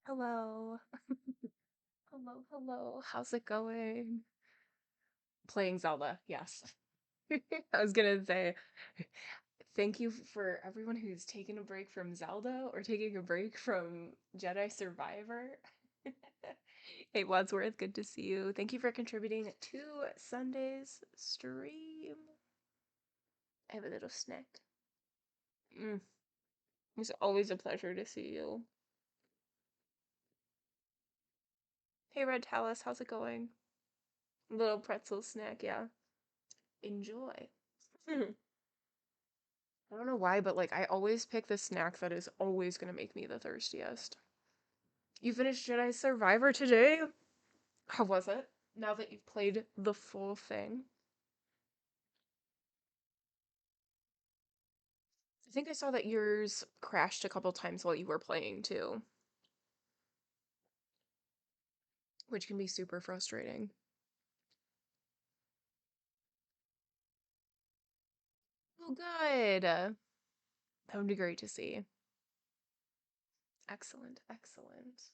Hello. Hello, hello. How's it going? Playing Zelda, yes. I was gonna say thank you for everyone who's taken a break from Zelda or taking a break from Jedi Survivor. Hey, Wadsworth, good to see you. Thank you for contributing to Sunday's stream. I have a little snack. Mm, it's always a pleasure to see you. Hey, Red Talus, how's it going? Little pretzel snack, yeah. Enjoy. I don't know why, but like I always pick the snack that is always gonna make me the thirstiest. You finished Jedi Survivor today? How was it? Now that you've played the full thing? I think I saw that yours crashed a couple times while you were playing too, which can be super frustrating. Oh, good. That would be great to see. Excellent, excellent.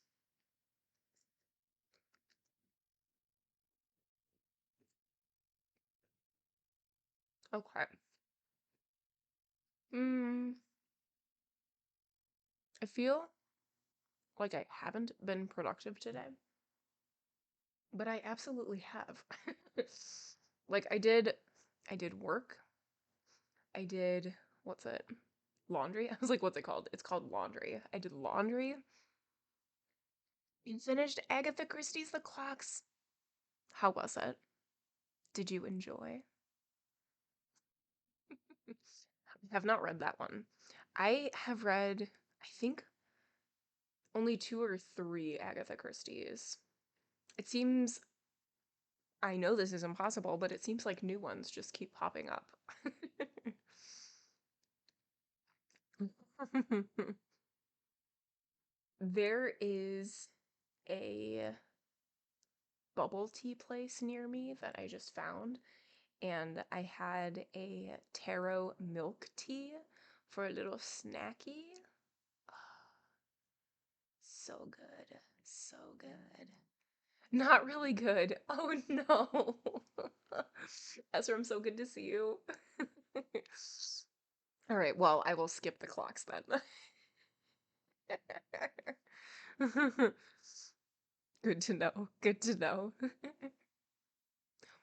Okay. Mm, I feel like I haven't been productive today, but I absolutely have. Like I did work. I did, what's it? Laundry? I was like, what's it called? It's called laundry. I did laundry and finished Agatha Christie's The Clocks. How was it? Did you enjoy? I have not read that one. I have read, I think, only two or three Agatha Christie's. It seems, I know this is impossible, but it seems like new ones just keep popping up. There is a bubble tea place near me that I just found, and I had a taro milk tea for a little snacky. So good. So good. Not really good. Oh no. Ezra, I'm so good to see you. All right, well, I will skip the clocks then. Good to know. Good to know.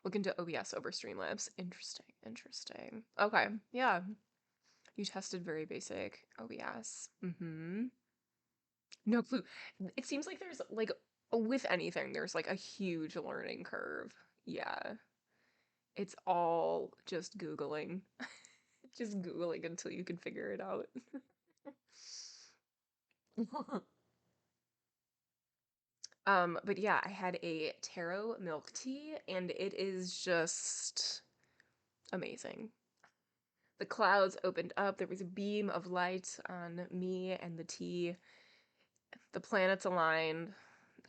Look into OBS over Streamlabs. Interesting. Interesting. Okay. Yeah. You tested very basic OBS. Mm-hmm. No clue. It seems like there's like with anything, there's like a huge learning curve. Yeah. It's all just Googling. Just Googling until you can figure it out. But yeah, I had a taro milk tea and it is just amazing. The clouds opened up, there was a beam of light on me and the tea. The planets aligned.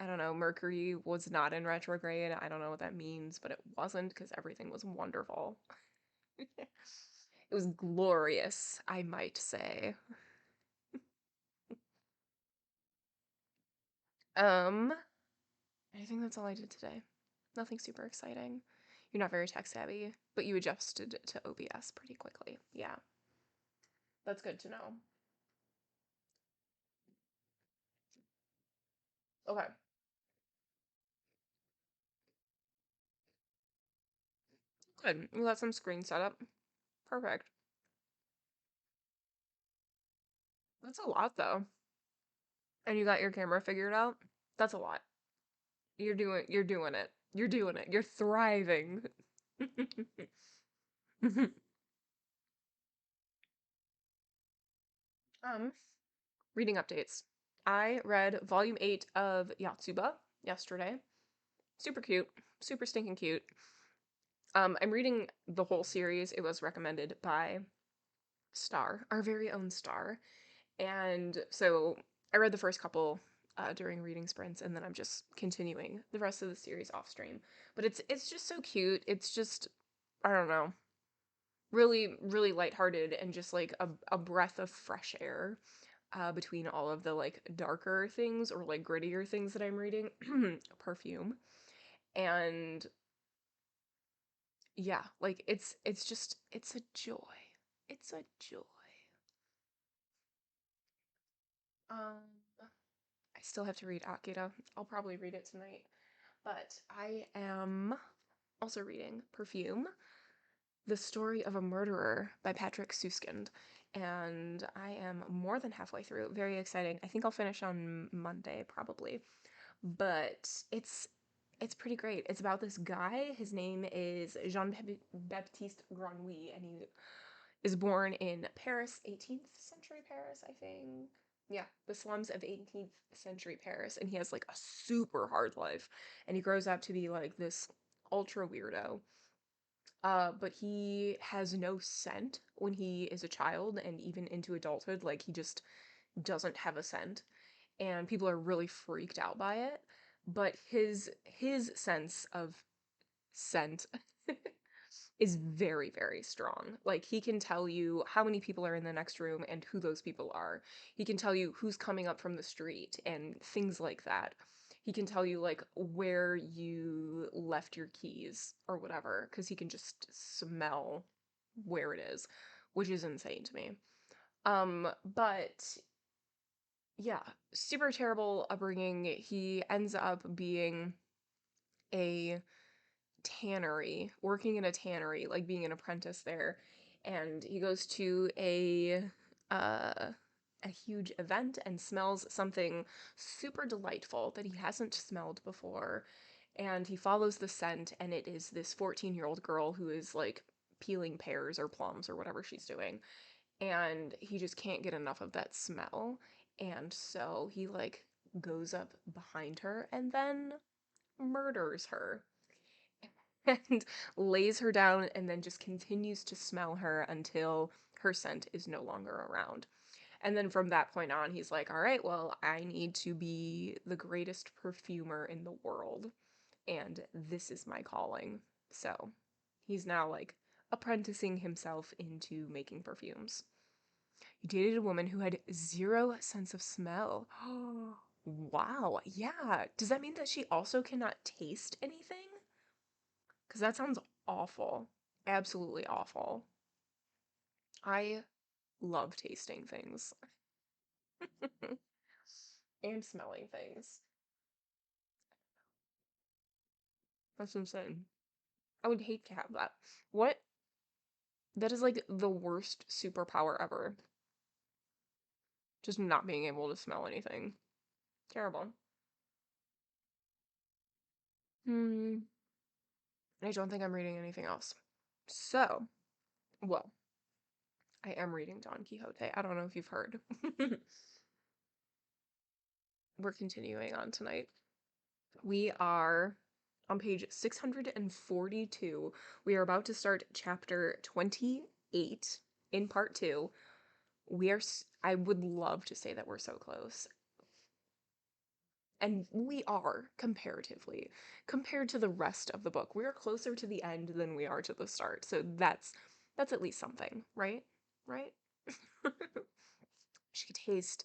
I don't know, Mercury was not in retrograde. I don't know what that means, but it wasn't because everything was wonderful. It was glorious, I might say. Um, I think that's all I did today. Nothing super exciting. You're not very tech savvy, but you adjusted to OBS pretty quickly. Yeah, that's good to know. Okay, good. You got some screen setup. Perfect. That's a lot though. And you got your camera figured out? That's a lot. You're doing it. You're doing it. You're thriving. um, Reading updates. I read volume 8 of Yatsuba yesterday. Super cute. Super stinking cute. I'm reading the whole series. It was recommended by Star, our very own Star. And so I read the first couple during reading sprints, and then I'm just continuing the rest of the series off stream. But it's just so cute. It's just I don't know, really really lighthearted and just like a breath of fresh air. between all of the like darker things or like grittier things that I'm reading. Perfume. And yeah, like it's just it's a joy. It's a joy. Um I still have to read Akira. I'll probably read it tonight. But I am also reading Perfume, The Story of a Murderer by Patrick Suskind. And I am more than halfway through. Very exciting. I think I'll finish on Monday, probably. But it's pretty great. It's about this guy. His name is Jean-Baptiste Grenouille, and he is born in Paris, 18th century Paris, I think. Yeah, the slums of 18th century Paris, and he has like a super hard life. And he grows up to be like this ultra weirdo. But he has no scent when he is a child and even into adulthood. Like he just doesn't have a scent, and people are really freaked out by it. But his sense of scent is very, very strong. Like he can tell you how many people are in the next room and who those people are. He can tell you who's coming up from the street and things like that. He can tell you like where you left your keys or whatever because he can just smell where it is, which is insane to me. But yeah, super terrible upbringing. He ends up being a tannery, working in a tannery, like being an apprentice there. And he goes to a huge event and smells something super delightful that he hasn't smelled before. And he follows the scent, and it is this 14-year-old girl who is like peeling pears or plums or whatever she's doing. And he just can't get enough of that smell. And so he like goes up behind her and then murders her and lays her down and then just continues to smell her until her scent is no longer around. And then from that point on, he's like, all right, well, I need to be the greatest perfumer in the world, and this is my calling. So he's now like apprenticing himself into making perfumes. He dated a woman who had zero sense of smell. Wow. Yeah. Does that mean that she also cannot taste anything? Because that sounds awful. Absolutely awful. I love tasting things and smelling things. That's insane. I would hate to have that. What? That is like the worst superpower ever. Just not being able to smell anything. Terrible. Hmm. I don't think I'm reading anything else. So, well, I am reading Don Quixote. I don't know if you've heard. We're continuing on tonight. We are on page 642. We are about to start chapter 28 in part 2. I would love to say that we're so close. And we are, comparatively, compared to the rest of the book. We are closer to the end than we are to the start. So that's at least something, right? Right? She could taste,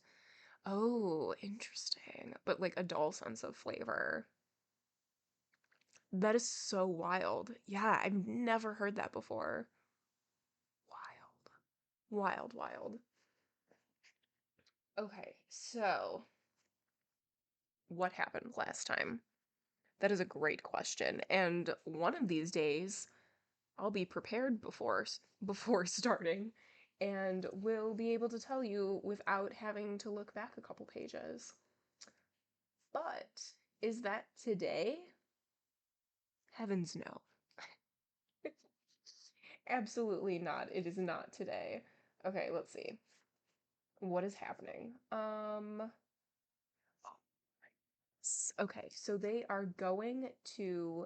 oh, interesting. But like a dull sense of flavor. That is so wild. Yeah, I've never heard that before. Wild. Wild, wild. Okay, so what happened last time? That is a great question. And one of these days, I'll be prepared before starting and will be able to tell you without having to look back a couple pages. But is that today? Heavens no. Absolutely not. It is not today. Okay, let's see. What is happening? Okay, so they are going to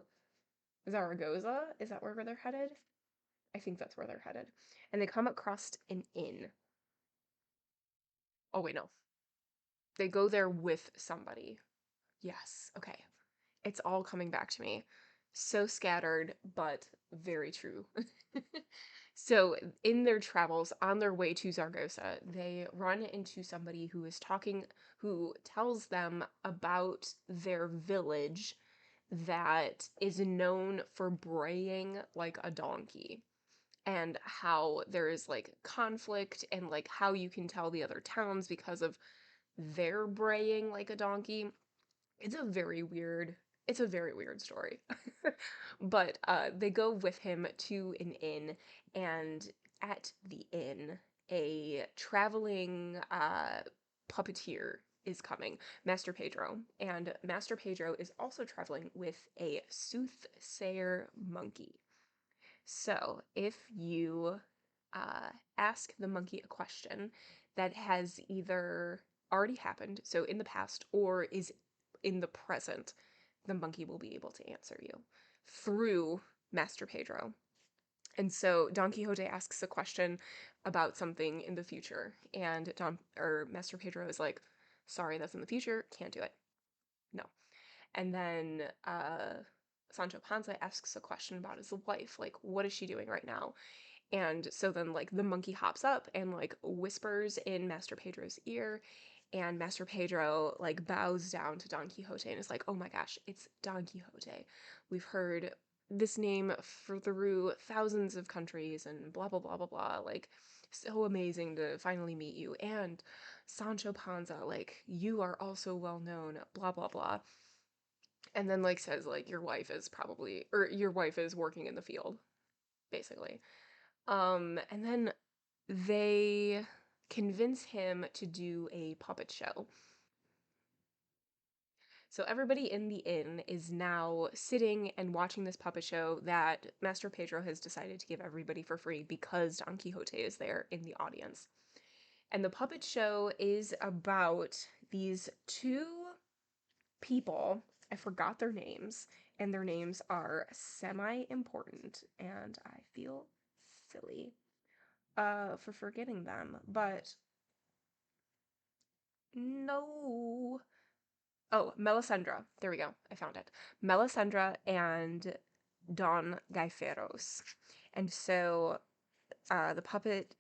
Zaragoza. Is that where they're headed? I think that's where they're headed. And they come across an inn. Oh, wait, no. They go there with somebody. Yes, okay. It's all coming back to me. So scattered, but very true. So, in their travels on their way to Zaragoza, they run into somebody who is talking, who tells them about their village that is known for braying like a donkey, and how there is like conflict, and like how you can tell the other towns because of their braying like a donkey. It's a very weird it's a very weird story. But they go with him to an inn, and at the inn, a traveling puppeteer is coming, Master Pedro, and Master Pedro is also traveling with a soothsayer monkey. So, if you uh, ask the monkey a question that has either already happened, so in the past, or is in the present, the monkey will be able to answer you through Master Pedro. And so Don Quixote asks a question about something in the future, and Master Pedro is like, "Sorry, that's in the future. Can't do it. No." And then Sancho Panza asks a question about his wife, like, "What is she doing right now?" And so then like the monkey hops up and like whispers in Master Pedro's ear, and Master Pedro like bows down to Don Quixote and is like, "Oh my gosh, it's Don Quixote. We've heard this name through thousands of countries and blah blah blah blah blah. Like, so amazing to finally meet you. And Sancho Panza, like, you are also well known, blah blah blah." And then like says like your wife is probably, or your wife is working in the field, basically. And then they convince him to do a puppet show. So everybody in the inn is now sitting and watching this puppet show that Master Pedro has decided to give everybody for free because Don Quixote is there in the audience. And the puppet show is about these two people. I forgot their names, and their names are semi-important, and I feel silly for forgetting them. But no. Oh, Melisendra. There we go. I found it. Melisendra and Don Gaiferos. And so the puppet,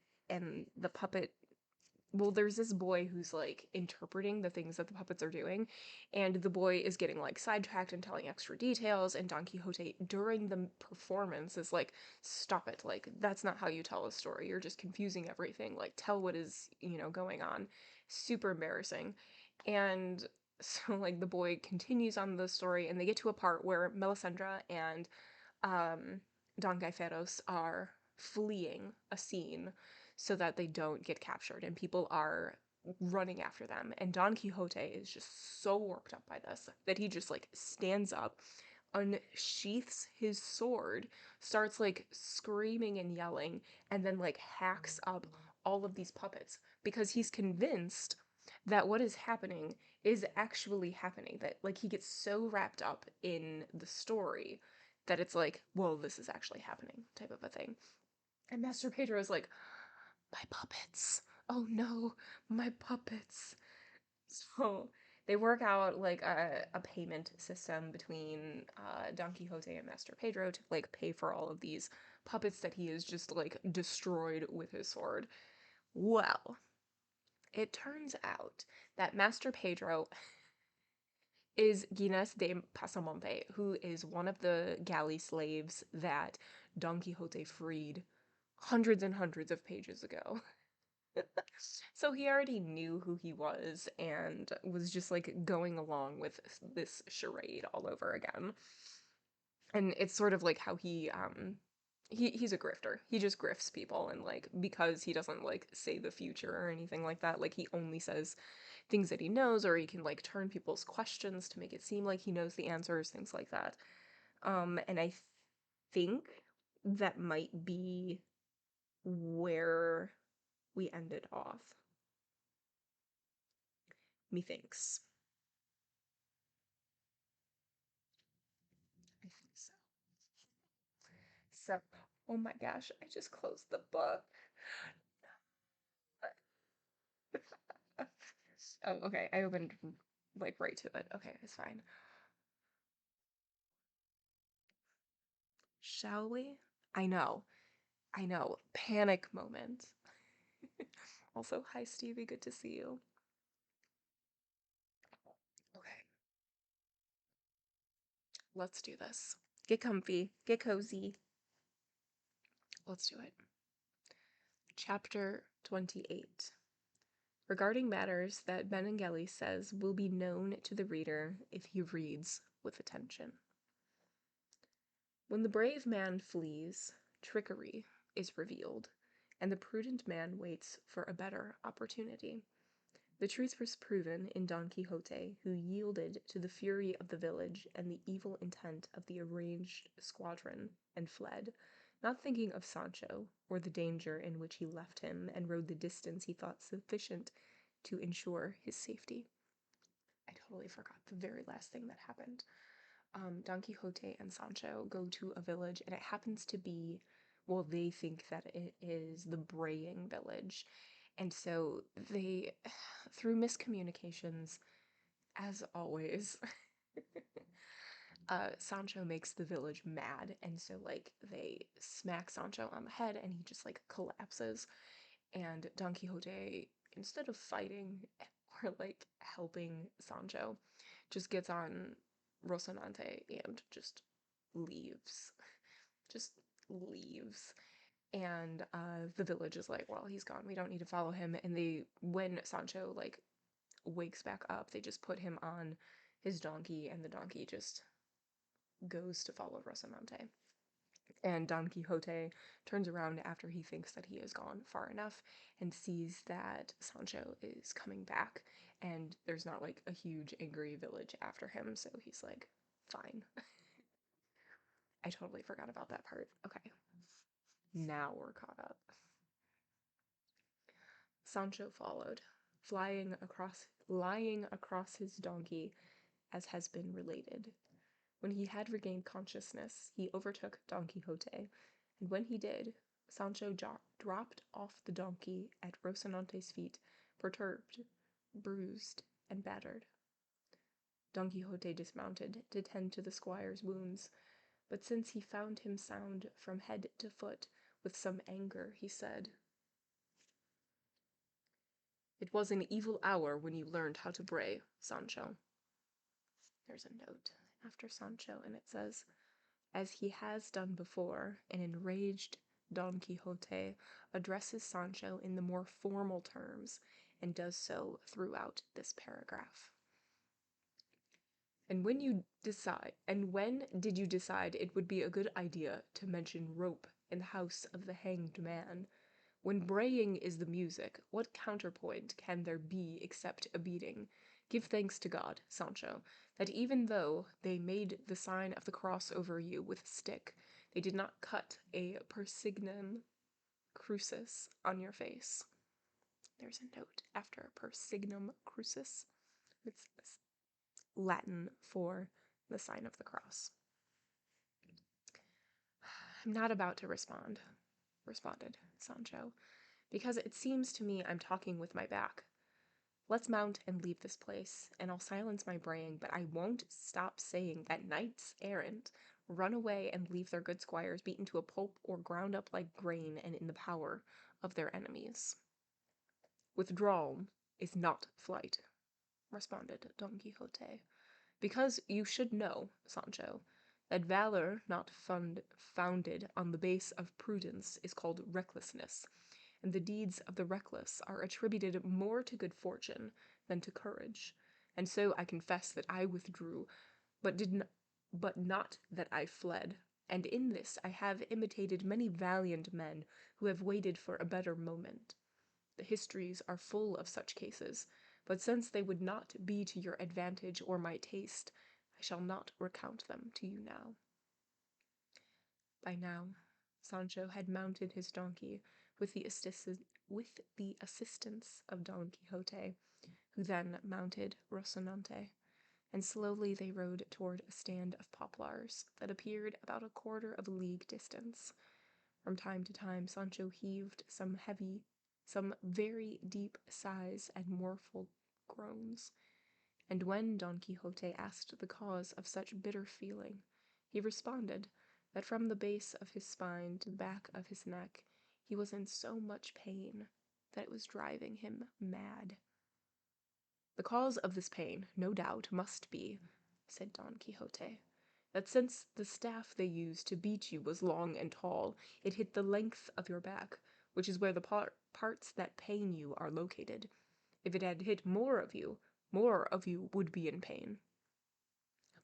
well, there's this boy who's like interpreting the things that the puppets are doing, and the boy is getting like sidetracked and telling extra details, and Don Quixote during the performance is like, "Stop it, like that's not how you tell a story, you're just confusing everything, like tell what is, going on." Super embarrassing. And so like the boy continues on the story, and they get to a part where Melisendra and um, Don Gaiferos are fleeing a scene so that they don't get captured, and people are running after them. And Don Quixote is just so worked up by this that he just like stands up, unsheaths his sword, starts like screaming and yelling, and then like hacks up all of these puppets because he's convinced that what is happening is actually happening. That like he gets so wrapped up in the story that it's like, well, this is actually happening, type of a thing. And Master Pedro is like, "My puppets. Oh no, my puppets." So they work out like a payment system between Don Quixote and Master Pedro to like pay for all of these puppets that he has just like destroyed with his sword. Well, it turns out that Master Pedro is Gines de Pasamonte, who is one of the galley slaves that Don Quixote freed hundreds and hundreds of pages ago. So he already knew who he was and was just like going along with this charade all over again. And it's sort of like how he's a grifter. He just grifts people, and like because he doesn't like say the future or anything like that, like he only says things that he knows, or he can like turn people's questions to make it seem like he knows the answers, things like that. And I think that might be where we ended off. Methinks. I think so. So, oh my gosh, I just closed the book. Oh, okay. I opened like right to it. Okay, it's fine. Shall we? I know. I know. Panic moment. Also, hi Stevie, good to see you. Okay, let's do this. Get comfy, get cozy. Let's do it. Chapter 28. Regarding matters that Benengeli says will be known to the reader if he reads with attention. When the brave man flees, trickery is revealed, and the prudent man waits for a better opportunity. The truth was proven in Don Quixote, who yielded to the fury of the village and the evil intent of the arranged squadron, and fled, not thinking of Sancho, or the danger in which he left him, and rode the distance he thought sufficient to ensure his safety. I totally forgot the very last thing that happened. Don Quixote and Sancho go to a village, and it happens to be, well, they think that it is the braying village. And so they, through miscommunications, as always, Sancho makes the village mad. And so, like, they smack Sancho on the head, and he just, like, collapses. And Don Quixote, instead of fighting or, like, helping Sancho, just gets on Rocinante and just leaves. Just leaves. And the village is like, well, he's gone. We don't need to follow him. And when Sancho, like, wakes back up, they just put him on his donkey, and the donkey just goes to follow Rocinante. And Don Quixote turns around after he thinks that he has gone far enough and sees that Sancho is coming back, and there's not, like, a huge angry village after him, so he's like, fine. I totally forgot about that part. Okay. Now we're caught up. Sancho followed, lying across his donkey, as has been related. When he had regained consciousness, he overtook Don Quixote, and when he did, Sancho dropped off the donkey at Rocinante's feet, perturbed, bruised, and battered. Don Quixote dismounted to tend to the squire's wounds, but since he found him sound from head to foot, with some anger, he said, "It was an evil hour when you learned how to bray, Sancho." There's a note after Sancho, and it says, "As he has done before, an enraged Don Quixote addresses Sancho in the more formal terms, and does so throughout this paragraph." And when did you decide it would be a good idea to mention rope in the house of the hanged man? When braying is the music, what counterpoint can there be except a beating? Give thanks to God, Sancho, that even though they made the sign of the cross over you with a stick, they did not cut a persignum crucis on your face. There's a note after persignum crucis. It's Latin for the sign of the cross. "I'm not about to responded Sancho, because it seems to me I'm talking with my back. Let's mount and leave this place, and I'll silence my braying, but I won't stop saying that knights-errant run away and leave their good squires beaten to a pulp or ground up like grain and in the power of their enemies." "Withdrawal is not flight," responded Don Quixote, "because you should know, Sancho, that valor not founded on the base of prudence is called recklessness, and the deeds of the reckless are attributed more to good fortune than to courage. And so I confess that I withdrew, but not that I fled. And in this I have imitated many valiant men who have waited for a better moment. The histories are full of such cases, but since they would not be to your advantage or my taste, I shall not recount them to you now." By now, Sancho had mounted his donkey with the assistance of Don Quixote, who then mounted Rocinante, and slowly they rode toward a stand of poplars that appeared about a quarter of a league distance. From time to time Sancho heaved some very deep sighs and mournful groans, and when Don Quixote asked the cause of such bitter feeling, he responded that from the base of his spine to the back of his neck he was in so much pain that it was driving him mad. The cause of this pain, no doubt, must be, said Don Quixote, that since the staff they used to beat you was long and tall, it hit the length of your back, which is where the parts that pain you are located. If it had hit more of you would be in pain.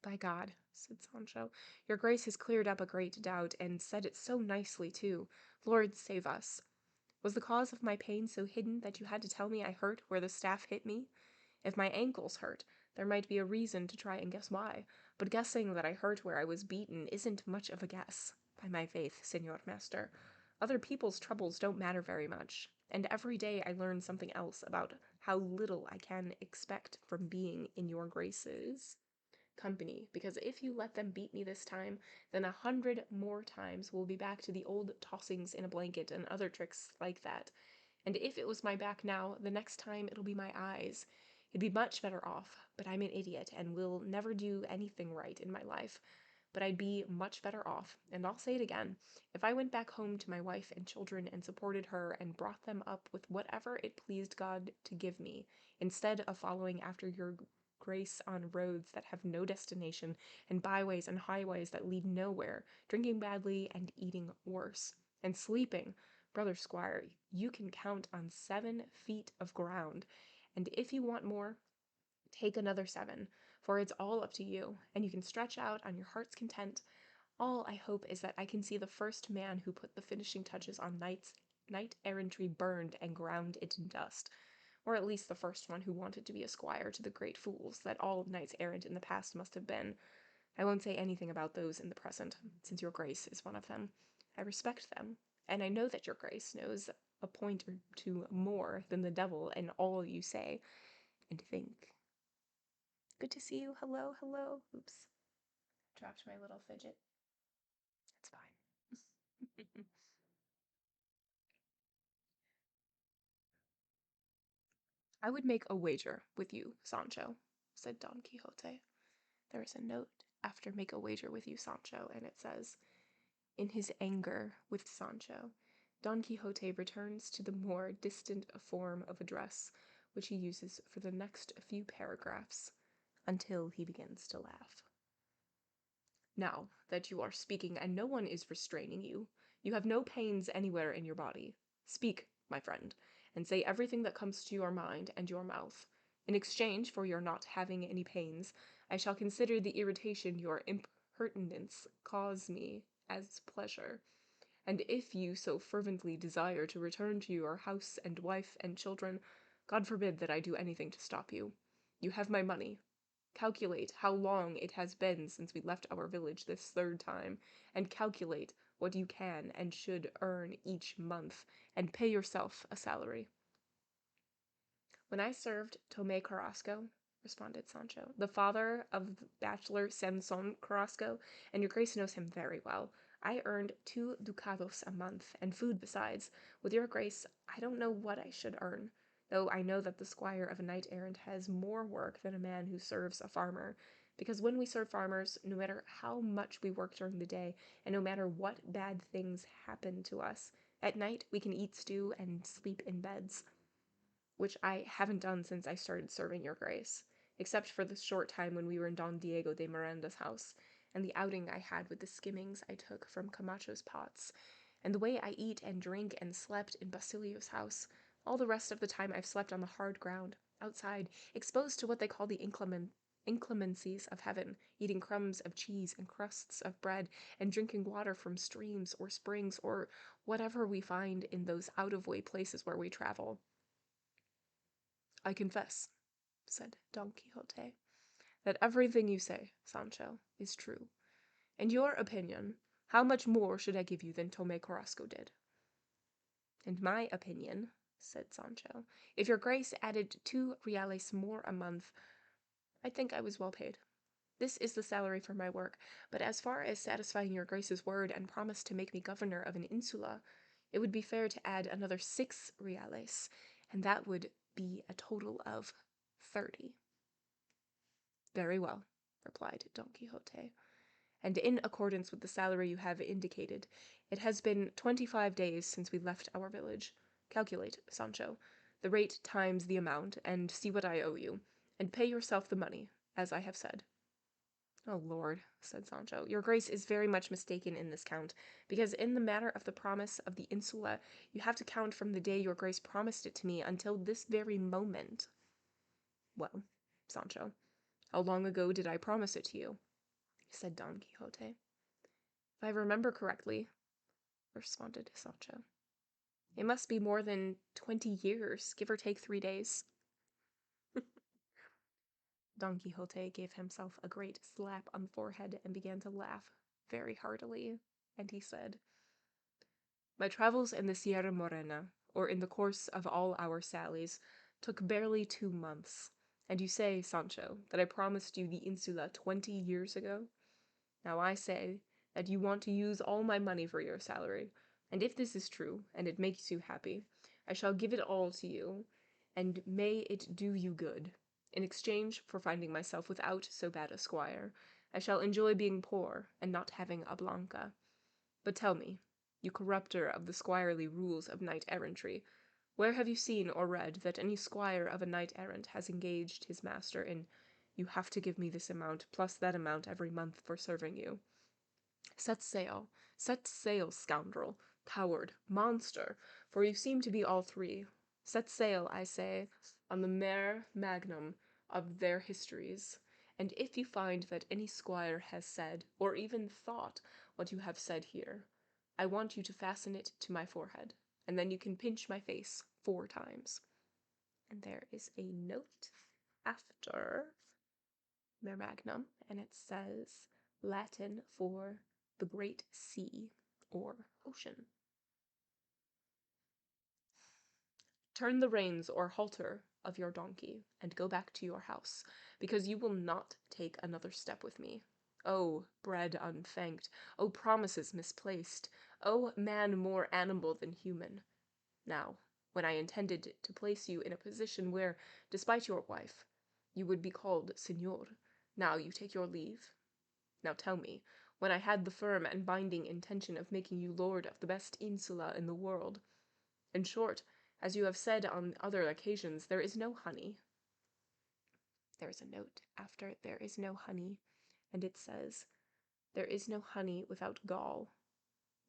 By God, said Sancho, your grace has cleared up a great doubt, and said it so nicely too. Lord save us. Was the cause of my pain so hidden that you had to tell me I hurt where the staff hit me? If my ankles hurt, there might be a reason to try and guess why, but guessing that I hurt where I was beaten isn't much of a guess, by my faith, Señor Master. Other people's troubles don't matter very much, and every day I learn something else about how little I can expect from being in your graces company, because if you let them beat me this time, then 100 more times we'll be back to the old tossings in a blanket and other tricks like that. And if it was my back now, the next time it'll be my eyes. You'd be much better off, but I'm an idiot and will never do anything right in my life. But I'd be much better off, and I'll say it again, if I went back home to my wife and children and supported her and brought them up with whatever it pleased God to give me, instead of following after your grace on roads that have no destination and byways and highways that lead nowhere, drinking badly and eating worse, and sleeping. Brother Squire, you can count on 7 feet of ground, and if you want more, take another 7, for it's all up to you, and you can stretch out on your heart's content. All I hope is that I can see the first man who put the finishing touches on knight-errantry burned and ground it in dust, or at least the first one who wanted to be a squire to the great fools that all knights-errant in the past must have been. I won't say anything about those in the present, since your grace is one of them. I respect them, and I know that your grace knows a point or two more than the devil in all you say and think. Good to see you. Hello, hello. Oops. Dropped my little fidget. It's fine. I would make a wager with you, Sancho, said Don Quixote. There is a note after make a wager with you, Sancho, and it says, in his anger with Sancho, Don Quixote returns to the more distant form of address which he uses for the next few paragraphs, until he begins to laugh. Now that you are speaking and no one is restraining you, you have no pains anywhere in your body. Speak, my friend, and say everything that comes to your mind and your mouth. In exchange for your not having any pains, I shall consider the irritation your impertinence cause me as pleasure. And if you so fervently desire to return to your house and wife and children, God forbid that I do anything to stop you. You have my money. Calculate how long it has been since we left our village this 3rd time, and calculate what you can and should earn each month, and pay yourself a salary. When I served Tomé Carrasco, responded Sancho, the father of the bachelor Samson Carrasco, and your grace knows him very well, I earned 2 ducados a month, and food besides. With your grace, I don't know what I should earn, though I know that the squire of a knight-errant has more work than a man who serves a farmer, because when we serve farmers, no matter how much we work during the day, and no matter what bad things happen to us, at night we can eat stew and sleep in beds, which I haven't done since I started serving your grace, except for the short time when we were in Don Diego de Miranda's house, and the outing I had with the skimmings I took from Camacho's pots, and the way I eat and drink and slept in Basilio's house. All the rest of the time I've slept on the hard ground, outside, exposed to what they call the inclemencies of heaven, eating crumbs of cheese and crusts of bread, and drinking water from streams or springs or whatever we find in those out-of-way places where we travel. I confess, said Don Quixote, that everything you say, Sancho, is true. In your opinion, how much more should I give you than Tomé Carrasco did? In my opinion, said Sancho, if your grace added 2 reales more a month, I think I was well paid. This is the salary for my work, but as far as satisfying your grace's word and promise to make me governor of an insula, it would be fair to add another 6 reales, and that would be a total of 30. Very well, replied Don Quixote, and in accordance with the salary you have indicated, it has been 25 days since we left our village. Calculate, Sancho, the rate times the amount, and see what I owe you, and pay yourself the money, as I have said." "Oh, Lord," said Sancho, "your grace is very much mistaken in this count, because in the matter of the promise of the insula, you have to count from the day your grace promised it to me until this very moment." "Well, Sancho, how long ago did I promise it to you?" said Don Quixote. "If I remember correctly," responded Sancho, "it must be more than 20 years, give or take 3 days." Don Quixote gave himself a great slap on the forehead and began to laugh very heartily, and he said, "My travels in the Sierra Morena, or in the course of all our sallies, took barely 2 months, and you say, Sancho, that I promised you the insula 20 years ago? Now I say that you want to use all my money for your salary, and if this is true, and it makes you happy, I shall give it all to you, and may it do you good. In exchange for finding myself without so bad a squire, I shall enjoy being poor and not having a blanca. But tell me, you corrupter of the squirely rules of knight-errantry, where have you seen or read that any squire of a knight-errant has engaged his master in, 'You have to give me this amount plus that amount every month for serving you'? Set sail, scoundrel, coward, monster, for you seem to be all three. Set sail, I say, on the mare magnum of their histories, and if you find that any squire has said, or even thought, what you have said here, I want you to fasten it to my forehead, and then you can pinch my face 4 times. And there is a note after mare magnum, and it says Latin for the great sea or ocean. Turn the reins or halter of your donkey, and go back to your house, because you will not take another step with me. Oh, bread unthanked! Oh, promises misplaced! Oh, man more animal than human! Now, when I intended to place you in a position where, despite your wife, you would be called Señor, now you take your leave. Now tell me, when I had the firm and binding intention of making you lord of the best insula in the world. In short, as you have said on other occasions, there is no honey. There is a note after there is no honey, and it says, there is no honey without gall.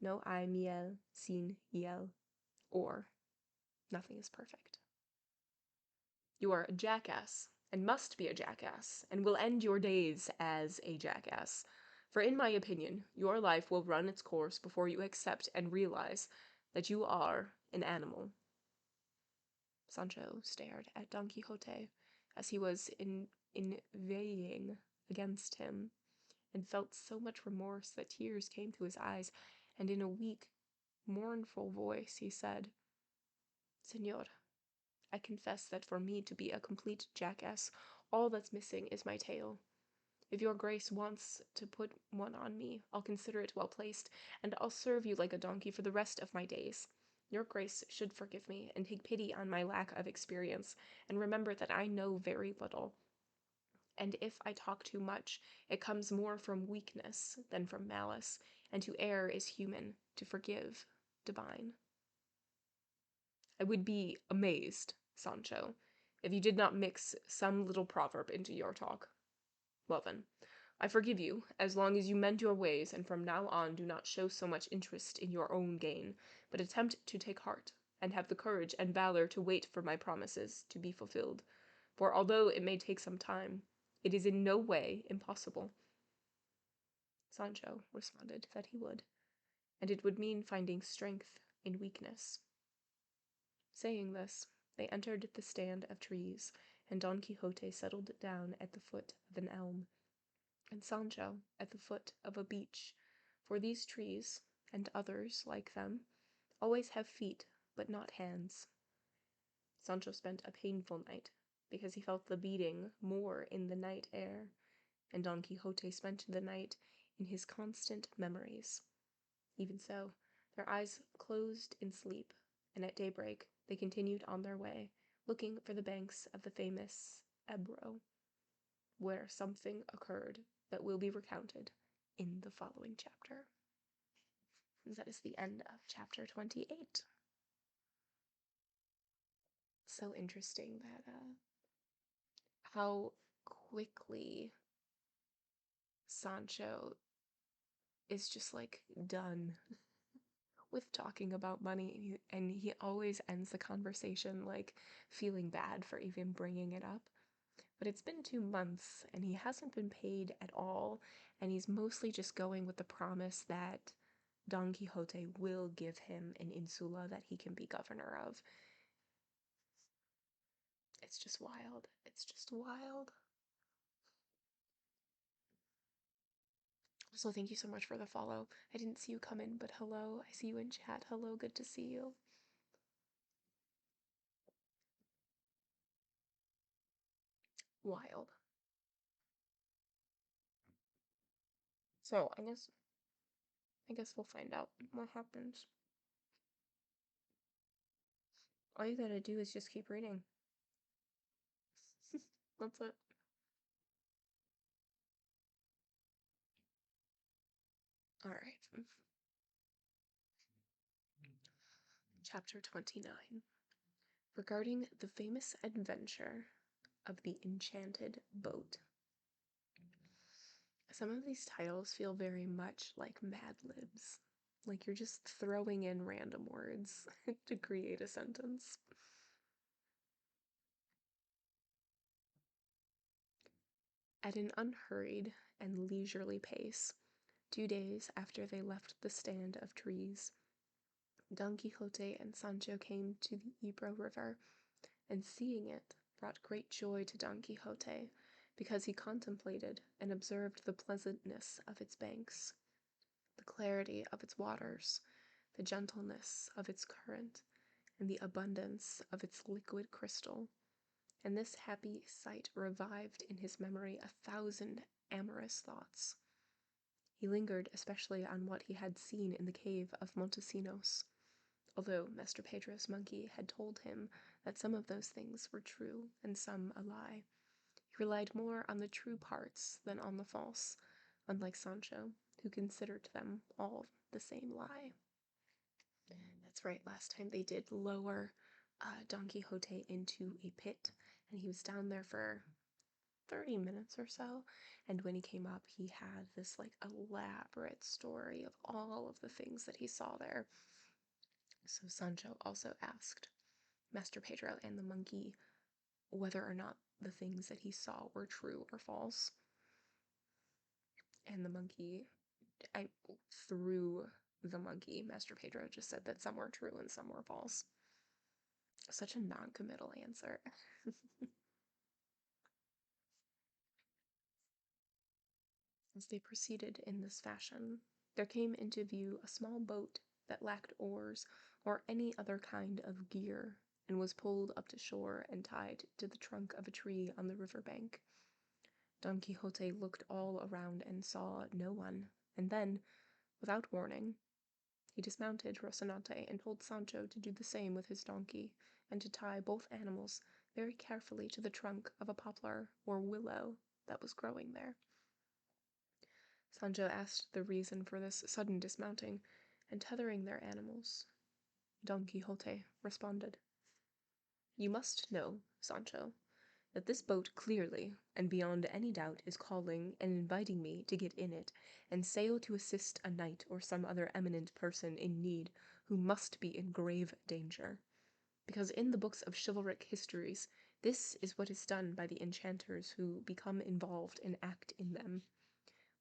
No hay miel sin hiel, or nothing is perfect. You are a jackass, and must be a jackass, and will end your days as a jackass. For in my opinion, your life will run its course before you accept and realize that you are an animal." Sancho stared at Don Quixote as he was inveighing against him, and felt so much remorse that tears came to his eyes, and in a weak, mournful voice he said, "Señor, I confess that for me to be a complete jackass, all that's missing is my tail. If your grace wants to put one on me, I'll consider it well placed, and I'll serve you like a donkey for the rest of my days. Your grace should forgive me, and take pity on my lack of experience, and remember that I know very little. And if I talk too much, it comes more from weakness than from malice, and to err is human, to forgive divine. I would be amazed, Sancho, if you did not mix some little proverb into your talk. Well then, I forgive you, as long as you mend your ways, and from now on do not show so much interest in your own gain, but attempt to take heart, and have the courage and valor to wait for my promises to be fulfilled, for although it may take some time, it is in no way impossible." Sancho responded that he would, and it would mean finding strength in weakness. Saying this, they entered the stand of trees, and Don Quixote settled down at the foot of an elm, and Sancho at the foot of a beech, for these trees, and others like them, always have feet but not hands. Sancho spent a painful night, because he felt the beating more in the night air, and Don Quixote spent the night in his constant memories. Even so, their eyes closed in sleep, and at daybreak they continued on their way, looking for the banks of the famous Ebro, where something occurred that will be recounted in the following chapter. That is the end of chapter 28. So interesting that how quickly Sancho is just like done with talking about money, and he always ends the conversation like feeling bad for even bringing it up. But it's been 2 months and he hasn't been paid at all, and he's mostly just going with the promise that Don Quixote will give him an insula that he can be governor of. It's just wild. It's just wild. So thank you so much for the follow. I didn't see you come in, but hello. I see you in chat. Hello, good to see you. Wild. So I guess we'll find out what happens. All you gotta do is just keep reading. That's it. Alright. Chapter 29. Regarding the famous adventure of the enchanted boat. Some of these titles feel very much like Mad Libs. Like you're just throwing in random words to create a sentence. At an unhurried and leisurely pace, 2 days after they left the stand of trees, Don Quixote and Sancho came to the Ebro River, and seeing it brought great joy to Don Quixote, because he contemplated and observed the pleasantness of its banks, the clarity of its waters, the gentleness of its current, and the abundance of its liquid crystal. And this happy sight revived in his memory 1,000 amorous thoughts. He lingered especially on what he had seen in the cave of Montesinos, although Master Pedro's monkey had told him that some of those things were true and some a lie. He relied more on the true parts than on the false, unlike Sancho, who considered them all the same lie. That's right, last time they did lower Don Quixote into a pit, and he was down there for 30 minutes or so, and when he came up, he had this like elaborate story of all of the things that he saw there. So Sancho also asked Master Pedro and the monkey whether or not the things that he saw were true or false. And the monkey, through the monkey, Master Pedro just said that some were true and some were false. Such a non-committal answer. As they proceeded in this fashion, there came into view a small boat that lacked oars or any other kind of gear, and was pulled up to shore and tied to the trunk of a tree on the river bank. Don Quixote looked all around and saw no one, and then, without warning, he dismounted Rocinante and told Sancho to do the same with his donkey, and to tie both animals very carefully to the trunk of a poplar or willow that was growing there. Sancho asked the reason for this sudden dismounting and tethering their animals. Don Quixote responded, "You must know, Sancho, that this boat clearly and beyond any doubt is calling and inviting me to get in it and sail to assist a knight or some other eminent person in need who must be in grave danger. Because in the books of chivalric histories this is what is done by the enchanters who become involved and act in them.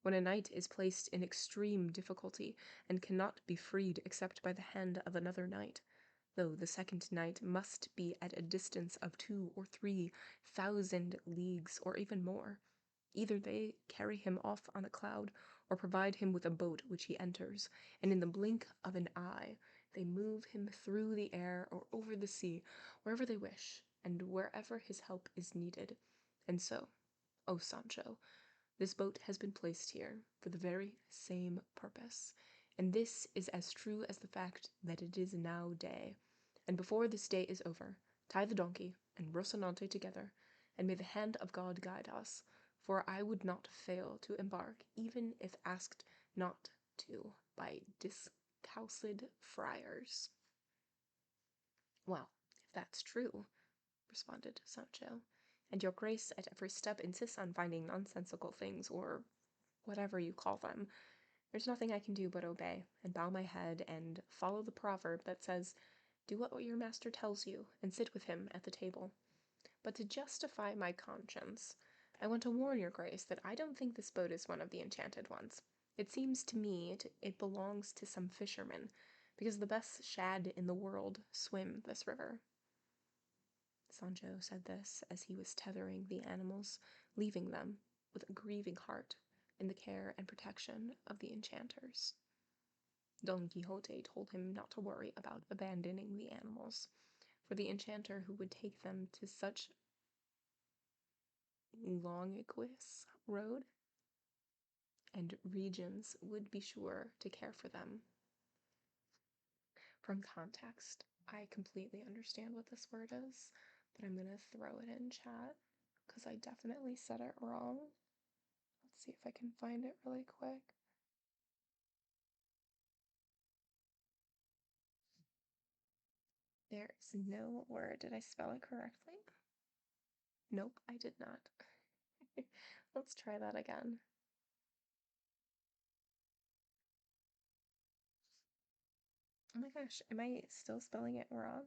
When a knight is placed in extreme difficulty and cannot be freed except by the hand of another knight, though the second knight must be at a distance of 2,000 or 3,000 leagues or even more, either they carry him off on a cloud or provide him with a boat which he enters, and in the blink of an eye they move him through the air or over the sea, wherever they wish, and wherever his help is needed. And so, O Sancho, this boat has been placed here for the very same purpose, and this is as true as the fact that it is now day. And before this day is over, tie the donkey and Rocinante together, and may the hand of God guide us, for I would not fail to embark, even if asked not to by discalced friars. Well, if that's true, responded Sancho, and your grace at every step insists on finding nonsensical things, or whatever you call them, there's nothing I can do but obey, and bow my head, and follow the proverb that says, do what your master tells you, and sit with him at the table. But to justify my conscience, I want to warn your grace that I don't think this boat is one of the enchanted ones. It seems to me it belongs to some fisherman, because the best shad in the world swim this river. Sancho said this as he was tethering the animals, leaving them, with a grieving heart, in the care and protection of the enchanters. Don Quixote told him not to worry about abandoning the animals, for the enchanter who would take them to such longuequous road and regions would be sure to care for them. From context, I completely understand what this word is, but I'm going to throw it in chat because I definitely said it wrong. Let's see if I can find it really quick. There's no word. Did I spell it correctly? Nope, I did not. Let's try that again. Oh my gosh, am I still spelling it wrong?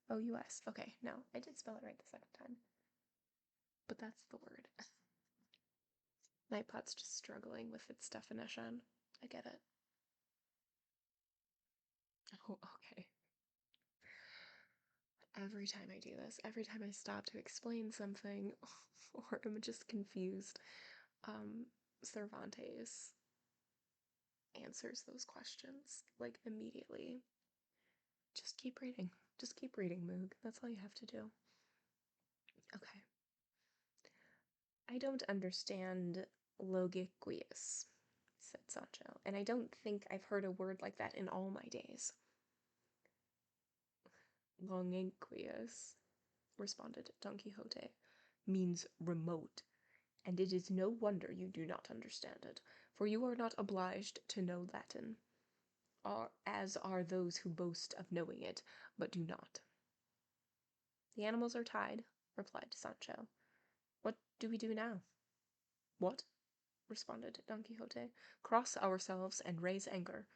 Longinquous. Okay, no, I did spell it right the second time. But that's the word. Nightpot's just struggling with its definition. I get it. Oh, okay. Every time I do this, every time I stop to explain something, or I'm just confused, Cervantes answers those questions, like, immediately. Just keep reading. Just keep reading, Moog. That's all you have to do. Okay. I don't understand logiquius, said Sancho, and I don't think I've heard a word like that in all my days. Longinquous, responded Don Quixote, means remote, and it is no wonder you do not understand it, for you are not obliged to know Latin, as are those who boast of knowing it, but do not. The animals are tied, replied Sancho. What do we do now? What? Responded Don Quixote. Cross ourselves and raise anchor.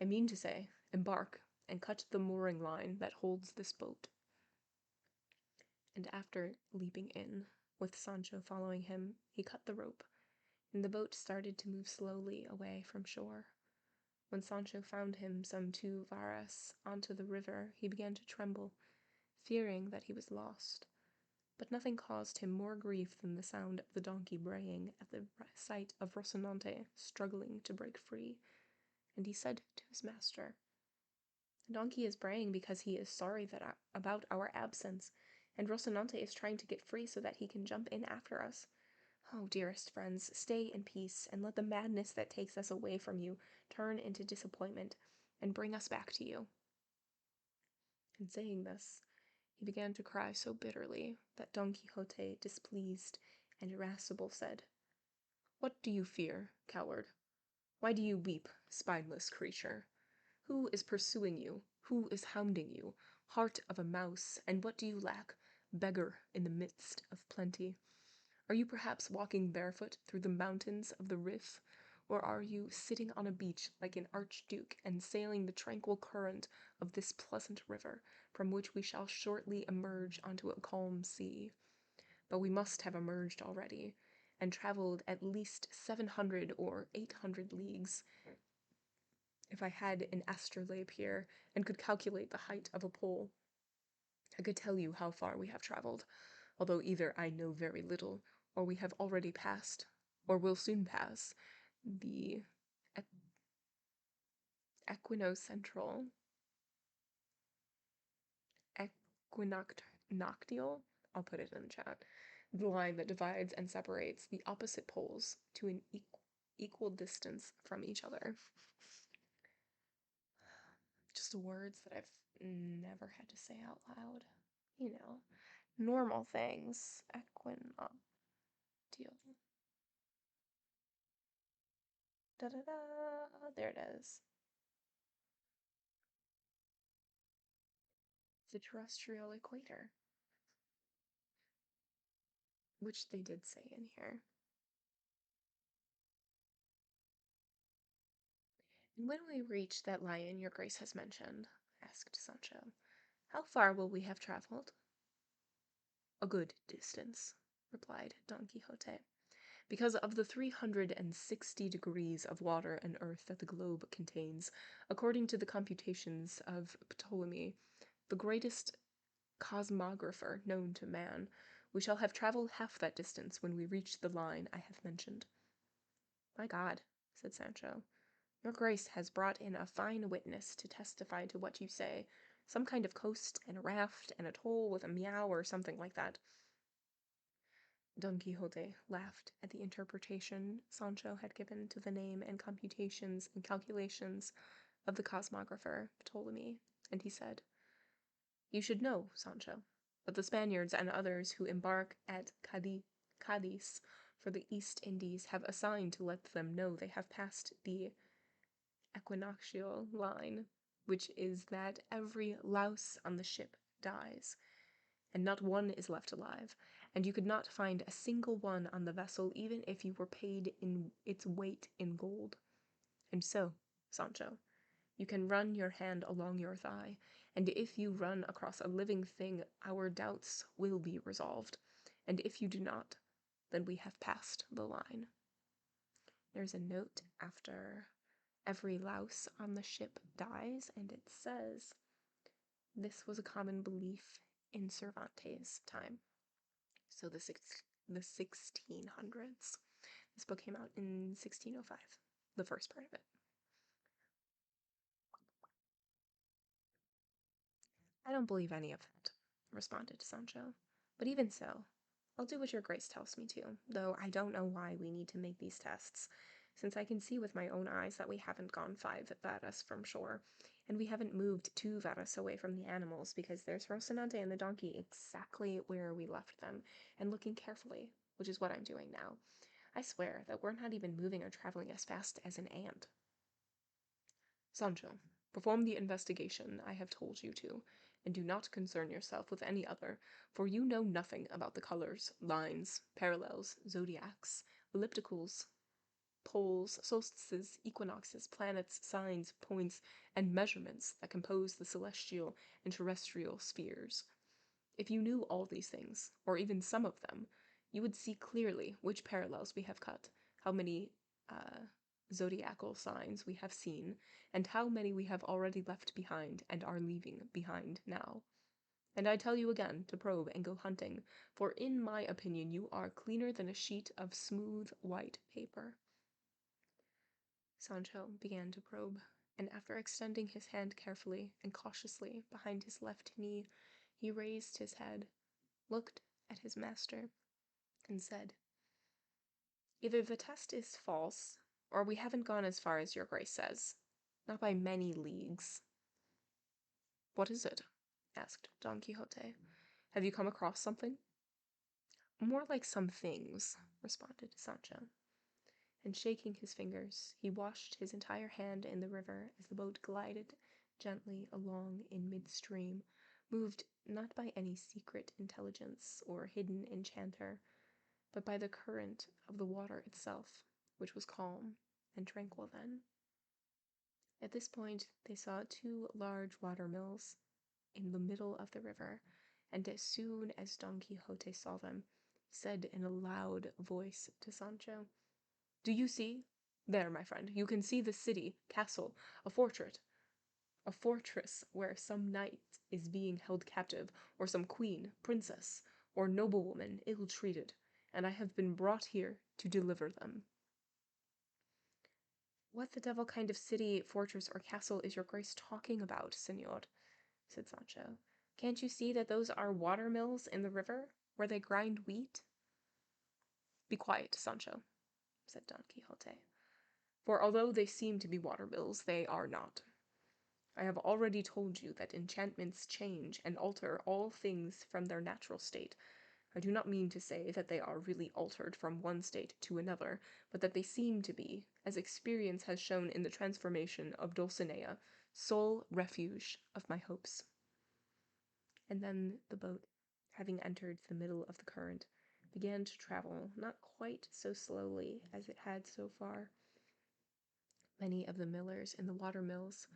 I mean to say, embark, and cut the mooring line that holds this boat. And after leaping in, with Sancho following him, he cut the rope, and the boat started to move slowly away from shore. When Sancho found him some 2 varas onto the river, he began to tremble, fearing that he was lost. But nothing caused him more grief than the sound of the donkey braying at the sight of Rocinante struggling to break free, and he said to his master, "The donkey is braying because he is sorry about our absence, and Rocinante is trying to get free so that he can jump in after us. Oh, dearest friends, stay in peace, and let the madness that takes us away from you turn into disappointment, and bring us back to you." In saying this, he began to cry so bitterly that Don Quixote, displeased and irascible, said, "What do you fear, coward? Why do you weep, spineless creature? Who is pursuing you? Who is hounding you? Heart of a mouse, and what do you lack, beggar in the midst of plenty? Are you perhaps walking barefoot through the mountains of the Rif, or are you sitting on a beach like an archduke and sailing the tranquil current of this pleasant river, from which we shall shortly emerge onto a calm sea? But we must have emerged already, and travelled at least 700 or 800 leagues. If I had an astrolabe here, and could calculate the height of a pole, I could tell you how far we have travelled, although either I know very little, or we have already passed, or will soon pass, the equinocentral, equinoctial, I'll put it in the chat, the line that divides and separates the opposite poles to an equal distance from each other. Just words that I've never had to say out loud. You know, normal things. Equinoctial. Da da da. There it is. The terrestrial equator, which they did say in here. And when we reach that lion your grace has mentioned, asked Sancho, how far will we have traveled? A good distance, replied Don Quixote, because of the 360 degrees of water and earth that the globe contains, according to the computations of Ptolemy, the greatest cosmographer known to man, we shall have traveled half that distance when we reach the line I have mentioned. My God, said Sancho, your grace has brought in a fine witness to testify to what you say, some kind of coast and a raft and a toll with a meow or something like that. Don Quixote laughed at the interpretation Sancho had given to the name and computations and calculations of the cosmographer Ptolemy, and he said, you should know, Sancho, that the Spaniards and others who embark at Cadiz for the East Indies have a sign to let them know they have passed the equinoctial line, which is that every louse on the ship dies, and not one is left alive, and you could not find a single one on the vessel even if you were paid in its weight in gold. And so, Sancho, you can run your hand along your thigh, and if you run across a living thing, our doubts will be resolved, and if you do not, then we have passed the line. There's a note after every louse on the ship dies, and it says, this was a common belief in Cervantes' time. So the 1600s. This book came out in 1605, the first part of it. I don't believe any of that, responded Sancho. But even so, I'll do what your grace tells me to, though I don't know why we need to make these tests, since I can see with my own eyes that we haven't gone 5 varas from shore, and we haven't moved 2 varas away from the animals, because there's Rocinante and the donkey exactly where we left them, and looking carefully, which is what I'm doing now. I swear that we're not even moving or traveling as fast as an ant. Sancho, perform the investigation I have told you to, and do not concern yourself with any other, for you know nothing about the colors, lines, parallels, zodiacs, ellipticals, poles, solstices, equinoxes, planets, signs, points, and measurements that compose the celestial and terrestrial spheres. If you knew all these things, or even some of them, you would see clearly which parallels we have cut, how many zodiacal signs we have seen, and how many we have already left behind and are leaving behind now. And I tell you again to probe and go hunting, for in my opinion you are cleaner than a sheet of smooth white paper. Sancho began to probe, and after extending his hand carefully and cautiously behind his left knee, he raised his head, looked at his master, and said, either the test is false, or we haven't gone as far as your grace says. Not by many leagues. What is it? Asked Don Quixote. Have you come across something? More like some things, responded Sancho. And shaking his fingers, he washed his entire hand in the river as the boat glided gently along in midstream, moved not by any secret intelligence or hidden enchanter, but by the current of the water itself, which was calm and tranquil then. At this point, they saw 2 large water mills in the middle of the river, and as soon as Don Quixote saw them, he said in a loud voice to Sancho, do you see? There, my friend, you can see the city, castle, a fortress where some knight is being held captive, or some queen, princess, or noblewoman ill-treated, and I have been brought here to deliver them. What the devil kind of city, fortress, or castle is your grace talking about, señor? Said Sancho. Can't you see that those are water mills in the river, where they grind wheat? Be quiet, Sancho, said Don Quixote, for although they seem to be water mills, they are not. I have already told you that enchantments change and alter all things from their natural state. I do not mean to say that they are really altered from one state to another, but that they seem to be, as experience has shown in the transformation of Dulcinea, sole refuge of my hopes. And then the boat, having entered the middle of the current, began to travel not quite so slowly as it had so far. Many of the millers in the water mills,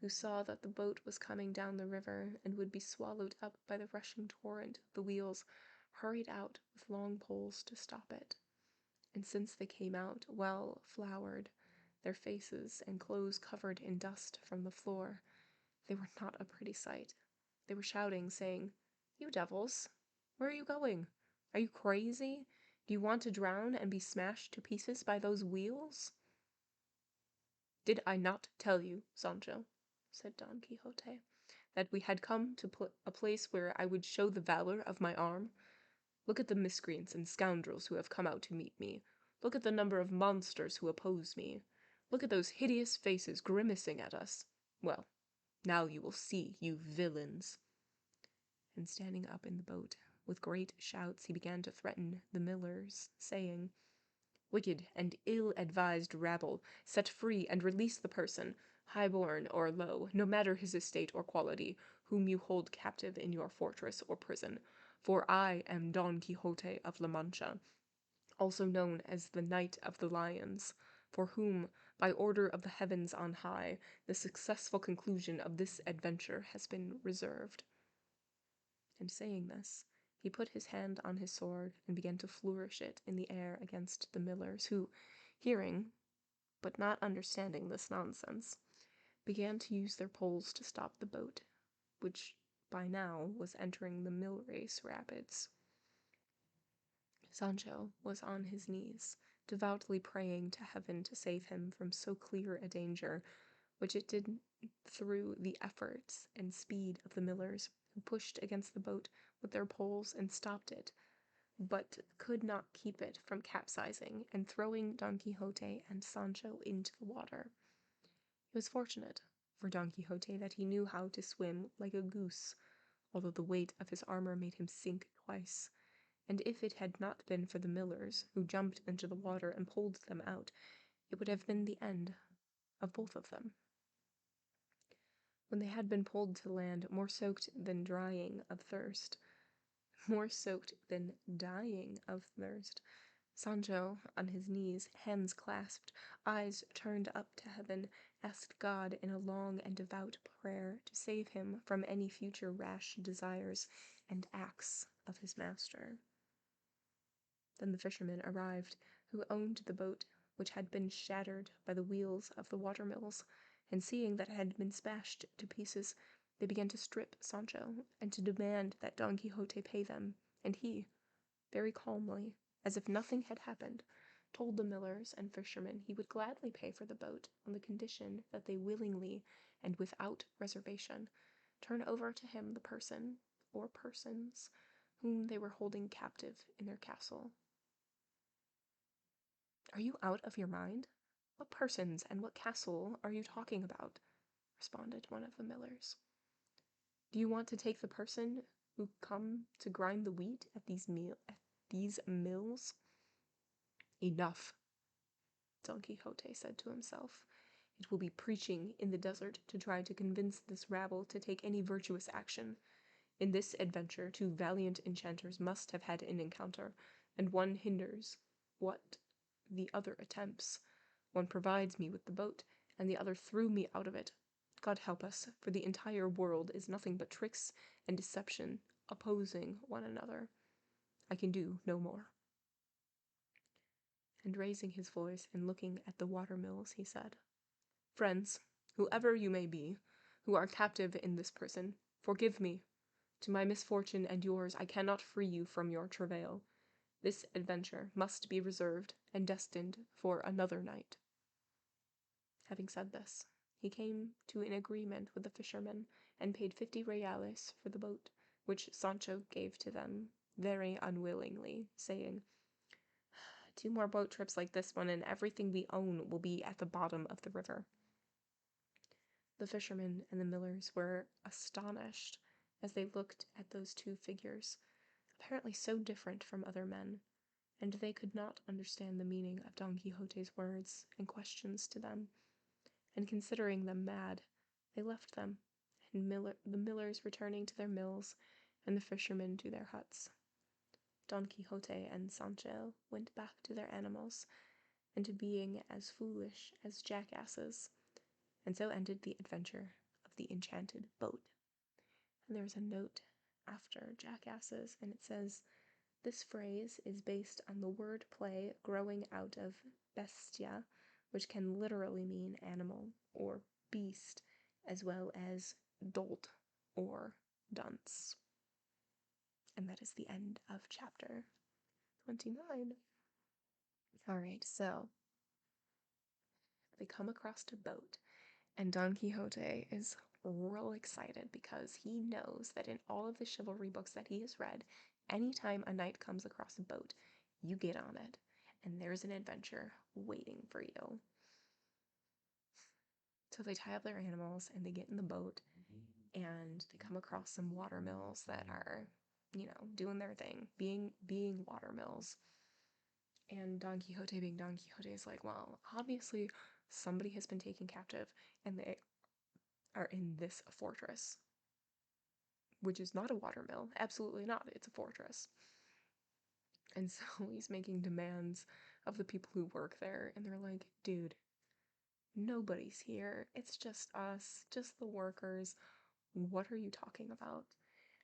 who saw that the boat was coming down the river and would be swallowed up by the rushing torrent of the wheels, hurried out with long poles to stop it. And since they came out well flowered, their faces and clothes covered in dust from the floor, they were not a pretty sight. They were shouting, saying, "You devils, where are you going? Are you crazy? Do you want to drown and be smashed to pieces by those wheels?" "Did I not tell you, Sancho," said Don Quixote, "that we had come to a place where I would show the valor of my arm? Look at the miscreants and scoundrels who have come out to meet me. Look at the number of monsters who oppose me. Look at those hideous faces grimacing at us. Well, now you will see, you villains." And standing up in the boat, with great shouts he began to threaten the millers, saying, "Wicked and ill-advised rabble, set free and release the person, high-born or low, no matter his estate or quality, whom you hold captive in your fortress or prison. For I am Don Quixote of La Mancha, also known as the Knight of the Lions, for whom, by order of the heavens on high, the successful conclusion of this adventure has been reserved." And saying this, he put his hand on his sword and began to flourish it in the air against the millers, who, hearing, but not understanding this nonsense, began to use their poles to stop the boat, which by now was entering the mill race rapids. Sancho was on his knees, devoutly praying to heaven to save him from so clear a danger, which it did through the efforts and speed of the millers, who pushed against the boat with their poles and stopped it, but could not keep it from capsizing and throwing Don Quixote and Sancho into the water. It was fortunate for Don Quixote that he knew how to swim like a goose, although the weight of his armor made him sink twice, and if it had not been for the millers, who jumped into the water and pulled them out, it would have been the end of both of them. When they had been pulled to land, more soaked than drying of thirst, more soaked than dying of thirst, Sancho, on his knees, hands clasped, eyes turned up to heaven, asked God in a long and devout prayer to save him from any future rash desires and acts of his master. Then the fishermen arrived, who owned the boat, which had been shattered by the wheels of the water-mills, and seeing that it had been smashed to pieces, they began to strip Sancho, and to demand that Don Quixote pay them, and he, very calmly, as if nothing had happened, told the millers and fishermen he would gladly pay for the boat on the condition that they willingly and without reservation turn over to him the person, or persons, whom they were holding captive in their castle. "Are you out of your mind? What persons and what castle are you talking about?" responded one of the millers. "Do you want to take the person who come to grind the wheat at these mills?" "Enough," Don Quixote said to himself. "It will be preaching in the desert to try to convince this rabble to take any virtuous action. In this adventure 2 valiant enchanters must have had an encounter, and one hinders what the other attempts. One provides me with the boat, and the other threw me out of it. God help us, for the entire world is nothing but tricks and deception opposing one another. I can do no more." And raising his voice and looking at the water-mills, he said, "Friends, whoever you may be, who are captive in this prison, forgive me. To my misfortune and yours I cannot free you from your travail. This adventure must be reserved and destined for another night." Having said this, he came to an agreement with the fishermen and paid 50 reales for the boat, which Sancho gave to them very unwillingly, saying, "2 more boat trips like this one and everything we own will be at the bottom of the river." The fishermen and the millers were astonished as they looked at those two figures, apparently so different from other men, and they could not understand the meaning of Don Quixote's words and questions to them, and considering them mad, they left them, and the millers returning to their mills, and the fishermen to their huts. Don Quixote and Sancho went back to their animals, and to being as foolish as jackasses, and so ended the adventure of the enchanted boat. And there's a note after jackasses, and it says, this phrase is based on the word play growing out of bestia, which can literally mean animal or beast, as well as dolt or dunce. And that is the end of chapter 29. All right, so they come across a boat, and Don Quixote is real excited because he knows that in all of the chivalry books that he has read, anytime a knight comes across a boat, you get on it, and there's an adventure waiting for you. So they tie up their animals, and they get in the boat, and they come across some water mills that are, doing their thing, being water mills. And Don Quixote, being Don Quixote, is like, well, obviously somebody has been taken captive, and they are in this fortress, which is not a watermill. Absolutely not. It's a fortress. And so he's making demands of the people who work there, and they're like, dude, nobody's here. It's just us, just the workers. What are you talking about?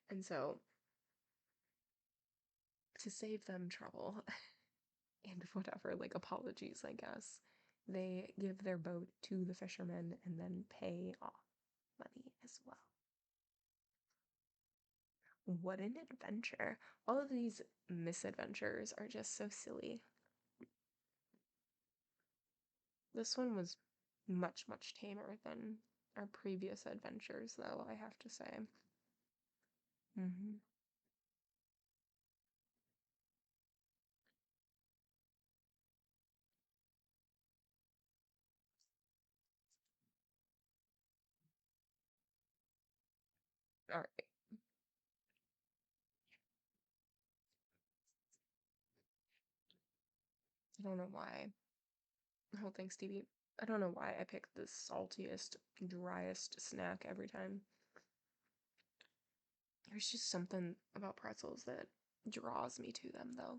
And so, to save them trouble and whatever, like apologies, I guess, they give their boat to the fishermen and then pay off money as well. What an adventure. All of these misadventures are just so silly. This one was much, much tamer than our previous adventures, though, I have to say. Mm-hmm. All right. I don't know why. Oh, thanks, Stevie. I don't know why I picked the saltiest, driest snack every time. There's just something about pretzels that draws me to them, though.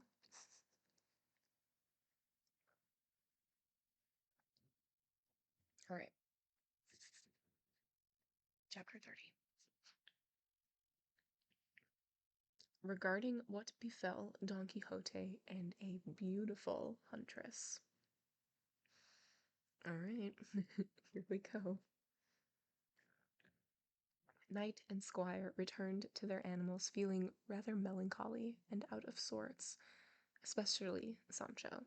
All right, chapter 30. Regarding what befell Don Quixote and a beautiful huntress. All right, here we go. Knight and squire returned to their animals feeling rather melancholy and out of sorts, especially Sancho,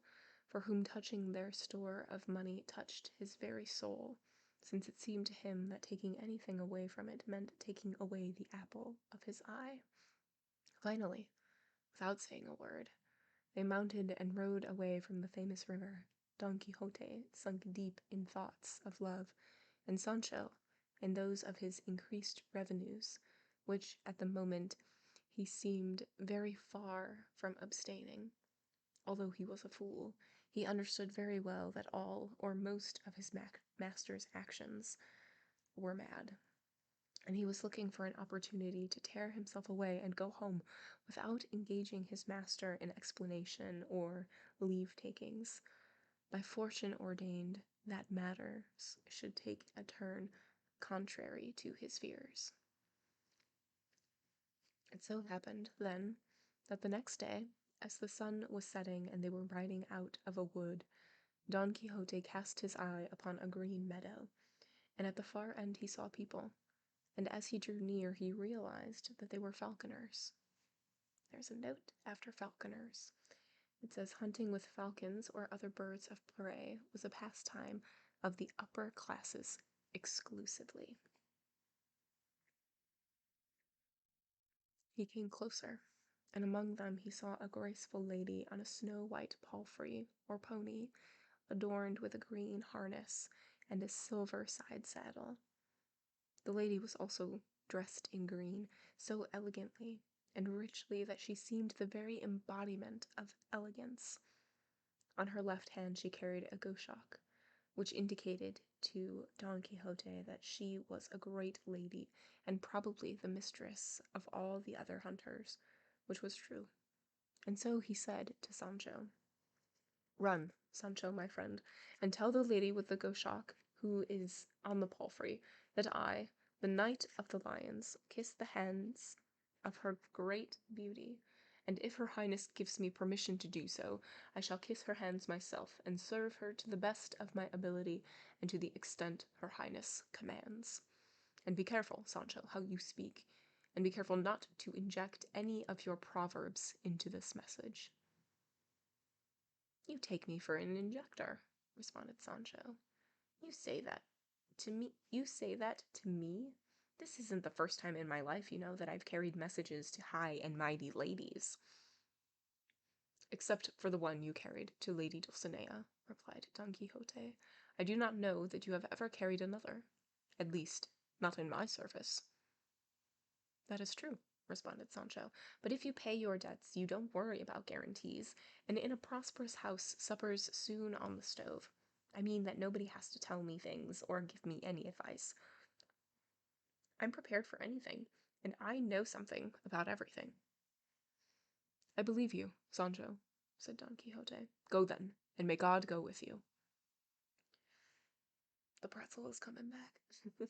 for whom touching their store of money touched his very soul, since it seemed to him that taking anything away from it meant taking away the apple of his eye. Finally, without saying a word, they mounted and rode away from the famous river. Don Quixote sunk deep in thoughts of love, and Sancho in those of his increased revenues, which at the moment he seemed very far from abstaining. Although he was a fool, he understood very well that all or most of his master's actions were mad, and he was looking for an opportunity to tear himself away and go home without engaging his master in explanation or leave-takings. By fortune ordained that matters should take a turn contrary to his fears. It so happened, then, that the next day, as the sun was setting and they were riding out of a wood, Don Quixote cast his eye upon a green meadow, and at the far end he saw people, and as he drew near he realized that they were falconers. There's a note after falconers. It says hunting with falcons or other birds of prey was a pastime of the upper classes exclusively. He came closer, and among them he saw a graceful lady on a snow-white palfrey or pony, adorned with a green harness and a silver side saddle. The lady was also dressed in green, so elegantly and richly that she seemed the very embodiment of elegance. On her left hand she carried a goshawk, which indicated to Don Quixote that she was a great lady and probably the mistress of all the other hunters, which was true. And so he said to Sancho, "Run, Sancho, my friend, and tell the lady with the goshawk, who is on the palfrey, that I, the Knight of the Lions, kiss the hands of her great beauty, and if her highness gives me permission to do so, I shall kiss her hands myself, and serve her to the best of my ability, and to the extent her highness commands. And be careful, Sancho, how you speak, and be careful not to inject any of your proverbs into this message." "You take me for an injector," responded Sancho. You say that to me? This isn't the first time in my life, that I've carried messages to high and mighty ladies." "Except for the one you carried to Lady Dulcinea," replied Don Quixote. "I do not know that you have ever carried another. At least, not in my service." "That is true," responded Sancho, "but if you pay your debts, you don't worry about guarantees, and in a prosperous house supper's soon on the stove. I mean that nobody has to tell me things or give me any advice. I'm prepared for anything, and I know something about everything." "I believe you, Sancho," said Don Quixote. "Go then, and may God go with you." The pretzel is coming back. Excuse me.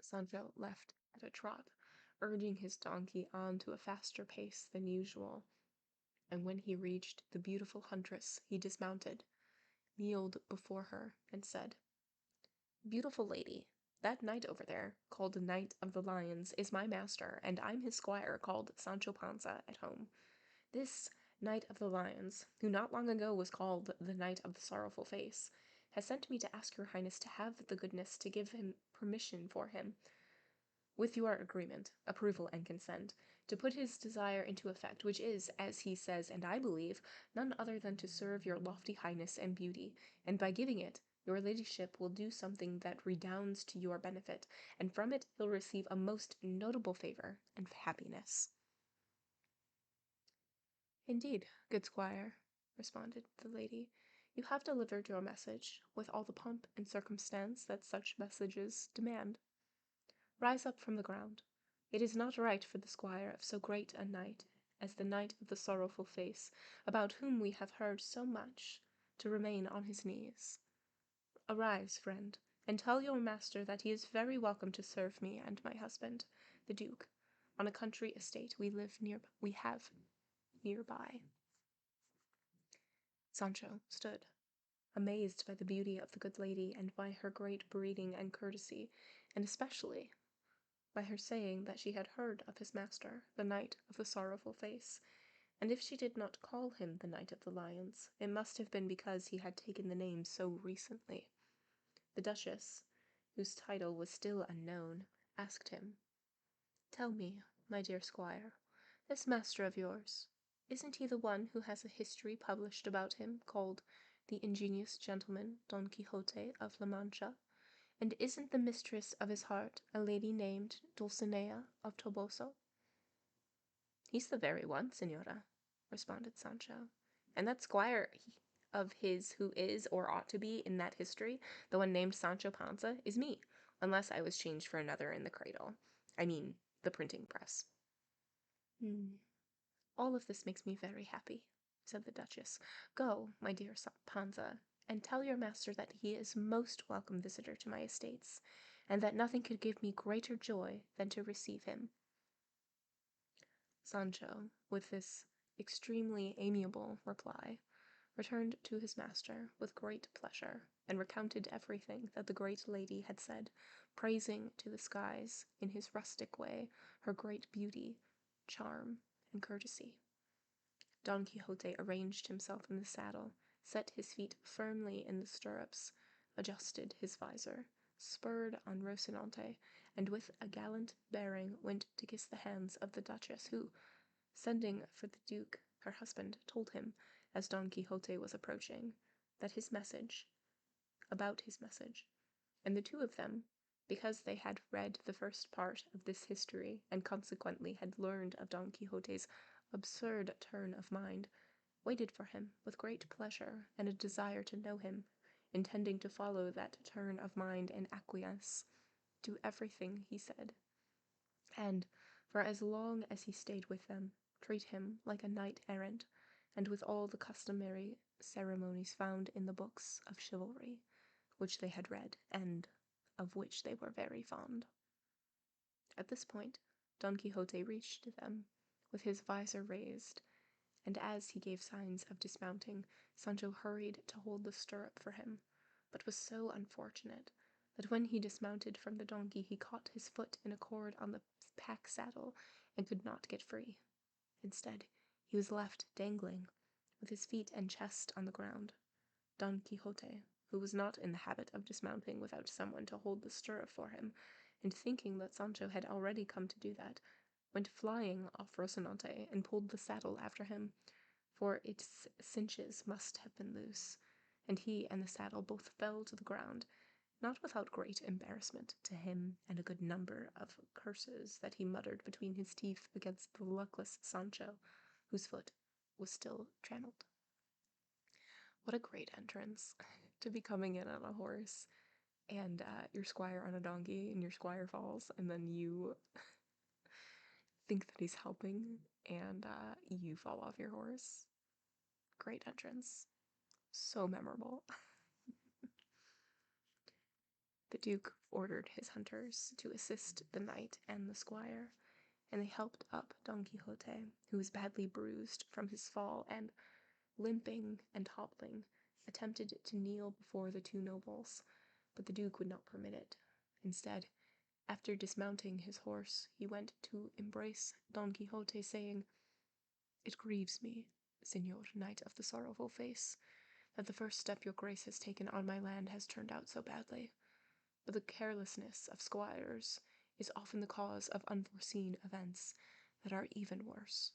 Sancho left at a trot, urging his donkey on to a faster pace than usual, and when he reached the beautiful huntress he dismounted, kneeled before her, and said, "Beautiful lady, that knight over there, called Knight of the Lions, is my master, and I'm his squire, called Sancho Panza, at home. This Knight of the Lions, who not long ago was called the Knight of the Sorrowful Face, has sent me to ask your highness to have the goodness to give him permission for him, with your agreement, approval, and consent, to put his desire into effect, which is, as he says, and I believe, none other than to serve your lofty highness and beauty, and by giving it, your ladyship will do something that redounds to your benefit, and from it he'll receive a most notable favour and happiness." "Indeed, good squire," responded the lady, "you have delivered your message with all the pomp and circumstance that such messages demand. Rise up from the ground. It is not right for the squire of so great a knight as the Knight of the Sorrowful Face, about whom we have heard so much, to remain on his knees. Arise, friend, and tell your master that he is very welcome to serve me and my husband, the Duke, on a country estate we have nearby." Sancho stood, amazed by the beauty of the good lady and by her great breeding and courtesy, and especially by her saying that she had heard of his master, the Knight of the Sorrowful Face, and if she did not call him the Knight of the Lions, it must have been because he had taken the name so recently. The Duchess, whose title was still unknown, asked him, "Tell me, my dear squire, this master of yours, isn't he the one who has a history published about him called The Ingenious Gentleman Don Quixote of La Mancha? And isn't the mistress of his heart a lady named Dulcinea of Toboso?" "He's the very one, señora," responded Sancho. "And that squire of his who is, or ought to be, in that history, the one named Sancho Panza, is me, unless I was changed for another in the cradle. I mean, the printing press." "All of this makes me very happy," said the Duchess. "Go, my dear Panza, and tell your master that he is most welcome visitor to my estates, and that nothing could give me greater joy than to receive him." Sancho, with this extremely amiable reply, returned to his master with great pleasure, and recounted everything that the great lady had said, praising to the skies, in his rustic way, her great beauty, charm, and courtesy. Don Quixote arranged himself in the saddle, set his feet firmly in the stirrups, adjusted his visor, spurred on Rocinante, and with a gallant bearing went to kiss the hands of the Duchess, who, sending for the Duke, her husband, told him, as Don Quixote was approaching, that about his message, and the two of them, because they had read the first part of this history and consequently had learned of Don Quixote's absurd turn of mind, waited for him with great pleasure and a desire to know him, intending to follow that turn of mind and acquiesce to everything he said, and, for as long as he stayed with them, treat him like a knight-errant, and with all the customary ceremonies found in the books of chivalry, which they had read, and of which they were very fond. At this point, Don Quixote reached them, with his visor raised, and as he gave signs of dismounting, Sancho hurried to hold the stirrup for him, but was so unfortunate that when he dismounted from the donkey he caught his foot in a cord on the pack saddle and could not get free. Instead, he was left dangling, with his feet and chest on the ground. Don Quixote, who was not in the habit of dismounting without someone to hold the stirrup for him, and thinking that Sancho had already come to do that, went flying off Rocinante and pulled the saddle after him, for its cinches must have been loose, and he and the saddle both fell to the ground, not without great embarrassment to him and a good number of curses that he muttered between his teeth against the luckless Sancho, whose foot was still trammelled. What a great entrance to be coming in on a horse and your squire on a donkey and your squire falls and then you think that he's helping and you fall off your horse. Great entrance. So memorable. The Duke ordered his hunters to assist the knight and the squire, and they helped up Don Quixote, who was badly bruised from his fall and, limping and hobbling, attempted to kneel before the two nobles, but the Duke would not permit it. Instead, after dismounting his horse, he went to embrace Don Quixote, saying, "It grieves me, Señor Knight of the Sorrowful Face, that the first step your grace has taken on my land has turned out so badly, but the carelessness of squires is often the cause of unforeseen events that are even worse."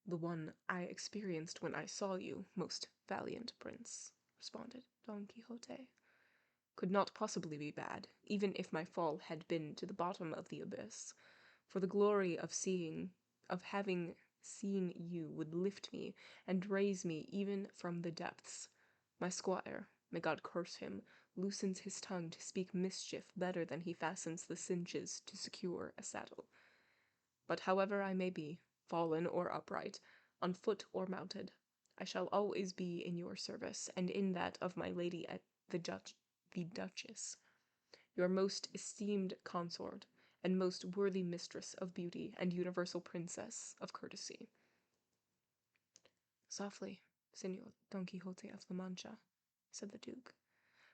"The one I experienced when I saw you, most valiant prince," responded Don Quixote, "could not possibly be bad, even if my fall had been to the bottom of the abyss, for the glory of having seen you would lift me and raise me even from the depths. My squire, may God curse him, loosens his tongue to speak mischief better than he fastens the cinches to secure a saddle. But however I may be, fallen or upright, on foot or mounted, I shall always be in your service, and in that of my lady the Duchess, your most esteemed consort, and most worthy mistress of beauty, and universal princess of courtesy." "Softly, Señor Don Quixote of La Mancha," said the Duke,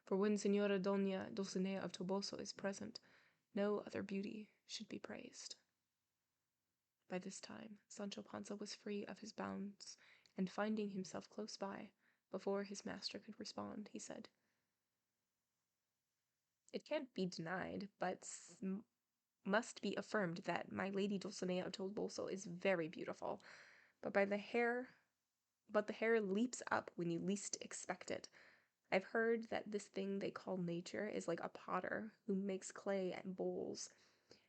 "for when Señora Doña Dulcinea of Toboso is present, no other beauty should be praised." By this time, Sancho Panza was free of his bonds, and finding himself close by, before his master could respond, he said, "It can't be denied, but must be affirmed that my lady Dulcinea of Toboso is very beautiful, but the hair leaps up when you least expect it. I've heard that this thing they call nature is like a potter who makes clay and bowls,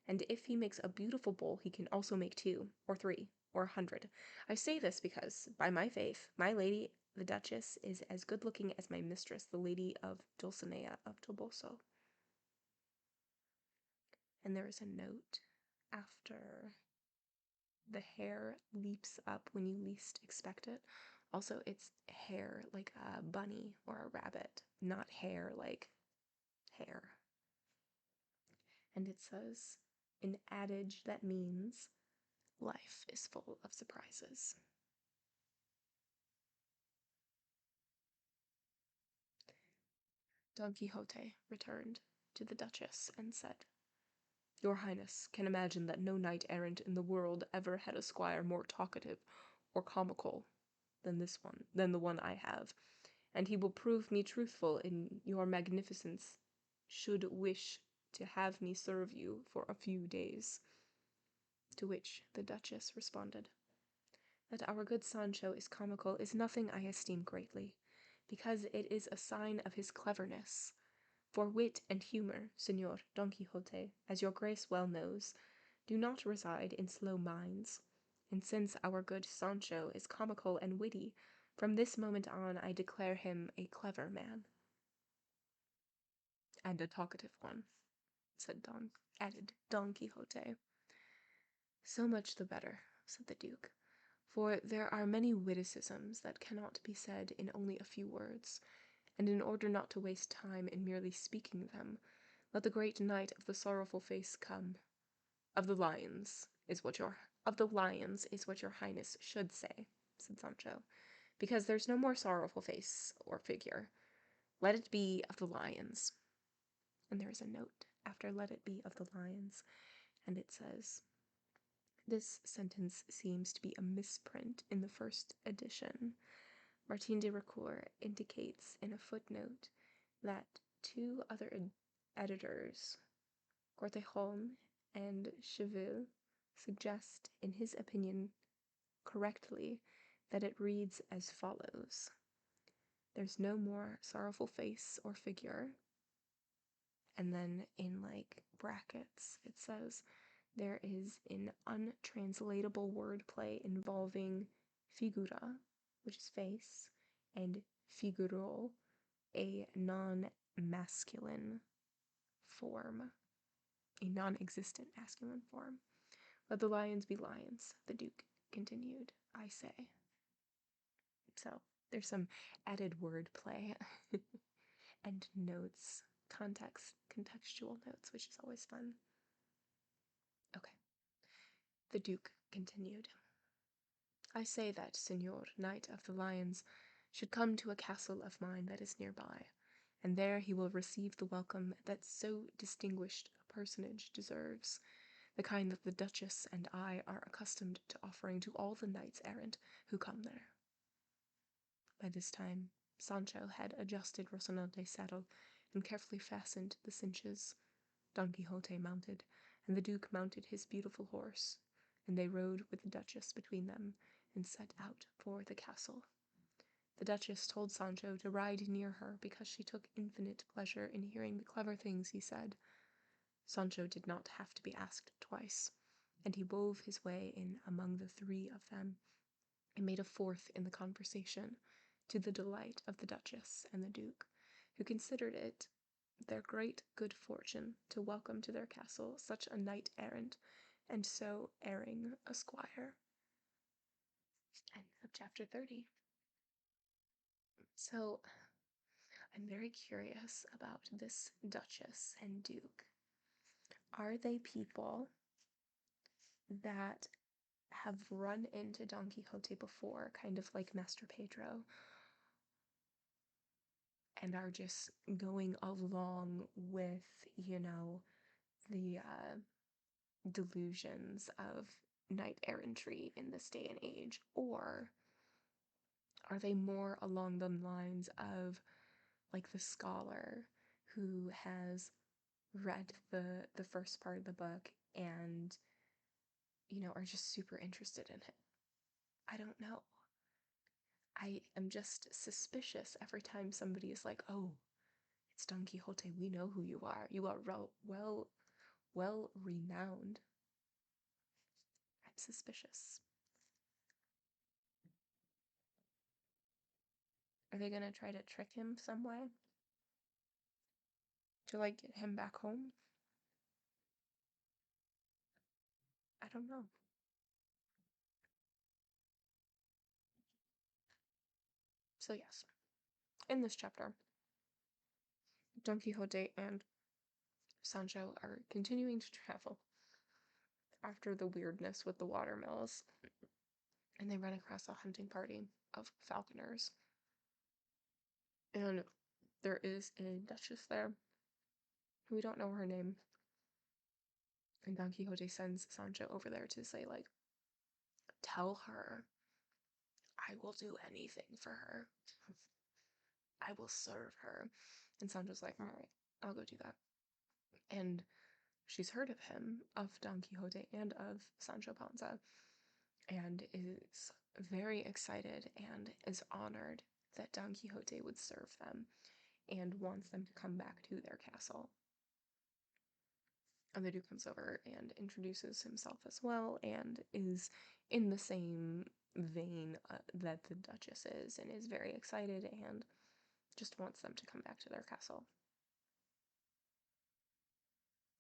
and if he makes a beautiful bowl, he can also make 2, or 3, or 100. I say this because, by my faith, my lady, the Duchess, is as good-looking as my mistress, the lady of Dulcinea of Toboso." And there is a note after the hair leaps up when you least expect it. Also, it's hair like a bunny or a rabbit, not hair like hair. And it says, an adage that means life is full of surprises. Don Quixote returned to the Duchess and said, "Your Highness can imagine that no knight-errant in the world ever had a squire more talkative or comical than the one I have, and he will prove me truthful in your magnificence should wish to have me serve you for a few days. To which the Duchess responded, that our good Sancho is comical is nothing I esteem greatly, because it is a sign of his cleverness. For wit and humour, Señor Don Quixote, as your grace well knows, do not reside in slow minds, and since our good Sancho is comical and witty, from this moment on I declare him a clever man. And a talkative one, added Don Quixote. So much the better, said the Duke, for there are many witticisms that cannot be said in only a few words, and in order not to waste time in merely speaking them, let the great knight of the sorrowful face come. Of the lions is what your highness should say, said Sancho, because there's no more sorrowful face or figure. Let it be of the lions. And there is a note after let it be of the lions, and it says, this sentence seems to be a misprint in the first edition. Martin de Ricoeur indicates in a footnote that two other editors, Cortejon and Cheville, suggest, in his opinion, correctly, that it reads as follows. There's no more sorrowful face or figure. And then in brackets, it says, there is an untranslatable wordplay involving figura, which is face, and figuro, a non-masculine form, a non-existent masculine form. Let the lions be lions, the Duke continued, I say. So there's some added wordplay and notes, contextual notes, which is always fun. Okay. The Duke continued, I say that Señor Knight of the Lions should come to a castle of mine that is nearby, and there he will receive the welcome that so distinguished a personage deserves, the kind that the Duchess and I are accustomed to offering to all the knights-errant who come there. By this time, Sancho had adjusted Rocinante's saddle and carefully fastened the cinches. Don Quixote mounted, and the Duke mounted his beautiful horse, and they rode with the Duchess between them, and set out for the castle. The Duchess told Sancho to ride near her because she took infinite pleasure in hearing the clever things he said. Sancho did not have to be asked twice, and he wove his way in among the three of them, and made a fourth in the conversation, to the delight of the Duchess and the Duke, who considered it their great good fortune to welcome to their castle such a knight-errant, and so erring a squire. End of chapter 30. So, I'm very curious about this Duchess and Duke. Are they people that have run into Don Quixote before, kind of like Master Pedro, and are just going along with, the delusions of knight-errantry in this day and age? Or are they more along the lines of the scholar who has read the first part of the book and are just super interested in it? I don't know. I am just suspicious every time somebody is like, oh, it's Don Quixote, we know who you are. You are well renowned. I'm suspicious. Are they gonna try to trick him some way? To get him back home? I don't know. So yes, in this chapter, Don Quixote and Sancho are continuing to travel after the weirdness with the watermills, and they run across a hunting party of falconers. And there is a duchess there, who we don't know her name, and Don Quixote sends Sancho over there to say, tell her I will do anything for her. I will serve her. And Sancho's like, all right, I'll go do that. and she's heard of him, of Don Quixote and of Sancho Panza, and is very excited and is honored that Don Quixote would serve them and wants them to come back to their castle. And the Duke comes over and introduces himself as well and is in the same vein that the Duchess is, and is very excited and just wants them to come back to their castle.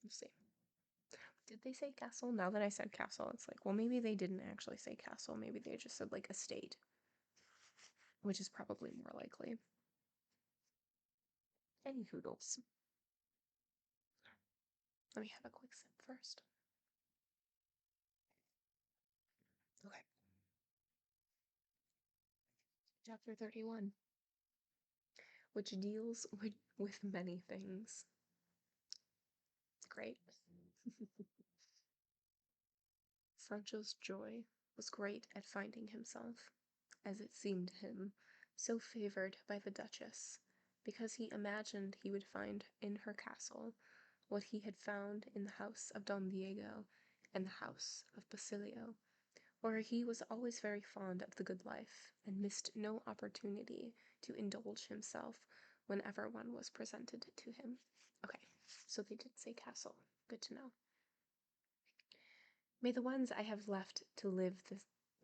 We'll see. Did they say castle? Now that I said castle, it's like, well, maybe they didn't actually say castle. Maybe they just said, like, estate, which is probably more likely. Any hoodles. Let me have a quick sip first. Okay. Chapter 31, which deals with many things. It's great. Sancho's joy was great at finding himself, as it seemed to him, so favored by the Duchess, because he imagined he would find in her castle what he had found in the house of Don Diego and the house of Basilio, where he was always very fond of the good life, and missed no opportunity to indulge himself whenever one was presented to him. Okay, so they did say castle. Good to know. May the ones I have left to live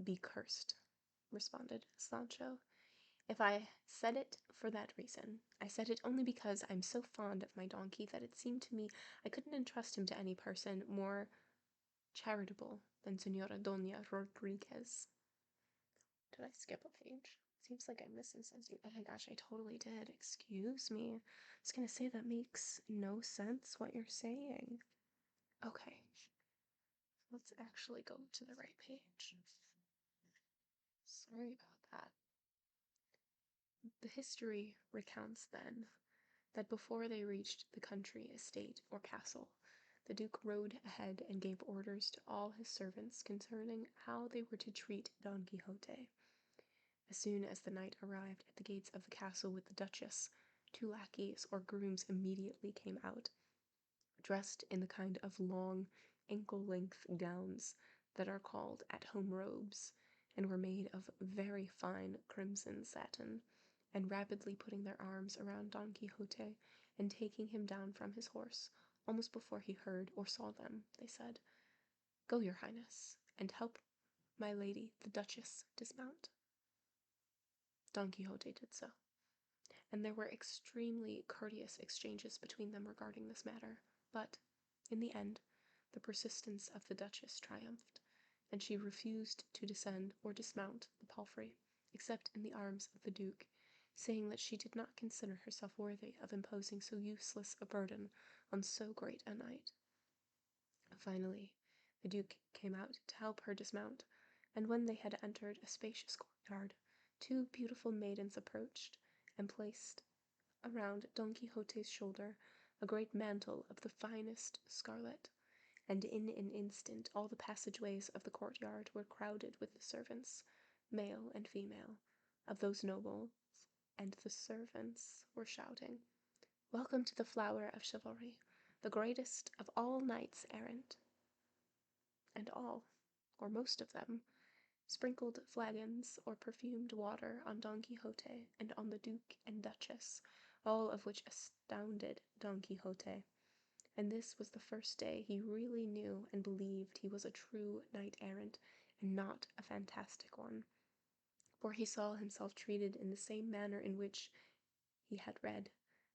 be cursed, responded Sancho. If I said it for that reason, I said it only because I'm so fond of my donkey that it seemed to me I couldn't entrust him to any person more charitable than Senora Doña Rodriguez. Did I skip a page? Seems like I'm missing something. Oh my gosh, I totally did. Excuse me. I was gonna say that makes no sense what you're saying. Okay. Let's actually go to the right page. Sorry about that. The history recounts then that before they reached the country estate or castle, the Duke rode ahead and gave orders to all his servants concerning how they were to treat Don Quixote. As soon as the knight arrived at the gates of the castle with the Duchess, 2 lackeys or grooms immediately came out, dressed in the kind of long, ankle-length gowns that are called at-home robes, and were made of very fine crimson satin, and rapidly putting their arms around Don Quixote and taking him down from his horse, almost before he heard or saw them, they said, "Go, your highness, and help my lady, the Duchess, dismount." Don Quixote did so, and there were extremely courteous exchanges between them regarding this matter, but, in the end, the persistence of the Duchess triumphed, and she refused to descend or dismount the palfrey, except in the arms of the Duke, saying that she did not consider herself worthy of imposing so useless a burden on so great a knight. Finally, the Duke came out to help her dismount, and when they had entered a spacious courtyard, 2 beautiful maidens approached, and placed around Don Quixote's shoulder a great mantle of the finest scarlet, and in an instant all the passageways of the courtyard were crowded with the servants, male and female, of those nobles, and the servants were shouting, "Welcome to the flower of chivalry, the greatest of all knights-errant." And all, or most of them, sprinkled flagons or perfumed water on Don Quixote and on the Duke and Duchess, all of which astounded Don Quixote, and this was the first day he really knew and believed he was a true knight-errant and not a fantastic one, for he saw himself treated in the same manner in which, he had read,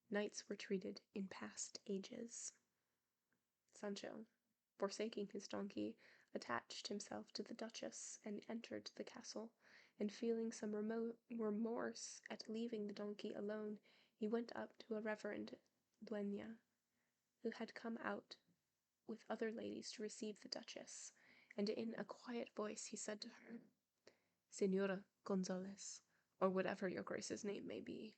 knights were treated in past ages. Sancho, forsaking his donkey, attached himself to the Duchess and entered the castle, and feeling some remorse at leaving the donkey alone, he went up to a reverend duenna, who had come out with other ladies to receive the Duchess, and in a quiet voice he said to her, "Señora Gonzalez, or whatever your grace's name may be."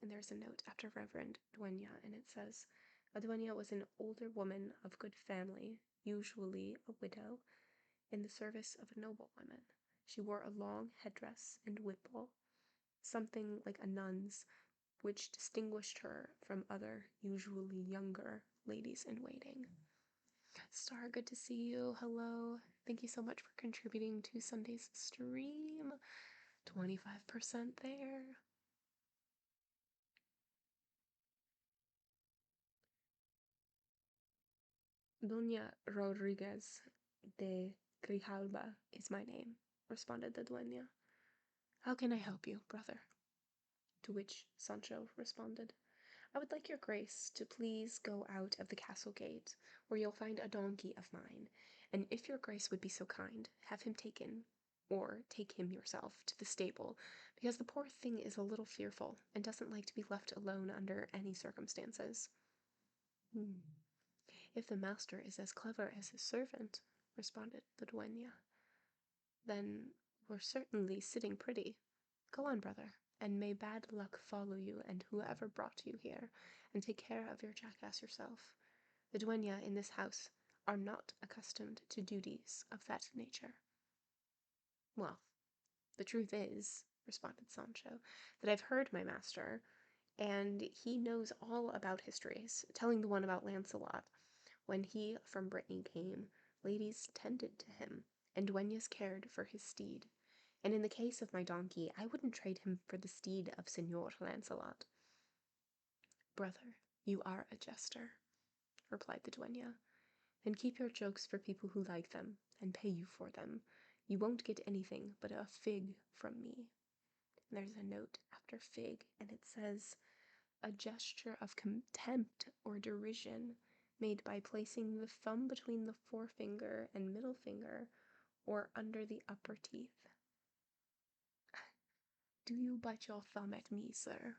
And there's a note after Reverend Duenna, and it says, a duenna was an older woman of good family, usually a widow, in the service of a noblewoman. She wore a long headdress and whipple, something like a nun's, which distinguished her from other, usually younger, ladies in waiting. Star, good to see you. Hello. Thank you so much for contributing to Sunday's stream. 25% there. Doña Rodriguez de Grijalba is my name, responded the dueña. How can I help you, brother? To which Sancho responded, I would like your grace to please go out of the castle gate, where you'll find a donkey of mine, and if your grace would be so kind, have him taken, or take him yourself, to the stable, because the poor thing is a little fearful, and doesn't like to be left alone under any circumstances. If the master is as clever as his servant, responded the dueña, then we're certainly sitting pretty. Go on, brother, and may bad luck follow you and whoever brought you here, and take care of your jackass yourself. The dueña in this house are not accustomed to duties of that nature. Well, the truth is, responded Sancho, that I've heard my master, and he knows all about histories, telling the one about Lancelot. When he from Brittany came, ladies tended to him, and dueñas cared for his steed. And in the case of my donkey, I wouldn't trade him for the steed of Señor Lancelot. Brother, you are a jester, replied the dueña. Then keep your jokes for people who like them, and pay you for them. You won't get anything but a fig from me. And there's a note after fig, and it says, a gesture of contempt or derision made by placing the thumb between the forefinger and middle finger or under the upper teeth. Do you bite your thumb at me, sir?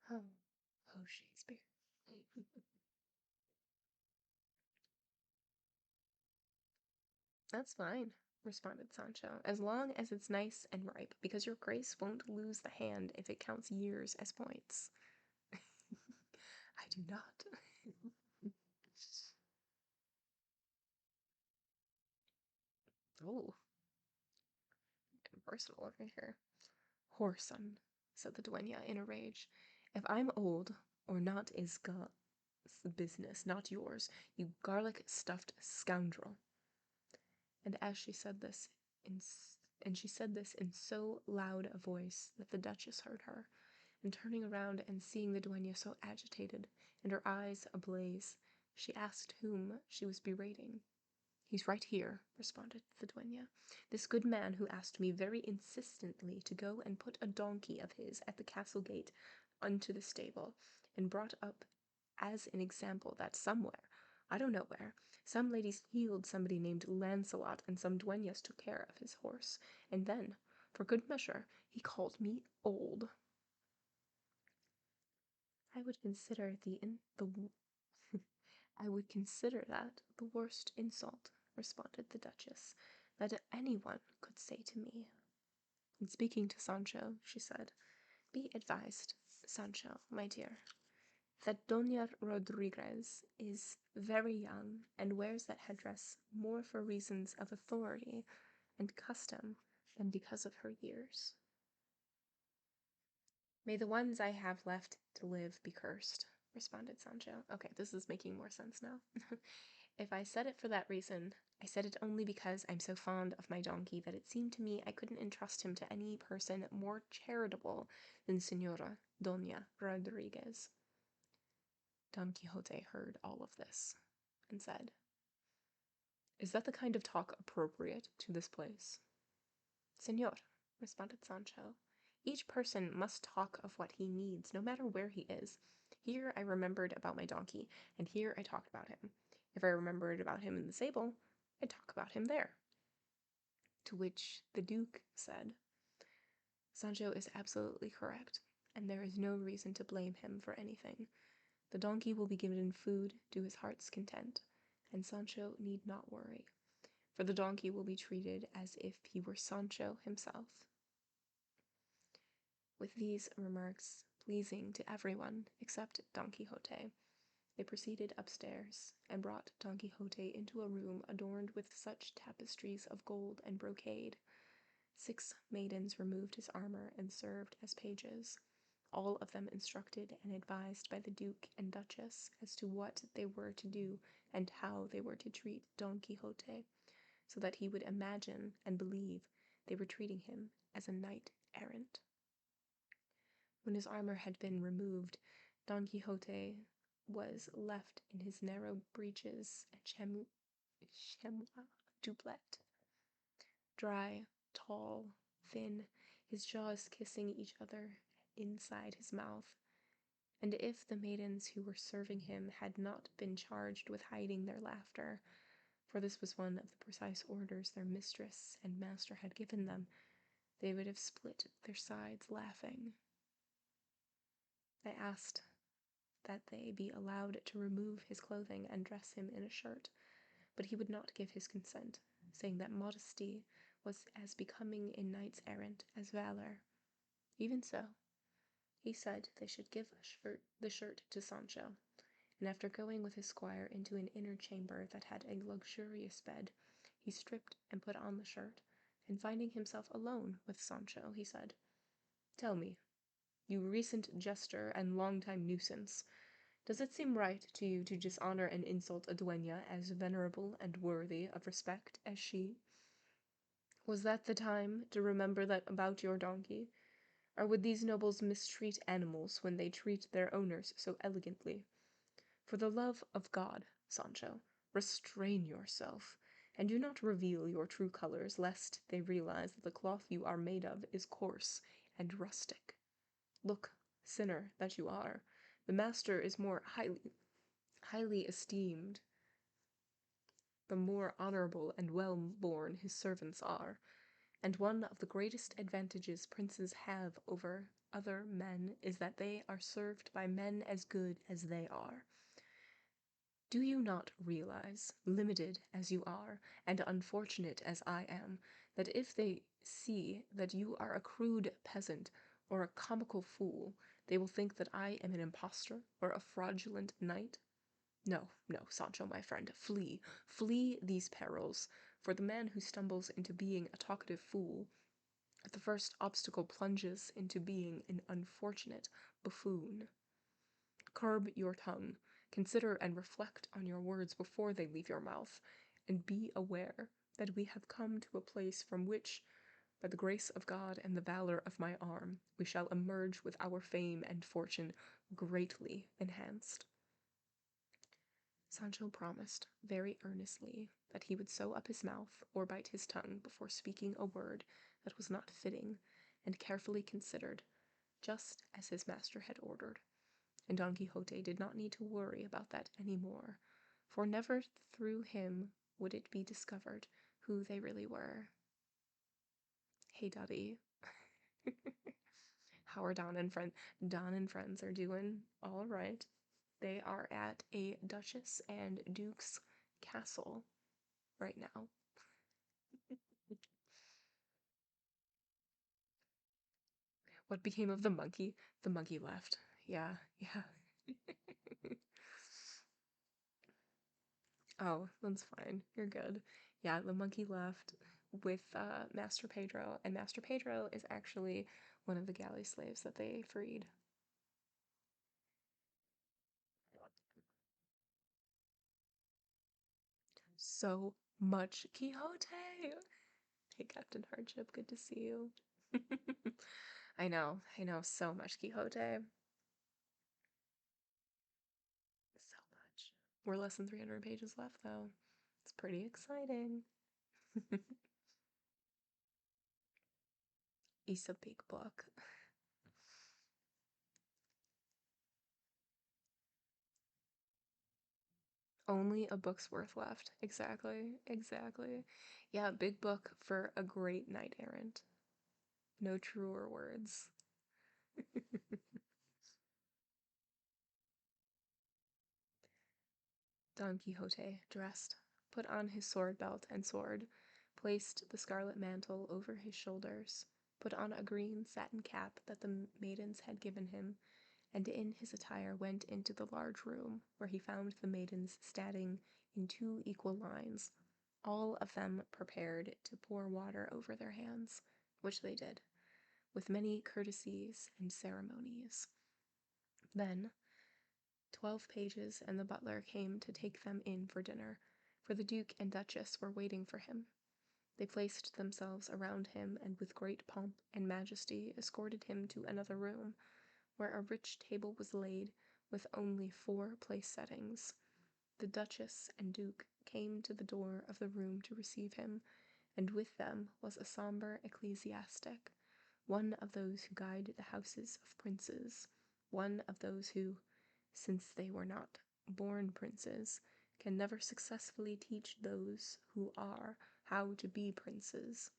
Oh, Shakespeare. That's fine, responded Sancho, as long as it's nice and ripe, because your grace won't lose the hand if it counts years as points. I do not. Oh, impersonal over here. Whoreson, said the dueña in a rage. If I'm old or not is God's business, not yours, you garlic-stuffed scoundrel. And as she said this, she said this in so loud a voice that the Duchess heard her, and turning around and seeing the dueña so agitated, and her eyes ablaze, she asked whom she was berating. He's right here, responded the dueña, this good man who asked me very insistently to go and put a donkey of his at the castle gate unto the stable, and brought up as an example that somewhere, I don't know where, some ladies healed somebody named Lancelot, and some dueñas took care of his horse, and then, for good measure, he called me old. I would consider I would consider that the worst insult, responded the Duchess, that anyone could say to me. And speaking to Sancho, she said, be advised, Sancho, my dear, that Doña Rodriguez is very young and wears that headdress more for reasons of authority and custom than because of her years. May the ones I have left to live be cursed, responded Sancho. Okay, this is making more sense now. If I said it for that reason, I said it only because I'm so fond of my donkey that it seemed to me I couldn't entrust him to any person more charitable than Señora Doña Rodriguez. Don Quixote heard all of this, and said, Is that the kind of talk appropriate to this place? Señor, responded Sancho, each person must talk of what he needs, no matter where he is. Here I remembered about my donkey, and here I talked about him. If I remembered about him in the stable, I'd talk about him there. To which the Duke said, Sancho is absolutely correct, and there is no reason to blame him for anything. The donkey will be given food to his heart's content, and Sancho need not worry, for the donkey will be treated as if he were Sancho himself. With these remarks, pleasing to everyone except Don Quixote, they proceeded upstairs, and brought Don Quixote into a room adorned with such tapestries of gold and brocade. 6 maidens removed his armor and served as pages. all of them instructed and advised by the Duke and Duchess as to what they were to do and how they were to treat Don Quixote, so that he would imagine and believe they were treating him as a knight-errant. When his armor had been removed, Don Quixote was left in his narrow breeches and chamois doublet, dry, tall, thin, his jaws kissing each other inside his mouth. And if the maidens who were serving him had not been charged with hiding their laughter, for this was one of the precise orders their mistress and master had given them, they would have split their sides laughing. I asked that they be allowed to remove his clothing and dress him in a shirt, but he would not give his consent, saying that modesty was as becoming in knights-errant as valor. Even so, he said they should give the shirt to Sancho, and after going with his squire into an inner chamber that had a luxurious bed, he stripped and put on the shirt, and finding himself alone with Sancho, he said, "Tell me, you recent jester and long-time nuisance, does it seem right to you to dishonor and insult a duenna as venerable and worthy of respect as she? Was that the time to remember that about your donkey? Or would these nobles mistreat animals when they treat their owners so elegantly? For the love of God, Sancho, restrain yourself, and do not reveal your true colors, lest they realize that the cloth you are made of is coarse and rustic. Look, sinner that you are, the master is more highly esteemed, the more honorable and well-born his servants are, and one of the greatest advantages princes have over other men is that they are served by men as good as they are. Do you not realize, limited as you are, and unfortunate as I am, that if they see that you are a crude peasant or a comical fool, they will think that I am an impostor or a fraudulent knight? No, no, Sancho, my friend, flee, flee these perils, for the man who stumbles into being a talkative fool at the first obstacle plunges into being an unfortunate buffoon. Curb your tongue, consider and reflect on your words before they leave your mouth, and be aware that we have come to a place from which, by the grace of God and the valor of my arm, we shall emerge with our fame and fortune greatly enhanced." Sancho promised very earnestly that he would sew up his mouth or bite his tongue before speaking a word that was not fitting, and carefully considered, just as his master had ordered. And Don Quixote did not need to worry about that any more, for never through him would it be discovered who they really were. Hey, Duddy. How are Don and friends are doing? All right. They are at a Duchess and Duke's castle right now. What became of the monkey? The monkey left. Yeah, yeah. Oh, that's fine. You're good. Yeah, the monkey left with Master Pedro, and Master Pedro is actually one of the galley slaves that they freed. So much Quixote! Hey, Captain Hardship, good to see you. I know, so much Quixote. So much. We're less than 300 pages left, though. It's pretty exciting. It's a big book. Only a book's worth left. Exactly, exactly. Yeah, big book for a great knight-errant. No truer words. Don Quixote, dressed, put on his sword belt and sword, placed the scarlet mantle over his shoulders, put on a green satin cap that the maidens had given him, and in his attire went into the large room, where he found the maidens standing in 2 equal lines, all of them prepared to pour water over their hands, which they did. with many courtesies and ceremonies. Then 12 pages and the butler came to take them in for dinner, for the Duke and Duchess were waiting for him. They placed themselves around him and with great pomp and majesty escorted him to another room, where a rich table was laid with only 4 place settings. The Duchess and Duke came to the door of the room to receive him, and with them was a sombre ecclesiastic, one of those who guide the houses of princes, one of those who, since they were not born princes, can never successfully teach those who are how to be princes,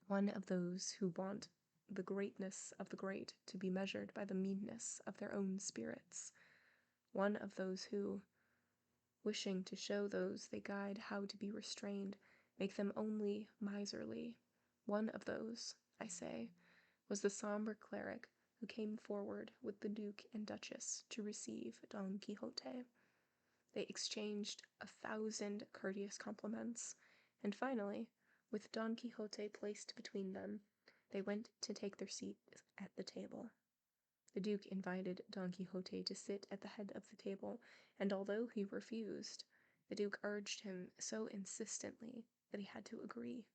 one of those who want the greatness of the great to be measured by the meanness of their own spirits, one of those who, wishing to show those they guide how to be restrained, make them only miserly. One of those, I say, was the sombre cleric who came forward with the Duke and Duchess to receive Don Quixote. They exchanged 1,000 courteous compliments, and finally, with Don Quixote placed between them, they went to take their seats at the table. The Duke invited Don Quixote to sit at the head of the table, and although he refused, the Duke urged him so insistently that he had to agree.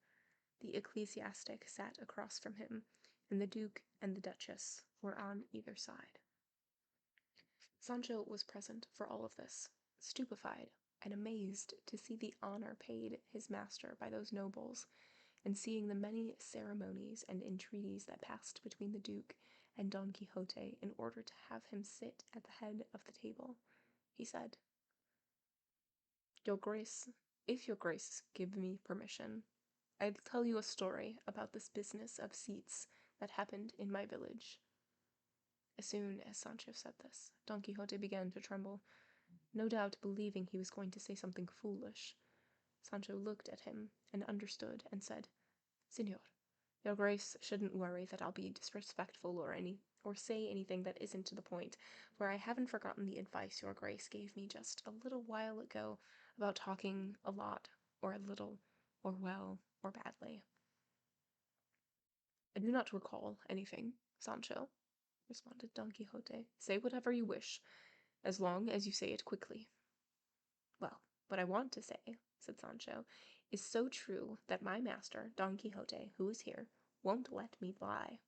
The ecclesiastic sat across from him, and the Duke and the Duchess were on either side. Sancho was present for all of this, stupefied and amazed to see the honor paid his master by those nobles, and seeing the many ceremonies and entreaties that passed between the Duke and Don Quixote in order to have him sit at the head of the table. He said, "Your Grace, if your Grace give me permission, I'll tell you a story about this business of seats that happened in my village." As soon as Sancho said this, Don Quixote began to tremble, no doubt believing he was going to say something foolish. Sancho looked at him and understood and said, "Señor, your Grace shouldn't worry that I'll be disrespectful or say anything that isn't to the point, for I haven't forgotten the advice your Grace gave me just a little while ago about talking a lot, or a little, or well, or badly." "I do not recall anything, Sancho," responded Don Quixote. "Say whatever you wish, as long as you say it quickly." "Well, what I want to say," said Sancho, "is so true that my master, Don Quixote, who is here, won't let me lie."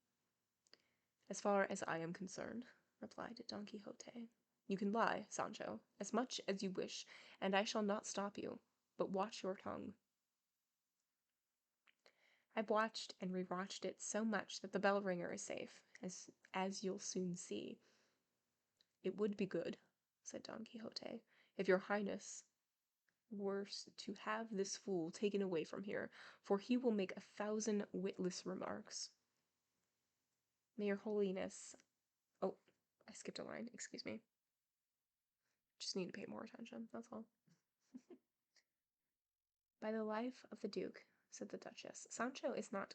"As far as I am concerned," replied Don Quixote, "you can lie, Sancho, as much as you wish, and I shall not stop you, but watch your tongue." "I've watched and rewatched it so much that the bell ringer is safe, as you'll soon see." "It would be good," said Don Quixote, "if your highness were to have this fool taken away from here, for he will make 1,000 witless remarks." "May your holiness—" Oh, I skipped a line, excuse me. Just need to pay more attention, that's all. "By the life of the Duke," said the Duchess, "Sancho is not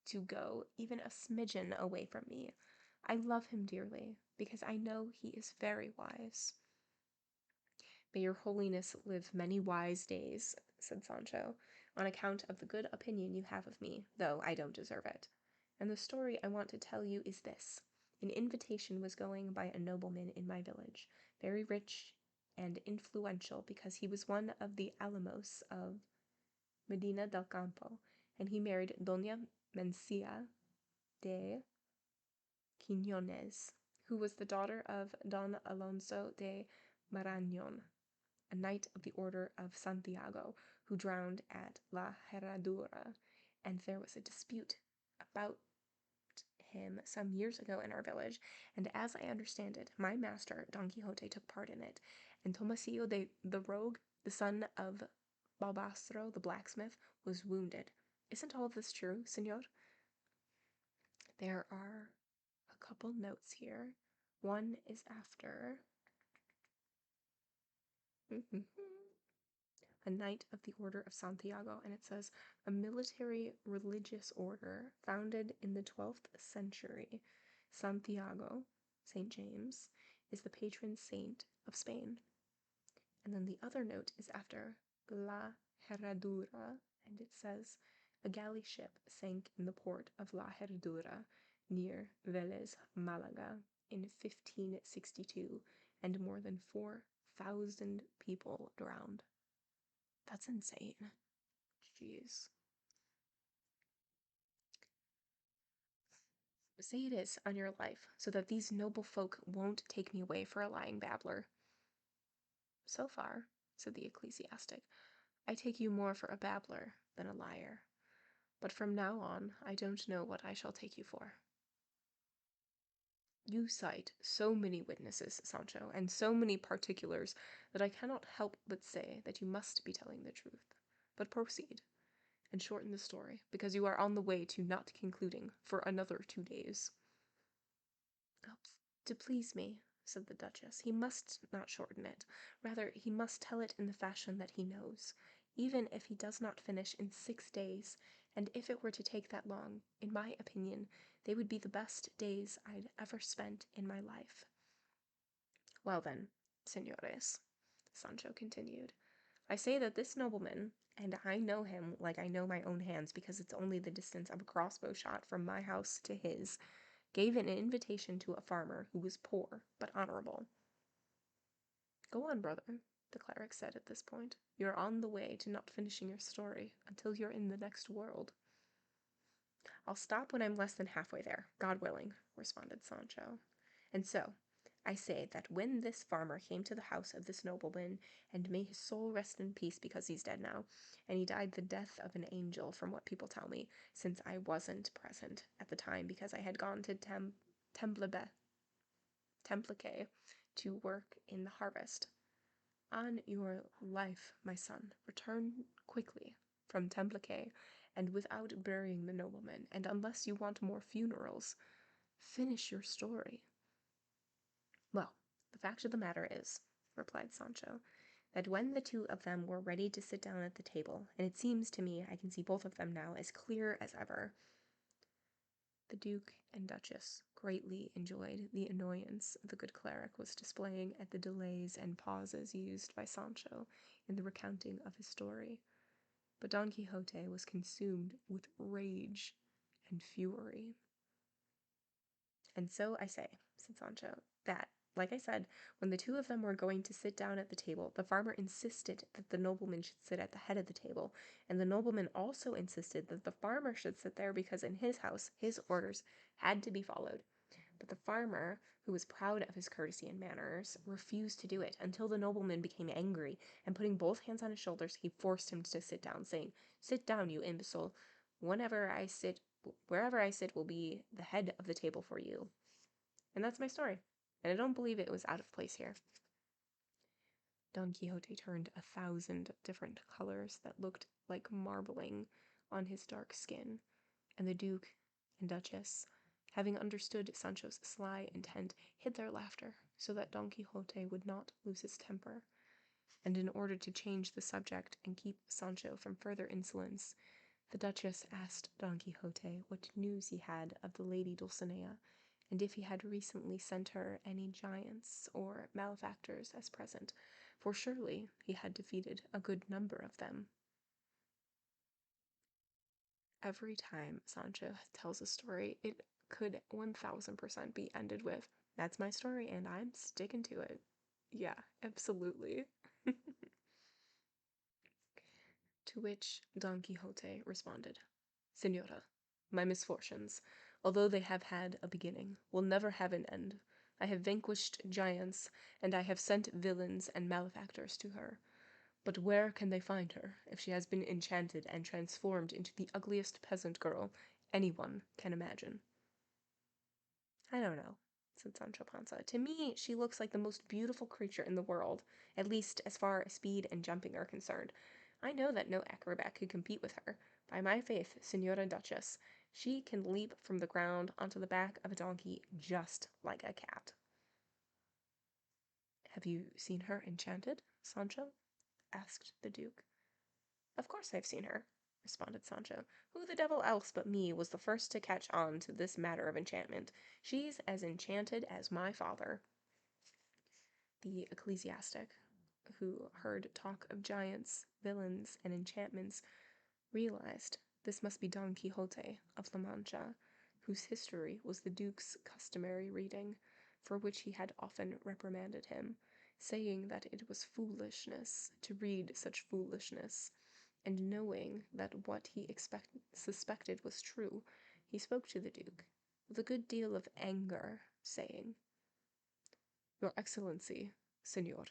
to go even a smidgen away from me. I love him dearly, because I know he is very wise." "May your holiness live many wise days," said Sancho, "on account of the good opinion you have of me, though I don't deserve it. And the story I want to tell you is this. An invitation was going by a nobleman in my village, very rich and influential because he was one of the Alamos of Medina del Campo, and he married Doña Mencia de Quiñones, who was the daughter of Don Alonso de Marañon, a knight of the Order of Santiago, who drowned at La Herradura, and there was a dispute about him some years ago in our village, and as I understand it, my master, Don Quixote, took part in it, and Tomasillo the rogue, the son of Balbastro the blacksmith, was wounded. Isn't all of this true, señor? There are a couple notes here. One is after a knight of the Order of Santiago, and it says, "A military religious order founded in the 12th century. Santiago, St. James, is the patron saint of Spain." And then the other note is after La Herradura, and it says, A galley ship sank in the port of La Herradura near Vélez, Malaga, in 1562, and more than 4,000 people drowned. That's insane. Jeez. Say it is on your life, so that these noble folk won't take me away for a lying babbler. So far, said the ecclesiastic, I take you more for a babbler than a liar. But from now on, I don't know what I shall take you for. You cite so many witnesses, Sancho, and so many particulars, that I cannot help but say that you must be telling the truth. But proceed, and shorten the story, because you are on the way to not concluding for another 2 days. Oh, to please me, said the Duchess, he must not shorten it. Rather, he must tell it in the fashion that he knows, even if he does not finish in 6 days, and if it were to take that long, in my opinion, they would be the best days I'd ever spent in my life. Well then, senores, Sancho continued, I say that this nobleman, and I know him like I know my own hands because it's only the distance of a crossbow shot from my house to his, gave an invitation to a farmer who was poor but honorable. Go on, brother, the cleric said at this point. You're on the way to not finishing your story until you're in the next world. I'll stop when I'm less than halfway there, God willing, responded Sancho. And so, I say that when this farmer came to the house of this nobleman, and may his soul rest in peace because he's dead now, and he died the death of an angel from what people tell me, since I wasn't present at the time because I had gone to Templique to work in the harvest. On your life, my son, return quickly from Templique, and without burying the nobleman, and unless you want more funerals, finish your story. Well, the fact of the matter is, replied Sancho, that when the two of them were ready to sit down at the table, and it seems to me I can see both of them now as clear as ever, the Duke and Duchess greatly enjoyed the annoyance the good cleric was displaying at the delays and pauses used by Sancho in the recounting of his story. But Don Quixote was consumed with rage and fury. And so I say, said Sancho, that, like I said, when the two of them were going to sit down at the table, the farmer insisted that the nobleman should sit at the head of the table, and the nobleman also insisted that the farmer should sit there because in his house his orders had to be followed. But the farmer, who was proud of his courtesy and manners, refused to do it until the nobleman became angry, and putting both hands on his shoulders, he forced him to sit down, saying, "Sit down, you imbecile. Wherever I sit will be the head of the table for you." And that's my story, and I don't believe it was out of place here. Don Quixote turned 1,000 different colors that looked like marbling on his dark skin, and the Duke and Duchess, having understood Sancho's sly intent, hid their laughter so that Don Quixote would not lose his temper. And in order to change the subject and keep Sancho from further insolence, the Duchess asked Don Quixote what news he had of the lady Dulcinea, and if he had recently sent her any giants or malefactors as present, for surely he had defeated a good number of them. Every time Sancho tells a story, it could 1000% be ended with, "That's my story and I'm sticking to it." Yeah, absolutely. To which Don Quixote responded, "Señora, my misfortunes, although they have had a beginning, will never have an end. I have vanquished giants, and I have sent villains and malefactors to her. But where can they find her, if she has been enchanted and transformed into the ugliest peasant girl anyone can imagine?" "I don't know," said Sancho Panza. "To me, she looks like the most beautiful creature in the world, at least as far as speed and jumping are concerned. I know that no acrobat could compete with her. By my faith, Señora Duchess, she can leap from the ground onto the back of a donkey just like a cat." "Have you seen her enchanted, Sancho?" asked the Duke. "Of course I've seen her," responded Sancho. "Who the devil else but me was the first to catch on to this matter of enchantment? She's as enchanted as my father." The ecclesiastic, who heard talk of giants, villains, and enchantments, realized This must be Don Quixote of La Mancha, whose history was the Duke's customary reading, for which he had often reprimanded him, saying that it was foolishness to read such foolishness, and knowing that what he suspected was true, he spoke to the Duke, with a good deal of anger, saying, Your Excellency, Señor,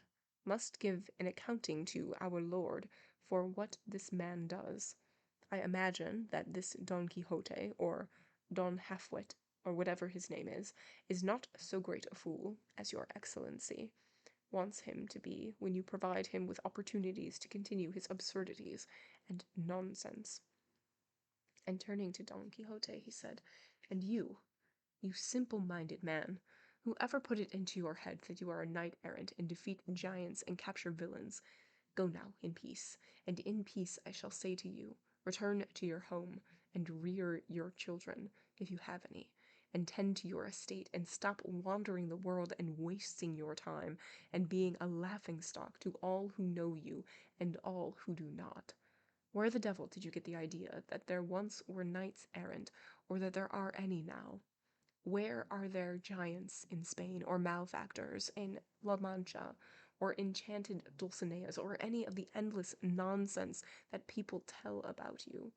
must give an accounting to our lord for what this man does. I imagine that this Don Quixote, or Don Halfwit, or whatever his name is not so great a fool as your Excellency wants him to be when you provide him with opportunities to continue his absurdities and nonsense. And turning to Don Quixote, he said, And you simple-minded man, who ever put it into your head that you are a knight-errant and defeat giants and capture villains, go now in peace, and in peace I shall say to you, return to your home, and rear your children, if you have any, and tend to your estate, and stop wandering the world and wasting your time, and being a laughing-stock to all who know you, and all who do not. Where the devil did you get the idea that there once were knights-errant, or that there are any now? Where are there giants in Spain, or malefactors in La Mancha, or enchanted dulcineas, or any of the endless nonsense that people tell about you?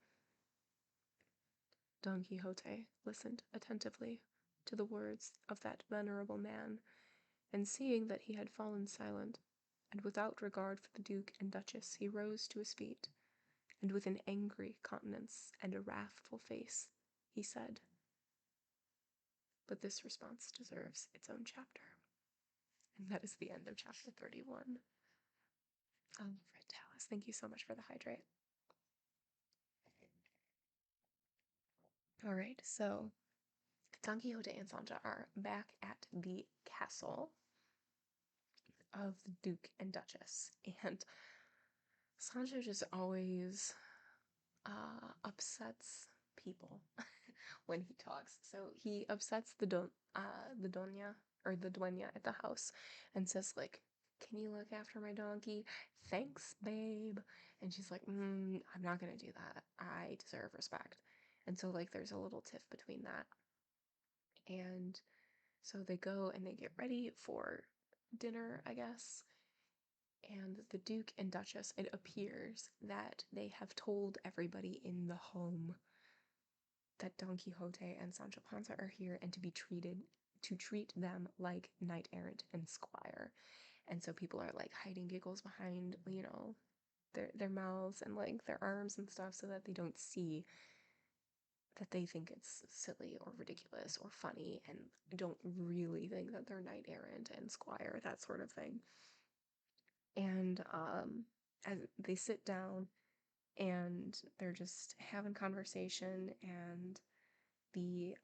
Don Quixote listened attentively to the words of that venerable man, and seeing that he had fallen silent, and without regard for the Duke and Duchess, he rose to his feet, and with an angry countenance and a wrathful face, he said, But this response deserves its own chapter. And that is the end of chapter 31. Fred Tallis, thank you so much for the hydrate. All right, so Don Quixote and Sancho are back at the castle of the Duke and Duchess, and Sancho just always upsets people when he talks. So he upsets the doña or the dueña at the house and says like, "Can you look after my donkey? Thanks, babe." And she's like, "I'm not gonna do that. I deserve respect." And so like there's a little tiff between that. And so they go and they get ready for dinner, I guess. And the Duke and Duchess, it appears that they have told everybody in the home that Don Quixote and Sancho Panza are here and to treat them like knight-errant and squire. And so people are like hiding giggles behind, their mouths and like their arms and stuff so that they don't see that they think it's silly or ridiculous or funny and don't really think that they're knight-errant and squire, that sort of thing. And as they sit down and they're just having conversation, and the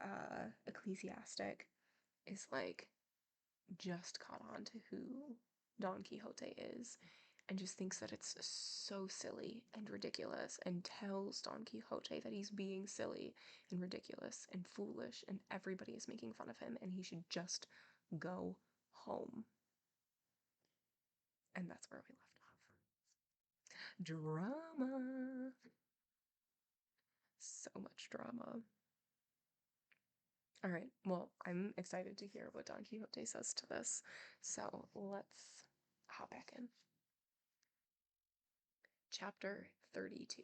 ecclesiastic is like just caught on to who Don Quixote is and just thinks that it's so silly and ridiculous and tells Don Quixote that he's being silly and ridiculous and foolish and everybody is making fun of him and he should just go home. And that's where we left off. Drama. So much drama. All right, well, I'm excited to hear what Don Quixote says to this, so let's hop back in. Chapter 32.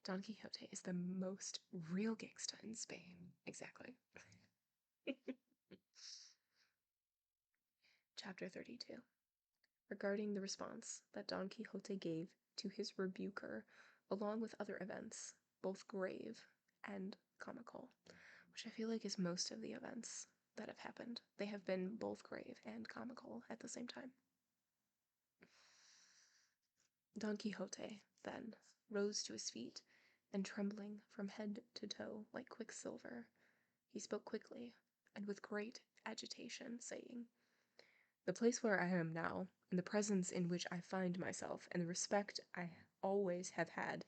Don Quixote is the most real gangsta in Spain. Exactly. Chapter 32. Regarding the response that Don Quixote gave to his rebuker, along with other events, both grave and comical, which I feel like is most of the events that have happened. They have been both grave and comical at the same time. Don Quixote, then, rose to his feet, and trembling from head to toe like quicksilver, he spoke quickly and with great agitation, saying, The place where I am now, and the presence in which I find myself, and the respect I always have had,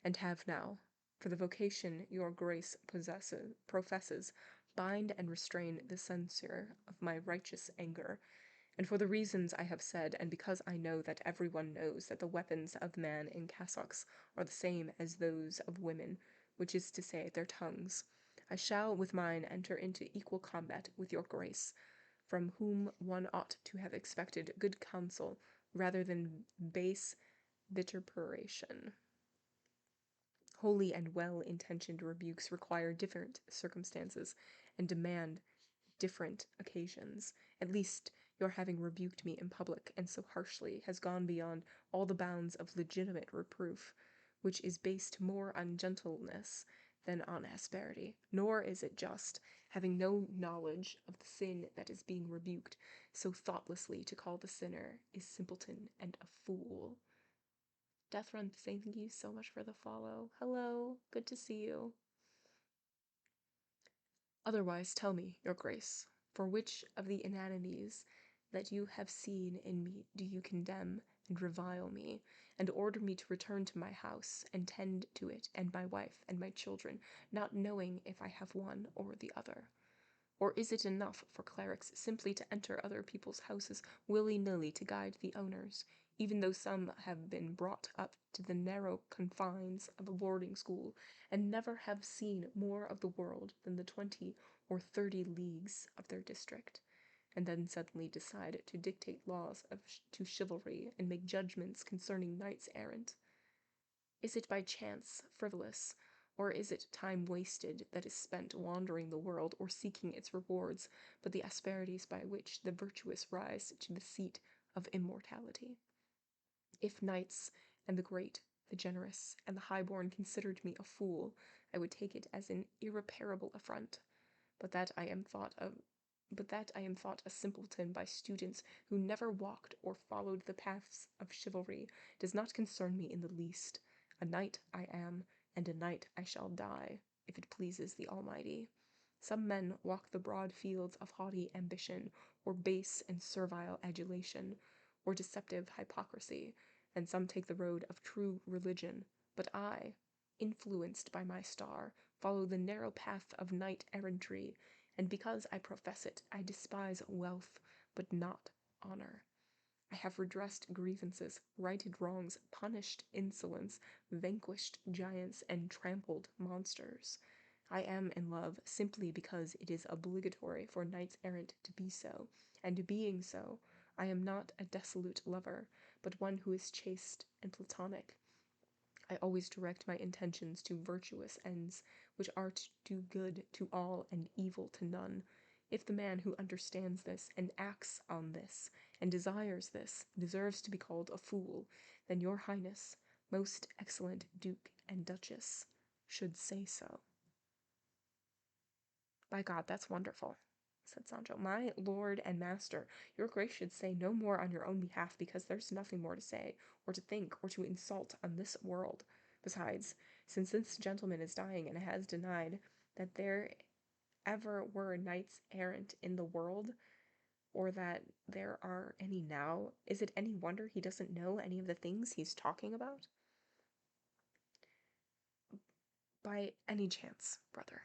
and have now, for the vocation your grace professes, bind and restrain the censure of my righteous anger, And for the reasons I have said, and because I know that everyone knows that the weapons of man in cassocks are the same as those of women, which is to say, their tongues, I shall with mine enter into equal combat with your grace, from whom one ought to have expected good counsel rather than base vituperation. Holy and well-intentioned rebukes require different circumstances and demand different occasions. At least your having rebuked me in public and so harshly has gone beyond all the bounds of legitimate reproof, which is based more on gentleness than on asperity, nor is it just, having no knowledge of the sin that is being rebuked, so thoughtlessly to call the sinner is simpleton and a fool. Deathrun saying thank you so much for the follow. Hello, good to see you. Otherwise tell me, your grace, for which of the inanities that you have seen in me do you condemn and revile me, and order me to return to my house, and tend to it, and my wife, and my children, not knowing if I have one or the other? Or is it enough for clerics simply to enter other people's houses willy-nilly to guide the owners, even though some have been brought up to the narrow confines of a boarding school, and never have seen more of the world than the 20 or 30 leagues of their district, and then suddenly decide to dictate laws to chivalry and make judgments concerning knights-errant? Is it by chance frivolous, or is it time wasted that is spent wandering the world or seeking its rewards, but the asperities by which the virtuous rise to the seat of immortality? If knights and the great, the generous, and the highborn considered me a fool, I would take it as an irreparable affront, but that I am thought a simpleton by students who never walked or followed the paths of chivalry does not concern me in the least. A knight I am, and a knight I shall die, if it pleases the Almighty. Some men walk the broad fields of haughty ambition, or base and servile adulation, or deceptive hypocrisy, and some take the road of true religion, but I, influenced by my star, follow the narrow path of knight-errantry, and because I profess it, I despise wealth, but not honor. I have redressed grievances, righted wrongs, punished insolence, vanquished giants, and trampled monsters. I am in love simply because it is obligatory for knights-errant to be so, and being so, I am not a dissolute lover, but one who is chaste and platonic. I always direct my intentions to virtuous ends, which are to do good to all and evil to none. If the man who understands this and acts on this and desires this deserves to be called a fool, then your highness, most excellent duke and duchess, should say so. By God, that's wonderful, said Sancho. My lord and master, your grace should say no more on your own behalf, because there's nothing more to say, or to think, or to insult on this world. Besides, since this gentleman is dying and has denied that there ever were knights-errant in the world, or that there are any now, is it any wonder he doesn't know any of the things he's talking about? By any chance, brother,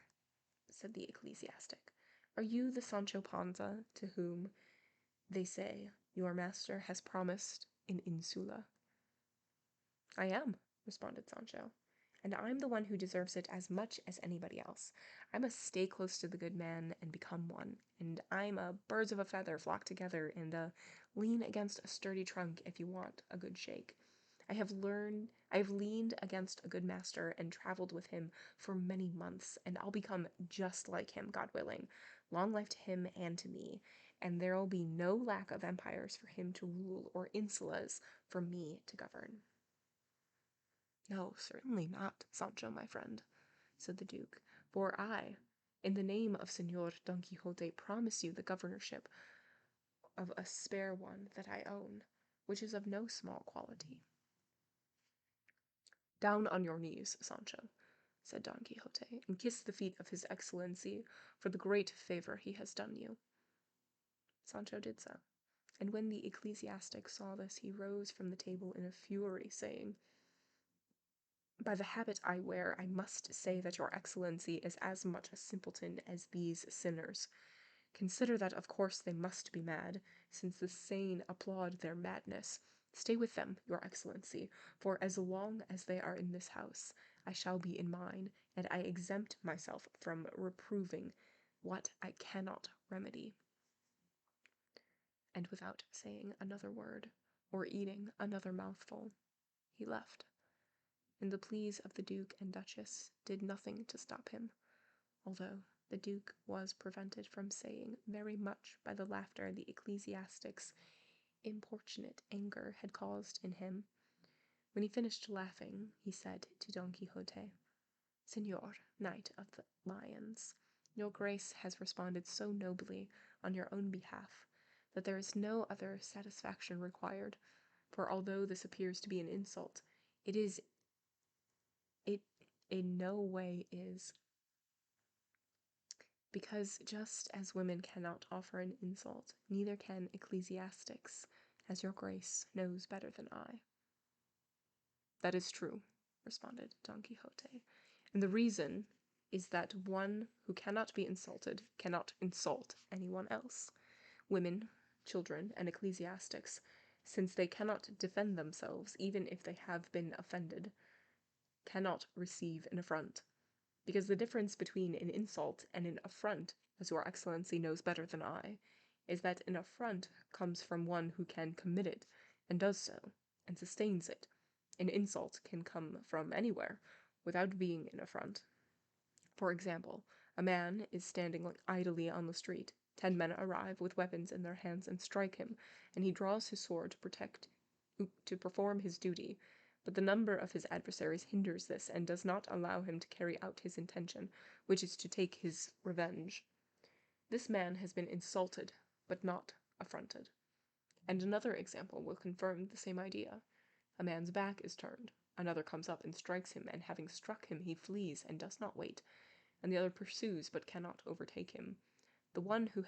said the ecclesiastic, are you the Sancho Panza to whom, they say, your master has promised an insula? I am, responded Sancho, and I'm the one who deserves it as much as anybody else. I must stay close to the good man and become one, and I'm a birds of a feather flock together, and lean against a sturdy trunk if you want a good shake. I have leaned against a good master and traveled with him for many months, and I'll become just like him, God willing. Long life to him and to me, and there'll be no lack of empires for him to rule or insulas for me to govern. No, certainly not, Sancho, my friend, said the duke, for I, in the name of Señor Don Quixote, promise you the governorship of a spare one that I own, which is of no small quality. Down on your knees, Sancho, said Don Quixote, and kiss the feet of his excellency for the great favor he has done you. Sancho did so, and when the ecclesiastic saw this, he rose from the table in a fury, saying, by the habit I wear, I must say that your excellency is as much a simpleton as these sinners. Consider that of course they must be mad, since the sane applaud their madness. Stay with them, your excellency, for as long as they are in this house, I shall be in mine, and I exempt myself from reproving what I cannot remedy. And without saying another word, or eating another mouthful, he left. And the pleas of the Duke and Duchess did nothing to stop him, although the Duke was prevented from saying very much by the laughter the ecclesiastic's importunate anger had caused in him. When he finished laughing, he said to Don Quixote, "Señor, Knight of the Lions, your grace has responded so nobly on your own behalf that there is no other satisfaction required, for although this appears to be an insult, it in no way is, because just as women cannot offer an insult, neither can ecclesiastics, as your grace knows better than I." "That is true," responded Don Quixote, "and the reason is that one who cannot be insulted cannot insult anyone else. Women, children, and ecclesiastics, since they cannot defend themselves even if they have been offended, cannot receive an affront, because the difference between an insult and an affront, as your excellency knows better than I, is that an affront comes from one who can commit it, and does so, and sustains it. An insult can come from anywhere, without being an affront. For example, a man is standing idly on the street, 10 men arrive with weapons in their hands and strike him, and he draws his sword to perform his duty, but the number of his adversaries hinders this and does not allow him to carry out his intention, which is to take his revenge. This man has been insulted, but not affronted. And another example will confirm the same idea. A man's back is turned, another comes up and strikes him, and having struck him he flees and does not wait, and the other pursues but cannot overtake him. The one who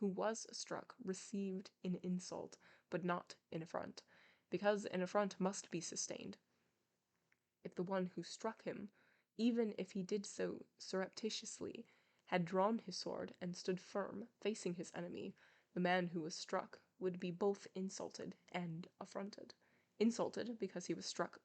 was struck received an insult, but not an affront, because an affront must be sustained. If the one who struck him, even if he did so surreptitiously, had drawn his sword and stood firm, facing his enemy, the man who was struck would be both insulted and affronted. Insulted because he was struck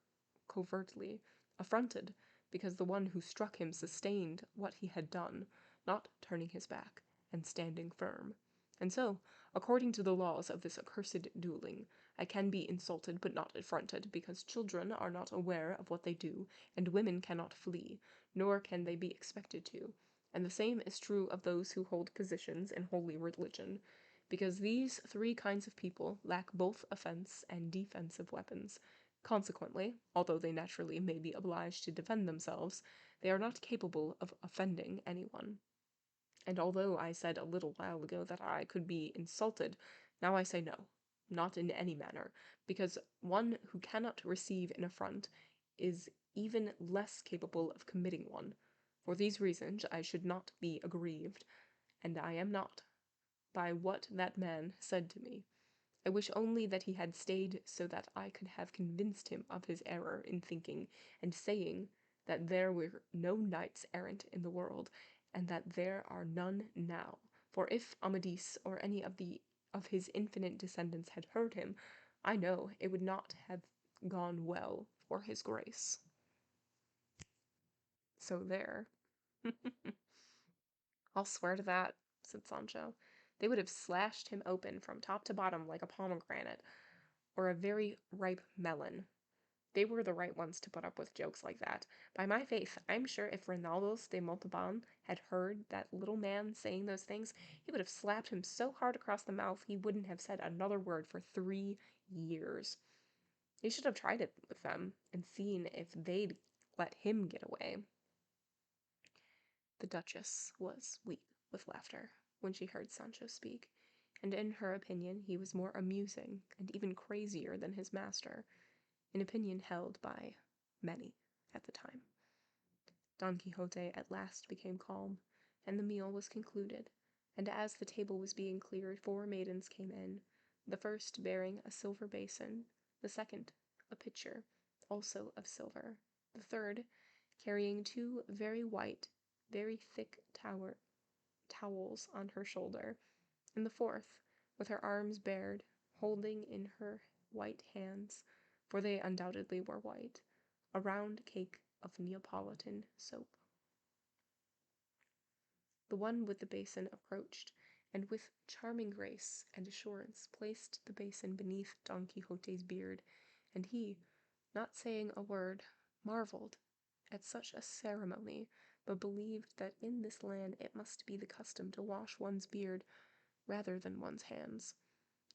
covertly, affronted because the one who struck him sustained what he had done, not turning his back, and standing firm. And so, according to the laws of this accursed dueling, I can be insulted but not affronted, because children are not aware of what they do, and women cannot flee, nor can they be expected to. And the same is true of those who hold positions in holy religion, because these 3 kinds of people lack both offense and defensive weapons. Consequently, although they naturally may be obliged to defend themselves, they are not capable of offending anyone. And although I said a little while ago that I could be insulted, now I say no, not in any manner, because one who cannot receive an affront is even less capable of committing one. For these reasons I should not be aggrieved, and I am not, by what that man said to me. I wish only that he had stayed so that I could have convinced him of his error in thinking and saying that there were no knights-errant in the world, and that there are none now. For if Amadis or any of his infinite descendants had heard him, I know it would not have gone well for his grace. So there. I'll swear to that, said Sancho. They would have slashed him open from top to bottom like a pomegranate, or a very ripe melon. They were the right ones to put up with jokes like that. By my faith, I'm sure if Rinaldos de Montalban had heard that little man saying those things, he would have slapped him so hard across the mouth he wouldn't have said another word for 3 years. He should have tried it with them and seen if they'd let him get away. The Duchess was weak with laughter when she heard Sancho speak, and in her opinion he was more amusing and even crazier than his master, an opinion held by many at the time. Don Quixote at last became calm, and the meal was concluded, and as the table was being cleared 4 maidens came in, the first bearing a silver basin, the second a pitcher, also of silver, the third carrying 2 very white, very thick towels on her shoulder, and the fourth, with her arms bared, holding in her white hands, for they undoubtedly were white, a round cake of Neapolitan soap. The one with the basin approached, and with charming grace and assurance placed the basin beneath Don Quixote's beard, and he, not saying a word, marveled at such a ceremony, but believed that in this land it must be the custom to wash one's beard rather than one's hands.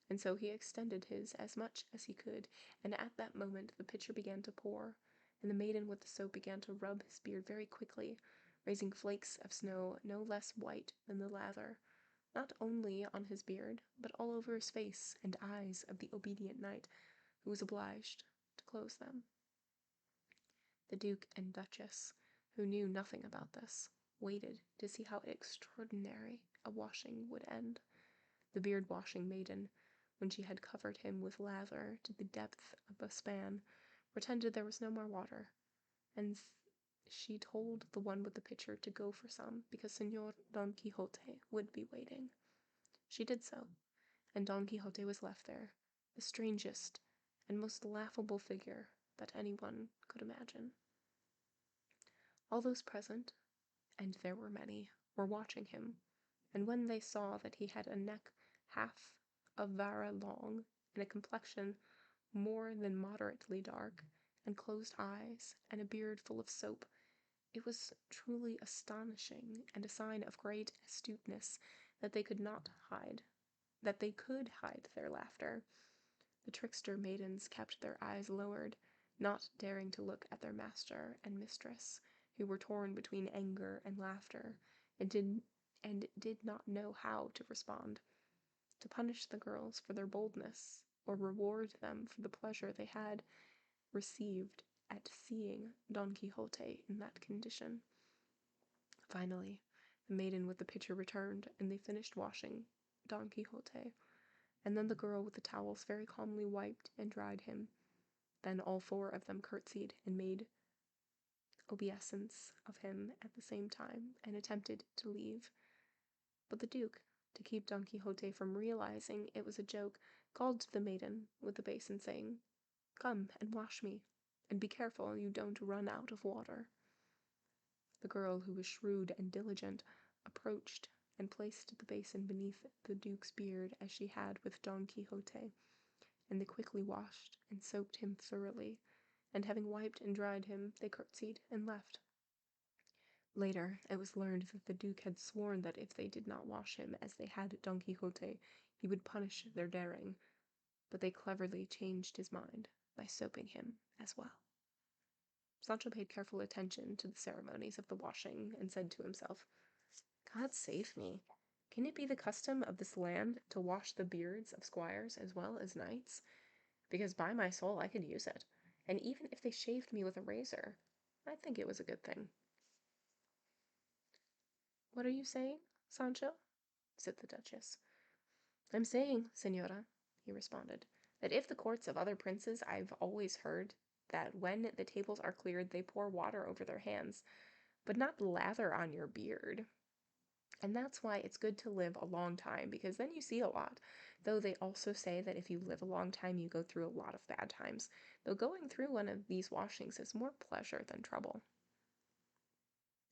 And so he extended his as much as he could, and at that moment the pitcher began to pour, and the maiden with the soap began to rub his beard very quickly, raising flakes of snow no less white than the lather, not only on his beard, but all over his face and eyes of the obedient knight, who was obliged to close them. The Duke and Duchess, who knew nothing about this, waited to see how extraordinary a washing would end. The beard-washing maiden, when she had covered him with lather to the depth of a span, pretended there was no more water, and she told the one with the pitcher to go for some, because Señor Don Quixote would be waiting. She did so, and Don Quixote was left there, the strangest and most laughable figure that anyone could imagine. All those present, and there were many, were watching him, and when they saw that he had a neck half a vara long, and a complexion more than moderately dark, and closed eyes, and a beard full of soap, it was truly astonishing, and a sign of great astuteness that they could hide their laughter. The trickster maidens kept their eyes lowered, not daring to look at their master and mistress, who were torn between anger and laughter, and did not know how to respond. To punish the girls for their boldness, or reward them for the pleasure they had received at seeing Don Quixote in that condition. Finally, the maiden with the pitcher returned, and they finished washing Don Quixote, and then the girl with the towels very calmly wiped and dried him. Then all four of them curtsied and made obeisance of him at the same time, and attempted to leave. But the Duke, to keep Don Quixote from realizing it was a joke, called to the maiden with the basin, saying, "Come and wash me, and be careful you don't run out of water." The girl, who was shrewd and diligent, approached and placed the basin beneath the Duke's beard as she had with Don Quixote, and they quickly washed and soaped him thoroughly, and having wiped and dried him, they curtsied and left. Later, it was learned that the Duke had sworn that if they did not wash him as they had Don Quixote, he would punish their daring, but they cleverly changed his mind by soaping him as well. Sancho paid careful attention to the ceremonies of the washing, and said to himself, "God save me! Can it be the custom of this land to wash the beards of squires as well as knights? Because by my soul I could use it, and even if they shaved me with a razor, I'd think it was a good thing." "What are you saying, Sancho?" said the Duchess. "I'm saying, Señora," he responded, "that if the courts of other princes, I've always heard that when the tables are cleared they pour water over their hands, but not lather on your beard. And that's why it's good to live a long time, because then you see a lot. Though they also say that if you live a long time you go through a lot of bad times, though going through one of these washings is more pleasure than trouble."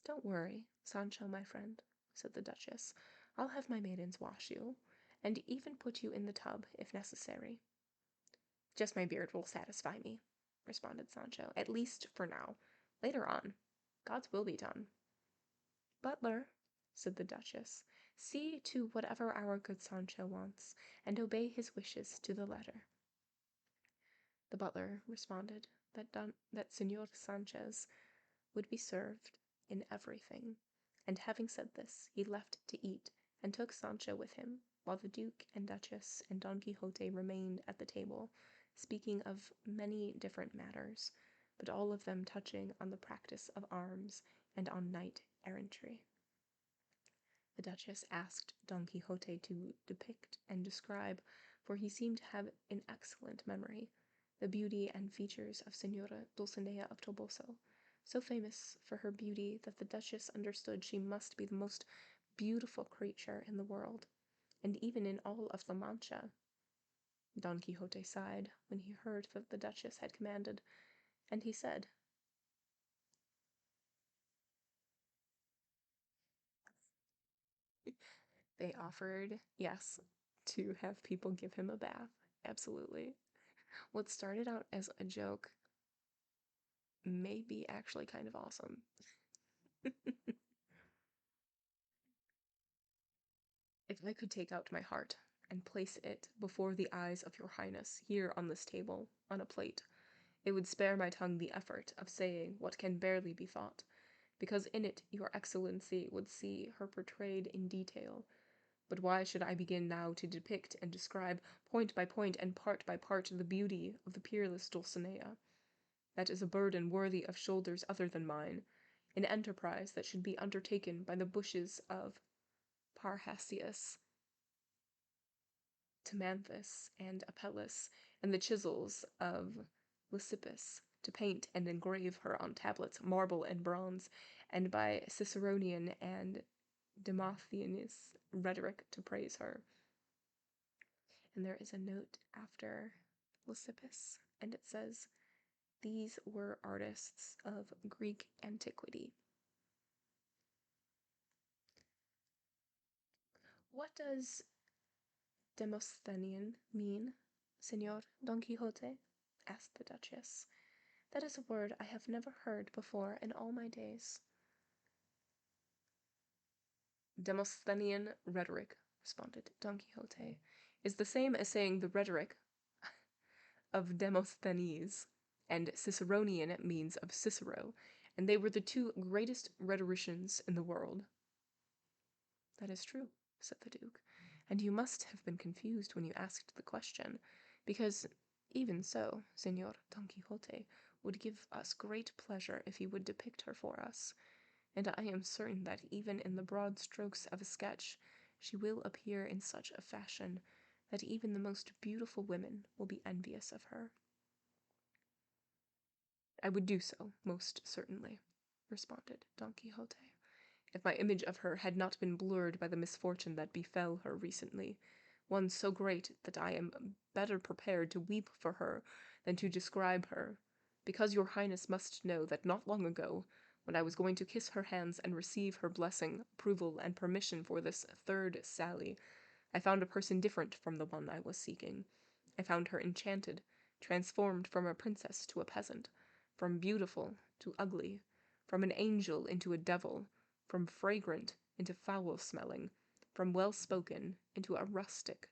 "Don't worry, Sancho, my friend," said the Duchess. "I'll have my maidens wash you, and even put you in the tub if necessary." "Just my beard will satisfy me," responded Sancho, "at least for now. Later on, God's will be done." "Butler," said the Duchess, "see to whatever our good Sancho wants, and obey his wishes to the letter." The butler responded that Señor Sanchez would be served in everything, and having said this, he left to eat, and took Sancho with him, while the Duke and Duchess and Don Quixote remained at the table, speaking of many different matters, but all of them touching on the practice of arms and on knight-errantry. The Duchess asked Don Quixote to depict and describe, for he seemed to have an excellent memory, the beauty and features of Señora Dulcinea of Toboso, so famous for her beauty that the Duchess understood she must be the most beautiful creature in the world, and even in all of La Mancha. Don Quixote sighed when he heard that the Duchess had commanded, and he said, they offered, yes, to have people give him a bath. Absolutely. What started out as a joke may be actually kind of awesome. If I could take out my heart and place it before the eyes of your highness here on this table, on a plate, it would spare my tongue the effort of saying what can barely be thought, because in it your excellency would see her portrayed in detail. But why should I begin now to depict and describe point by point and part by part the beauty of the peerless Dulcinea? That is a burden worthy of shoulders other than mine, an enterprise that should be undertaken by the bushes of Parrhasius, Timanthus, and Apelles, and the chisels of Lysippus, to paint and engrave her on tablets, marble and bronze, and by Ciceronian and Demosthenes rhetoric to praise her. And there is a note after Lysippus, and it says, these were artists of Greek antiquity. What does Demosthenian mean, Señor Don Quixote? Asked the Duchess. That is a word I have never heard before in all my days. Demosthenian rhetoric, responded Don Quixote, is the same as saying the rhetoric of Demosthenes, and Ciceronian means of Cicero, and they were the two greatest rhetoricians in the world. That is true, said the Duke, and you must have been confused when you asked the question, because even so, Señor Don Quixote would give us great pleasure if he would depict her for us, and I am certain that even in the broad strokes of a sketch she will appear in such a fashion that even the most beautiful women will be envious of her. I would do so, most certainly, responded Don Quixote, if my image of her had not been blurred by the misfortune that befell her recently, one so great that I am better prepared to weep for her than to describe her, because your highness must know that not long ago, when I was going to kiss her hands and receive her blessing, approval, and permission for this third sally, I found a person different from the one I was seeking. I found her enchanted, transformed from a princess to a peasant, from beautiful to ugly, from an angel into a devil, from fragrant into foul-smelling, from well-spoken into a rustic,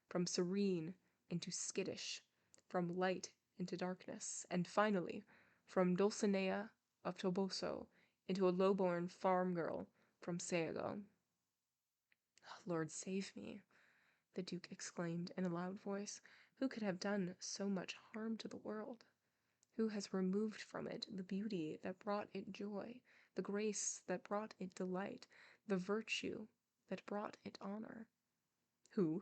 from serene into skittish, from light into darkness, and finally, from Dulcinea of Toboso into a low-born farm-girl from Sayago. Lord save me, the Duke exclaimed in a loud voice. Who could have done so much harm to the world? Who has removed from it the beauty that brought it joy, the grace that brought it delight, the virtue that brought it honor? Who?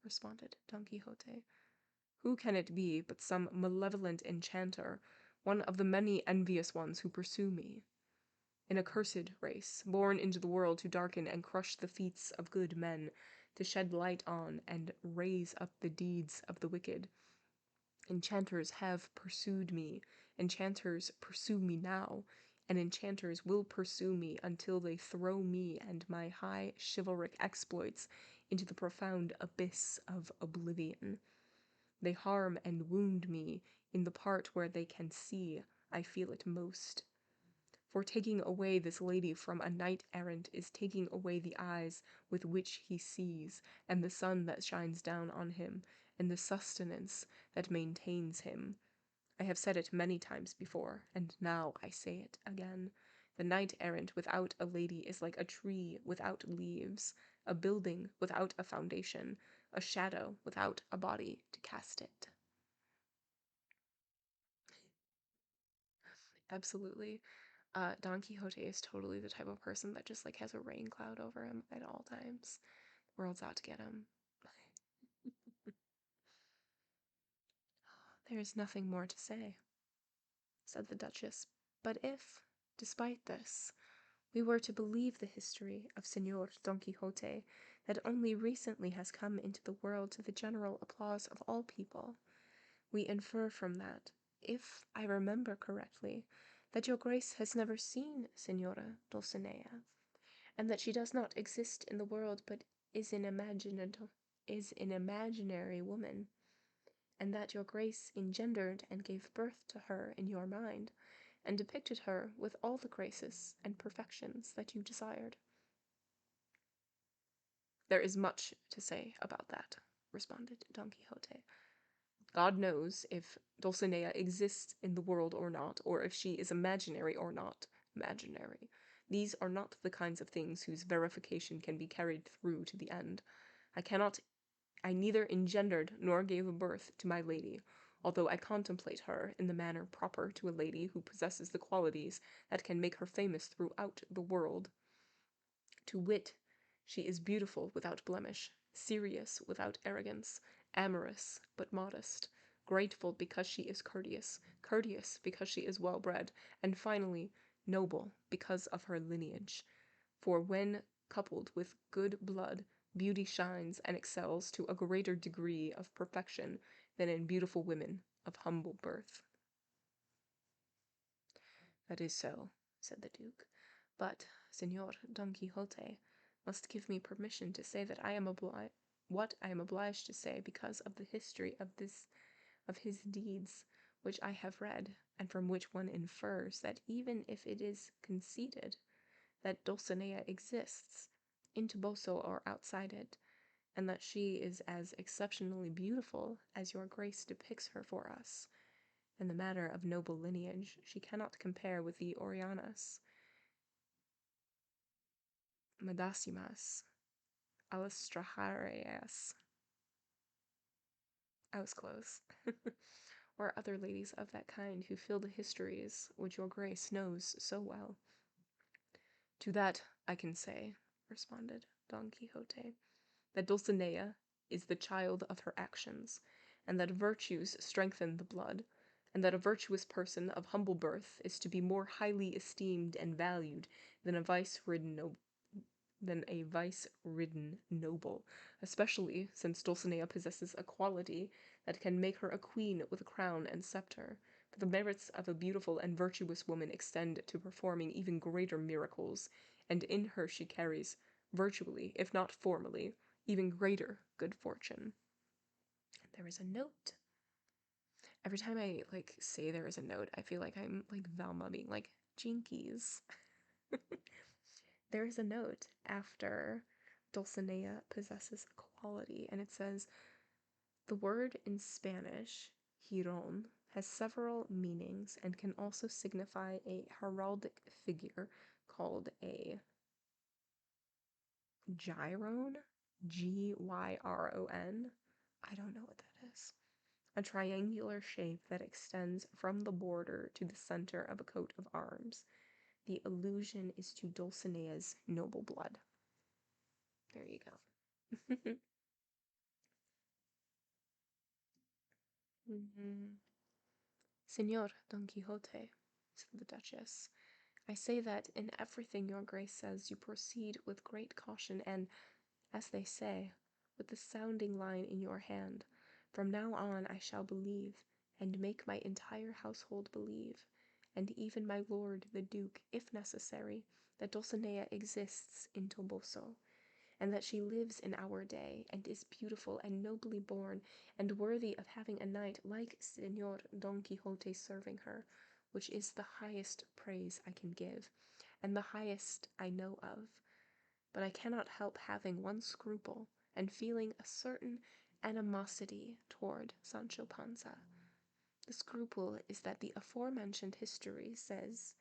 Responded Don Quixote. Who can it be but some malevolent enchanter, one of the many envious ones who pursue me? An accursed race, born into the world to darken and crush the feats of good men, to shed light on and raise up the deeds of the wicked. Enchanters have pursued me, enchanters pursue me now, and enchanters will pursue me until they throw me and my high chivalric exploits into the profound abyss of oblivion. They harm and wound me in the part where they can see I feel it most. For taking away this lady from a knight-errant is taking away the eyes with which he sees, and the sun that shines down on him, and the sustenance that maintains him. I have said it many times before, and now I say it again. The knight-errant without a lady is like a tree without leaves, a building without a foundation, a shadow without a body to cast it. Absolutely. Don Quixote is totally the type of person that just like has a rain cloud over him at all times. The world's out to get him. There is nothing more to say, said the Duchess, but if, despite this, we were to believe the history of Señor Don Quixote that only recently has come into the world to the general applause of all people, we infer from that, if I remember correctly, that your grace has never seen Señora Dulcinea, and that she does not exist in the world but is an imaginary woman, and that your grace engendered and gave birth to her in your mind, and depicted her with all the graces and perfections that you desired. There is much to say about that, responded Don Quixote. God knows if Dulcinea exists in the world or not, or if she is imaginary or not imaginary. These are not the kinds of things whose verification can be carried through to the end. I neither engendered nor gave birth to my lady, although I contemplate her in the manner proper to a lady who possesses the qualities that can make her famous throughout the world. To wit, she is beautiful without blemish, serious without arrogance, amorous but modest, grateful because she is courteous, courteous because she is well bred, and finally noble because of her lineage. For when coupled with good blood, beauty shines and excels to a greater degree of perfection than in beautiful women of humble birth. That is so, said the Duke, but Señor Don Quixote must give me permission to say that what I am obliged to say because of the history of his deeds which I have read, and from which one infers that even if it is conceded that Dulcinea exists, in Toboso or outside it, and that she is as exceptionally beautiful as your grace depicts her for us, in the matter of noble lineage she cannot compare with the Orianas, Madasimas, Alastrajareas, I was close, or other ladies of that kind who fill the histories which your grace knows so well. To that I can say, responded Don Quixote, that Dulcinea is the child of her actions, and that virtues strengthen the blood, and that a virtuous person of humble birth is to be more highly esteemed and valued than a vice-ridden noble, especially since Dulcinea possesses a quality that can make her a queen with a crown and scepter, for the merits of a beautiful and virtuous woman extend to performing even greater miracles, and in her she carries, virtually, if not formally, even greater good fortune. There is a note. Every time I, say there is a note, I feel like I'm, Velma being like, Jinkies. There is a note after Dulcinea possesses a quality, and it says, the word in Spanish, giron, has several meanings and can also signify a heraldic figure called a gyron, Gyron. I don't know what that is. A triangular shape that extends from the border to the center of a coat of arms. The allusion is to Dulcinea's noble blood. There you go. Señor Don Quixote, said the Duchess, I say that in everything your grace says you proceed with great caution and, as they say, with the sounding line in your hand. From now on I shall believe, and make my entire household believe, and even my lord the Duke, if necessary, that Dulcinea exists in Toboso, and that she lives in our day, and is beautiful and nobly born, and worthy of having a knight like Señor Don Quixote serving her, which is the highest praise I can give, and the highest I know of. But I cannot help having one scruple, and feeling a certain animosity toward Sancho Panza. The scruple is that the aforementioned history says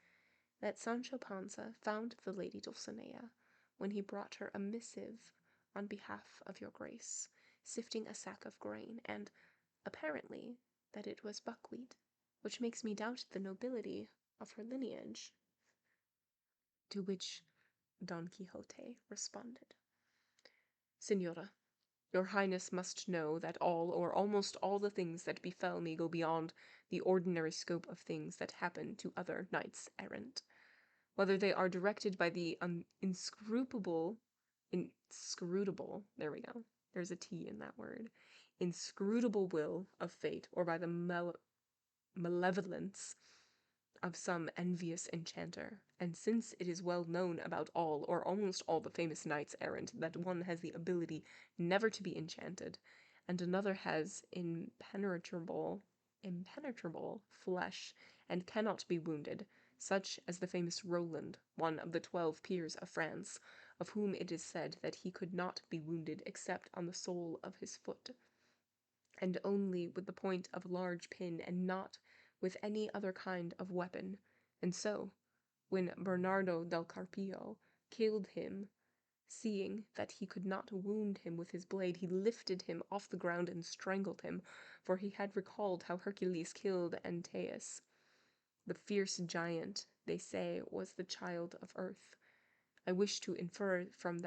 that Sancho Panza found the lady Dulcinea when he brought her a missive on behalf of your grace, sifting a sack of grain, and, apparently, that it was buckwheat, which makes me doubt the nobility of her lineage. To which Don Quixote responded, Señora, your Highness must know that all or almost all the things that befell me go beyond the ordinary scope of things that happen to other knights-errant. whether they are directed by the inscrutable, there we go, there's a T in that word, inscrutable will of fate, or by the malevolence of some envious enchanter. And since it is well known about all, or almost all, the famous knights-errant that one has the ability never to be enchanted, and another has impenetrable flesh, and cannot be wounded, such as the famous Roland, one of the 12 peers of France, of whom it is said that he could not be wounded except on the sole of his foot, and only with the point of a large pin, and not with any other kind of weapon. And so, when Bernardo del Carpio killed him, seeing that he could not wound him with his blade, he lifted him off the ground and strangled him, for he had recalled how Hercules killed Antaeus. The fierce giant, they say, was the child of earth. I wish to infer from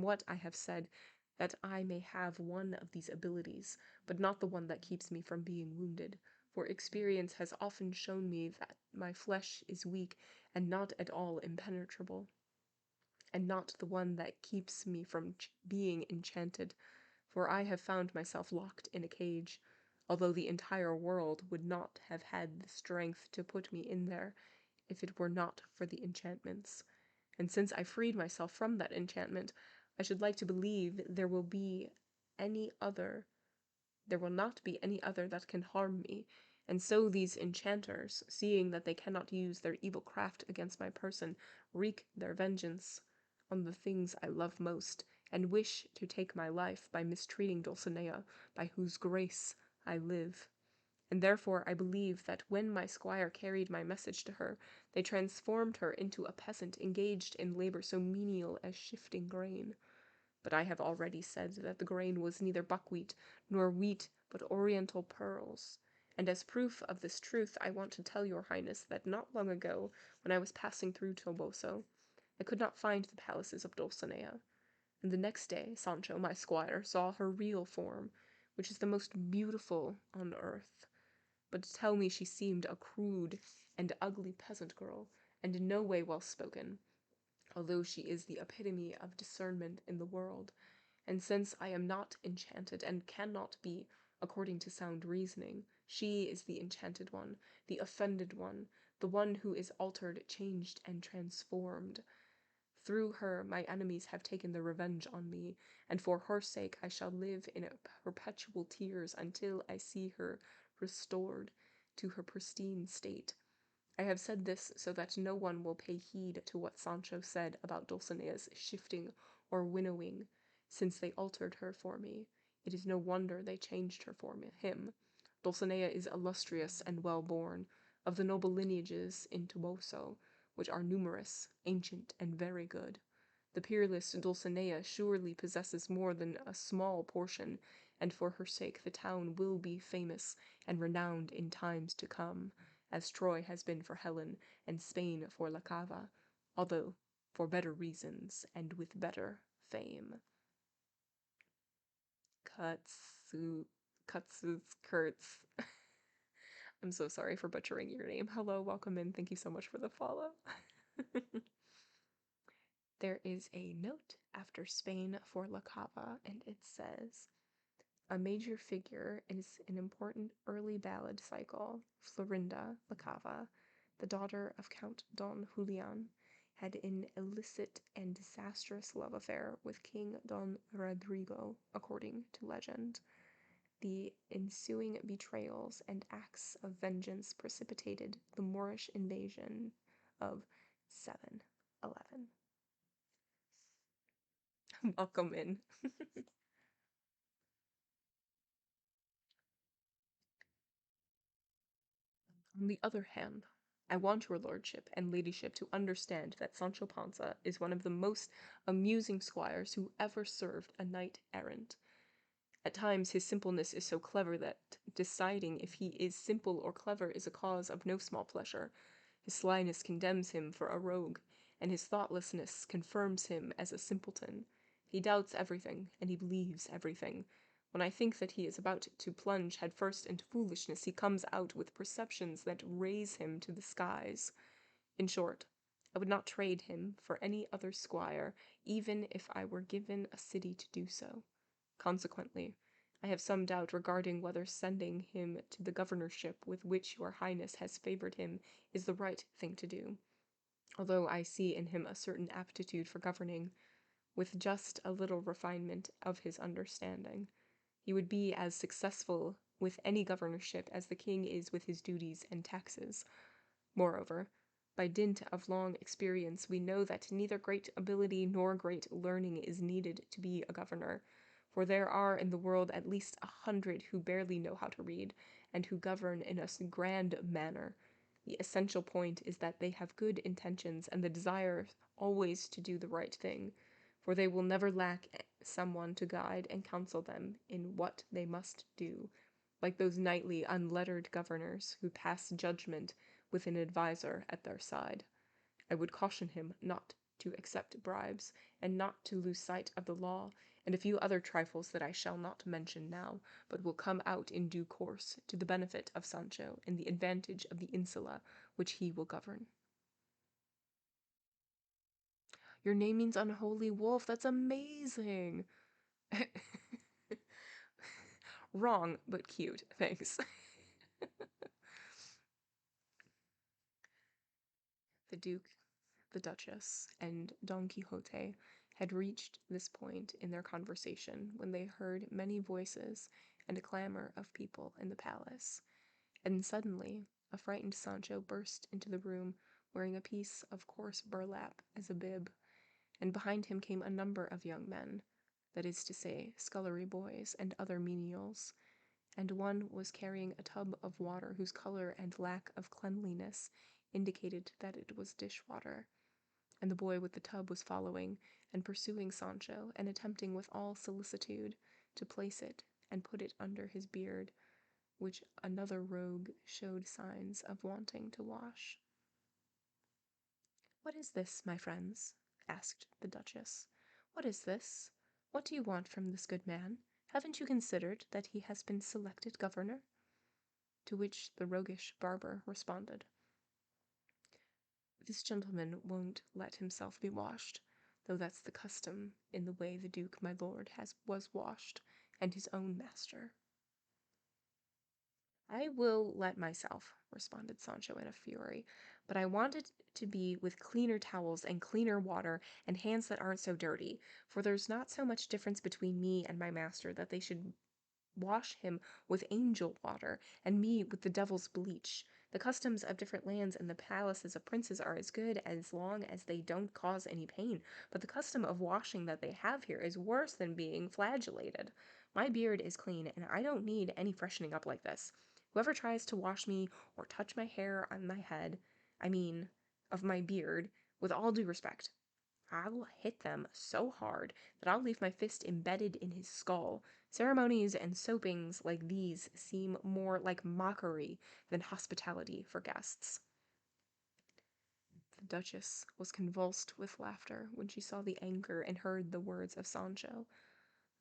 what I have said, that I may have one of these abilities, but not the one that keeps me from being wounded, for experience has often shown me that my flesh is weak and not at all impenetrable, and not the one that keeps me from being enchanted, for I have found myself locked in a cage, although the entire world would not have had the strength to put me in there if it were not for the enchantments. And since I freed myself from that enchantment, I should like to believe there will not be any other that can harm me. And so these enchanters, seeing that they cannot use their evil craft against my person, wreak their vengeance on the things I love most, and wish to take my life by mistreating Dulcinea, by whose grace I live. And therefore I believe that when my squire carried my message to her, they transformed her into a peasant engaged in labor so menial as shifting grain. But I have already said that the grain was neither buckwheat nor wheat, but oriental pearls. And as proof of this truth, I want to tell your highness that not long ago, when I was passing through Toboso, I could not find the palaces of Dulcinea. And the next day, Sancho, my squire, saw her real form, which is the most beautiful on earth. But to tell me she seemed a crude and ugly peasant girl, and in no way well spoken, although she is the epitome of discernment in the world. And since I am not enchanted, and cannot be, according to sound reasoning, she is the enchanted one, the offended one, the one who is altered, changed, and transformed. Through her my enemies have taken their revenge on me, and for her sake I shall live in perpetual tears until I see her restored to her pristine state. I have said this so that no one will pay heed to what Sancho said about Dulcinea's shifting or winnowing, since they altered her for me. It is no wonder they changed her for him. Dulcinea is illustrious and well-born, of the noble lineages in Toboso, which are numerous, ancient, and very good. The peerless Dulcinea surely possesses more than a small portion, and for her sake the town will be famous and renowned in times to come, as Troy has been for Helen, and Spain for La Cava, although for better reasons and with better fame. Kurtz. I'm so sorry for butchering your name. Hello, welcome in. Thank you so much for the follow. There is a note after Spain for La Cava, and it says, a major figure is an important early ballad cycle, Florinda La Cava, the daughter of Count Don Julian, had an illicit and disastrous love affair with King Don Rodrigo, according to legend. The ensuing betrayals and acts of vengeance precipitated the Moorish invasion of 711. Welcome in. On the other hand, I want your lordship and ladyship to understand that Sancho Panza is one of the most amusing squires who ever served a knight-errant. At times his simpleness is so clever that deciding if he is simple or clever is a cause of no small pleasure. His slyness condemns him for a rogue, and his thoughtlessness confirms him as a simpleton. He doubts everything, and he believes everything. When I think that he is about to plunge headfirst into foolishness, he comes out with perceptions that raise him to the skies. In short, I would not trade him for any other squire, even if I were given a city to do so. Consequently, I have some doubt regarding whether sending him to the governorship with which your highness has favored him is the right thing to do, although I see in him a certain aptitude for governing, with just a little refinement of his understanding. He would be as successful with any governorship as the king is with his duties and taxes. Moreover, by dint of long experience, we know that neither great ability nor great learning is needed to be a governor, for there are in the world at least 100 who barely know how to read, and who govern in a grand manner. The essential point is that they have good intentions and the desire always to do the right thing, for they will never lack someone to guide and counsel them in what they must do, like those knightly unlettered governors who pass judgment with an adviser at their side. I would caution him not to accept bribes, and not to lose sight of the law, and a few other trifles that I shall not mention now, but will come out in due course, to the benefit of Sancho and the advantage of the insula which he will govern. Your name means unholy wolf. That's amazing. Wrong, but cute. Thanks. The Duke, the Duchess, and Don Quixote had reached this point in their conversation when they heard many voices and a clamor of people in the palace, and suddenly a frightened Sancho burst into the room wearing a piece of coarse burlap as a bib, and behind him came a number of young men, that is to say, scullery boys and other menials, and one was carrying a tub of water whose color and lack of cleanliness indicated that it was dishwater, and the boy with the tub was following and pursuing Sancho, and attempting with all solicitude to place it and put it under his beard, which another rogue showed signs of wanting to wash. "What is this, my friends?" asked the Duchess. "What is this? What do you want from this good man? Haven't you considered that he has been selected governor?" To which the roguish barber responded, "This gentleman won't let himself be washed, though that's the custom in the way the Duke, my lord, was washed, and his own master." "I will let myself," responded Sancho in a fury, "but I want it to be with cleaner towels and cleaner water, and hands that aren't so dirty, for there's not so much difference between me and my master that they should wash him with angel water, and me with the devil's bleach. The customs of different lands and the palaces of princes are as good as long as they don't cause any pain, but the custom of washing that they have here is worse than being flagellated. My beard is clean, and I don't need any freshening up like this. Whoever tries to wash me or touch my hair on my head, of my beard, with all due respect, I'll hit them so hard that I'll leave my fist embedded in his skull. Ceremonies and soapings like these seem more like mockery than hospitality for guests." The Duchess was convulsed with laughter when she saw the anger and heard the words of Sancho,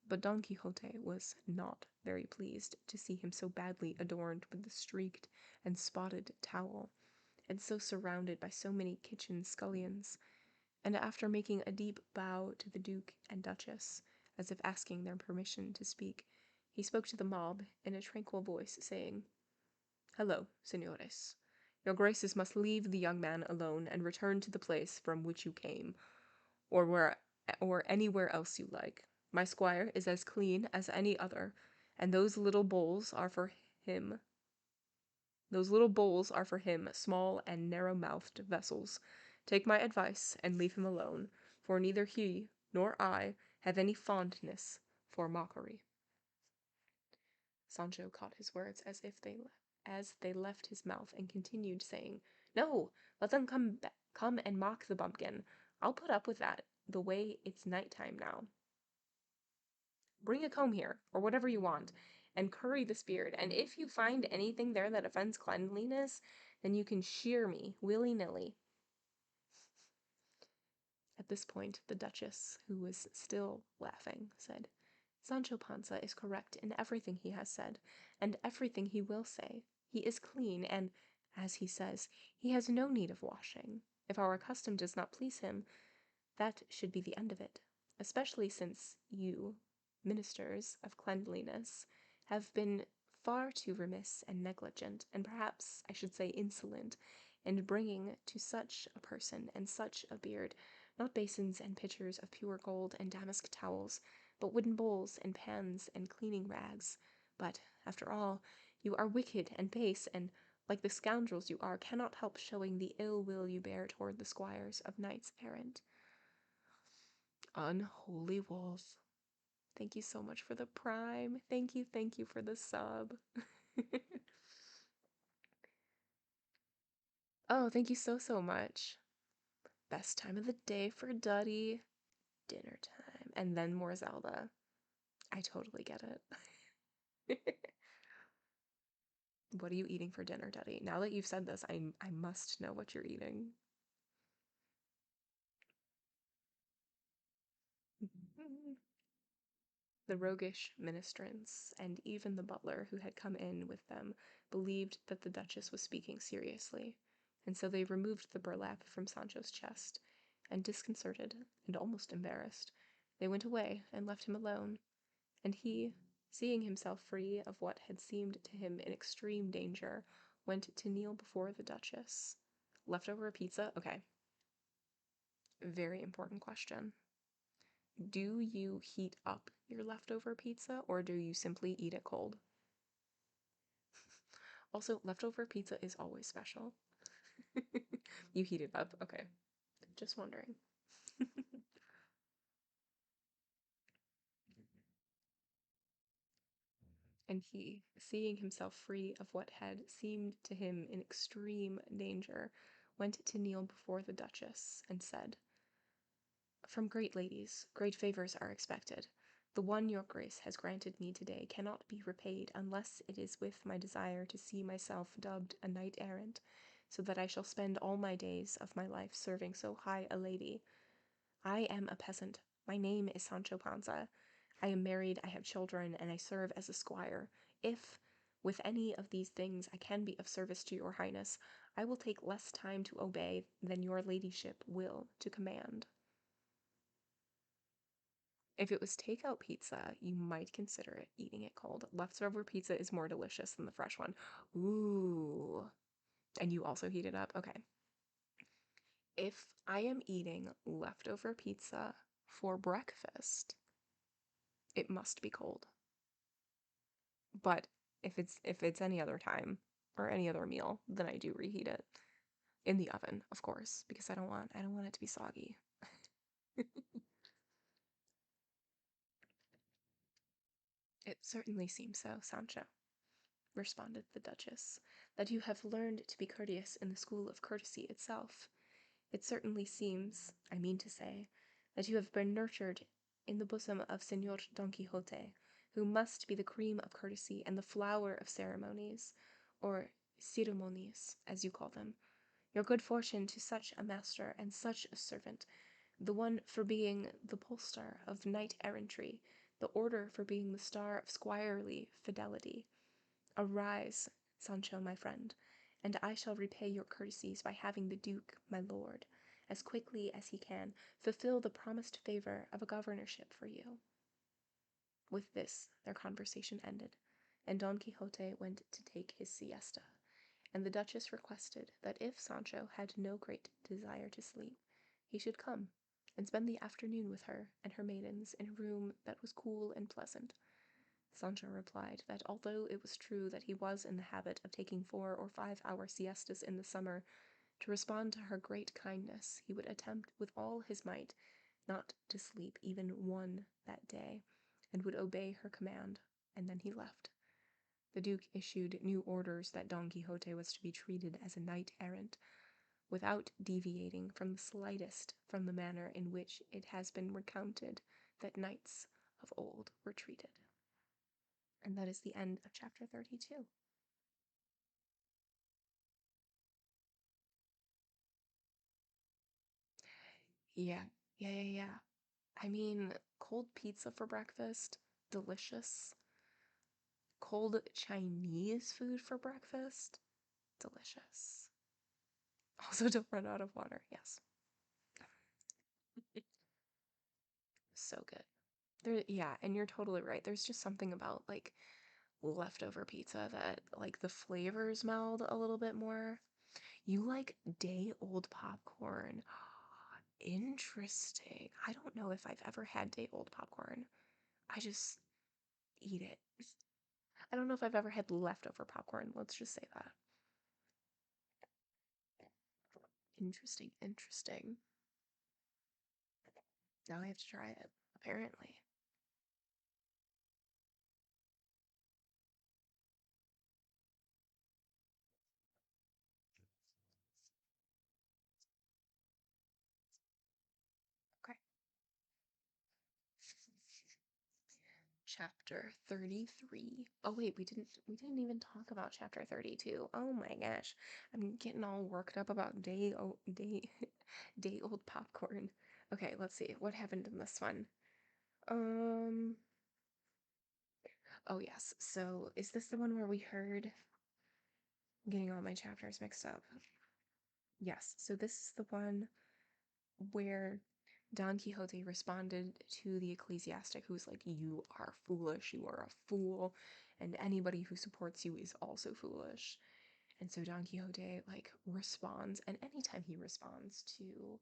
but Don Quixote was not very pleased to see him so badly adorned with the streaked and spotted towel, and so surrounded by so many kitchen scullions, and after making a deep bow to the Duke and Duchess, as if asking their permission to speak, he spoke to the mob in a tranquil voice, saying, "Hello, señores. Your graces must leave the young man alone and return to the place from which you came, or anywhere else you like. My squire is as clean as any other, and those little bowls are for him, small and narrow-mouthed vessels. Take my advice and leave him alone, for neither he nor I have any fondness for mockery." Sancho caught his words as they left his mouth, and continued, saying, "No, let them come and mock the bumpkin. I'll put up with that, the way it's night time now. Bring a comb here, or whatever you want, and curry this beard, and if you find anything there that offends cleanliness, then you can shear me willy-nilly." At this point, the Duchess, who was still laughing, said, "Sancho Panza is correct in everything he has said, and everything he will say. He is clean, and, as he says, he has no need of washing. If our custom does not please him, that should be the end of it, especially since you, ministers of cleanliness, have been far too remiss and negligent, and perhaps I should say insolent, in bringing to such a person and such a beard not basins and pitchers of pure gold and damask towels, but wooden bowls and pans and cleaning rags. But, after all, you are wicked and base, and, like the scoundrels you are, cannot help showing the ill will you bear toward the squires of knights-errant. Unholy wolf. Thank you so much for the prime. Thank you for the sub. Oh, thank you so much. Best time of the day for Duddy. Dinner time. And then more Zelda. I totally get it. What are you eating for dinner, Duddy? Now that you've said this, I must know what you're eating. The roguish ministrants, and even the butler who had come in with them, believed that the Duchess was speaking seriously, and so they removed the burlap from Sancho's chest, and disconcerted, and almost embarrassed, they went away and left him alone, and he, seeing himself free of what had seemed to him in extreme danger, went to kneel before the Duchess. Leftover pizza? Okay. Very important question. Do you heat up your leftover pizza, or do you simply eat it cold? Also, leftover pizza is always special. You heat it up? Okay. Just wondering. And he, seeing himself free of what had seemed to him in extreme danger, went to kneel before the Duchess, and said, "From great ladies, great favors are expected. The one your grace has granted me today cannot be repaid unless it is with my desire to see myself dubbed a knight-errant, so that I shall spend all my days of my life serving so high a lady. I am a peasant. My name is Sancho Panza. I am married, I have children, and I serve as a squire. If, with any of these things, I can be of service to your highness, I will take less time to obey than your ladyship will to command." If it was takeout pizza, you might consider it eating it cold. Leftover pizza is more delicious than the fresh one. Ooh. And you also heat it up? Okay. If I am eating leftover pizza for breakfast, it must be cold. But if it's any other time or any other meal, then I do reheat it in the oven, of course, because I don't want it to be soggy. It certainly seems so, Sancho, responded the Duchess, that you have learned to be courteous in the school of courtesy itself. It certainly seems, I mean to say, that you have been nurtured in the bosom of Señor Don Quixote, who must be the cream of courtesy and the flower of ceremonies, or ceremonies, as you call them. Your good fortune to such a master and such a servant, the one for being the polestar of knight-errantry, the order for being the star of squirely fidelity. Arise, Sancho, my friend, and I shall repay your courtesies by having the Duke, my lord, as quickly as he can, fulfill the promised favor of a governorship for you." With this, their conversation ended, and Don Quixote went to take his siesta, and the Duchess requested that if Sancho had no great desire to sleep, he should come and spend the afternoon with her and her maidens in a room that was cool and pleasant. Sancho replied that although it was true that he was in the habit of taking 4 or 5 hour siestas in the summer, to respond to her great kindness he would attempt with all his might not to sleep even one that day, and would obey her command, and then he left. The Duke issued new orders that Don Quixote was to be treated as a knight-errant, without deviating from the slightest from the manner in which it has been recounted that knights of old were treated. And that is the end of chapter 32. Yeah, yeah. I mean, cold pizza for breakfast, delicious. Cold Chinese food for breakfast, delicious. Also, don't run out of water. Yes. So good. There, yeah, and you're totally right. There's just something about like leftover pizza that like the flavors meld a little bit more. You like day old popcorn. Interesting. I don't know if I've ever had day old popcorn. I just eat it. I don't know if I've ever had leftover popcorn. Let's just say that. Interesting, interesting. Now I have to try it, apparently. Okay. Chapter 33. Oh wait, we didn't even talk about chapter 32. Oh my gosh. I'm getting all worked up about day old popcorn. Okay, let's see. What happened in this one? Um oh yes. So is this the one where we heard I'm getting all my chapters mixed up? Yes. So this is the one where Don Quixote responded to the ecclesiastic who was like, "You are foolish, you are a fool, and anybody who supports you is also foolish." And so Don Quixote like responds, and anytime he responds to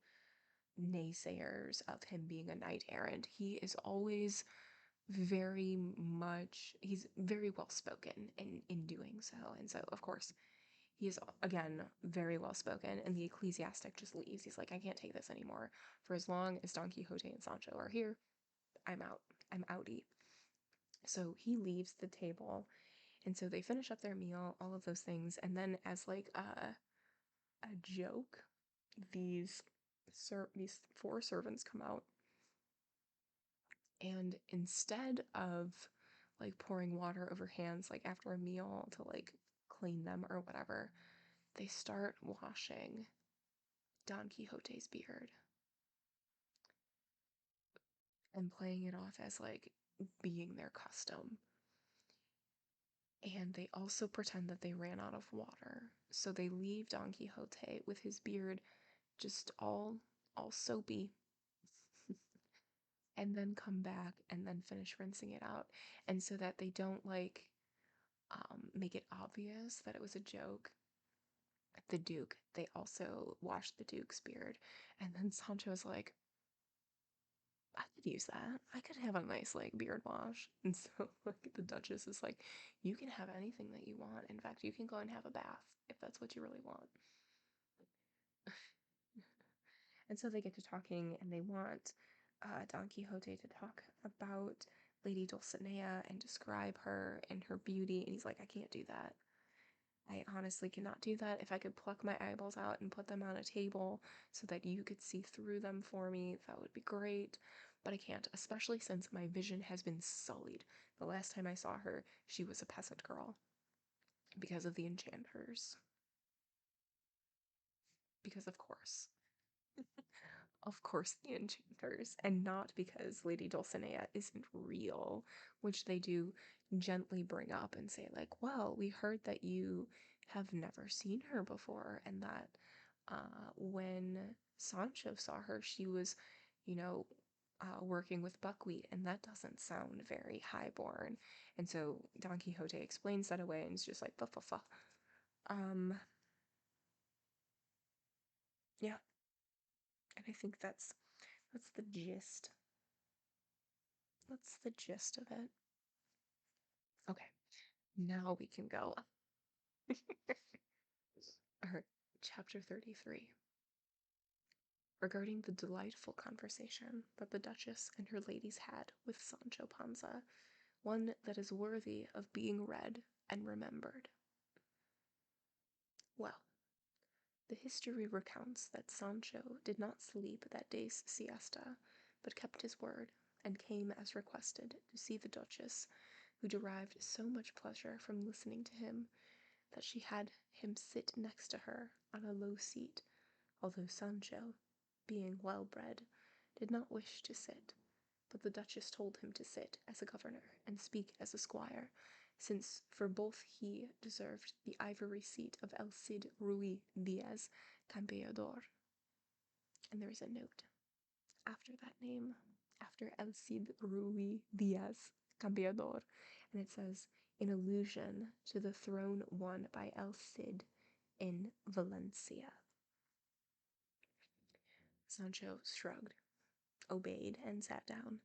naysayers of him being a knight errant, he is always he's very well spoken in doing so. And so of course he is again very well spoken, and the ecclesiastic just leaves. He's like, I can't take this anymore. For as long as Don Quixote and Sancho are here, I'm out. I'm outie. So he leaves the table, and so they finish up their meal, all of those things, and then as like a joke, these these four servants come out, and instead of like pouring water over hands like after a meal to like clean them or whatever, they start washing Don Quixote's beard and playing it off as like being their custom. And they also pretend that they ran out of water. So they leave Don Quixote with his beard just all soapy and then come back and then finish rinsing it out. And so that they don't like make it obvious that it was a joke, the Duke, they also washed the Duke's beard. And then Sancho's like, I could use that. I could have a nice like beard wash. And so like the Duchess is like, you can have anything that you want. In fact, you can go and have a bath if that's what you really want. And so they get to talking and they want Don Quixote to talk about Lady Dulcinea and describe her and her beauty. And he's like, I can't do that. I honestly cannot do that. If I could pluck my eyeballs out and put them on a table so that you could see through them for me, that would be great. But I can't, especially since my vision has been sullied. The last time I saw her, she was a peasant girl because of the enchanters. Because, of course. Of course, the enchanters, and not because Lady Dulcinea isn't real, which they do gently bring up and say, like, well, we heard that you have never seen her before, and that when Sancho saw her, she was, you know, working with buckwheat, and that doesn't sound very highborn. And so Don Quixote explains that away and is just like, fa fa fa. Um, yeah, and I think that's the gist. That's the gist of it. Okay, now we can go. All right, chapter 33. Regarding the delightful conversation that the Duchess and her ladies had with Sancho Panza, one that is worthy of being read and remembered. Well, the history recounts that Sancho did not sleep that day's siesta, but kept his word, and came as requested to see the Duchess, who derived so much pleasure from listening to him that she had him sit next to her on a low seat, although Sancho, being well bred, did not wish to sit, but the Duchess told him to sit as a governor and speak as a squire, since for both he deserved the ivory seat of El Cid Ruy Diaz campeador. And there is a note after that name, after El Cid Ruy Diaz Campeador, and it says, in allusion to the throne won by El Cid in Valencia. Sancho shrugged, obeyed, and sat down,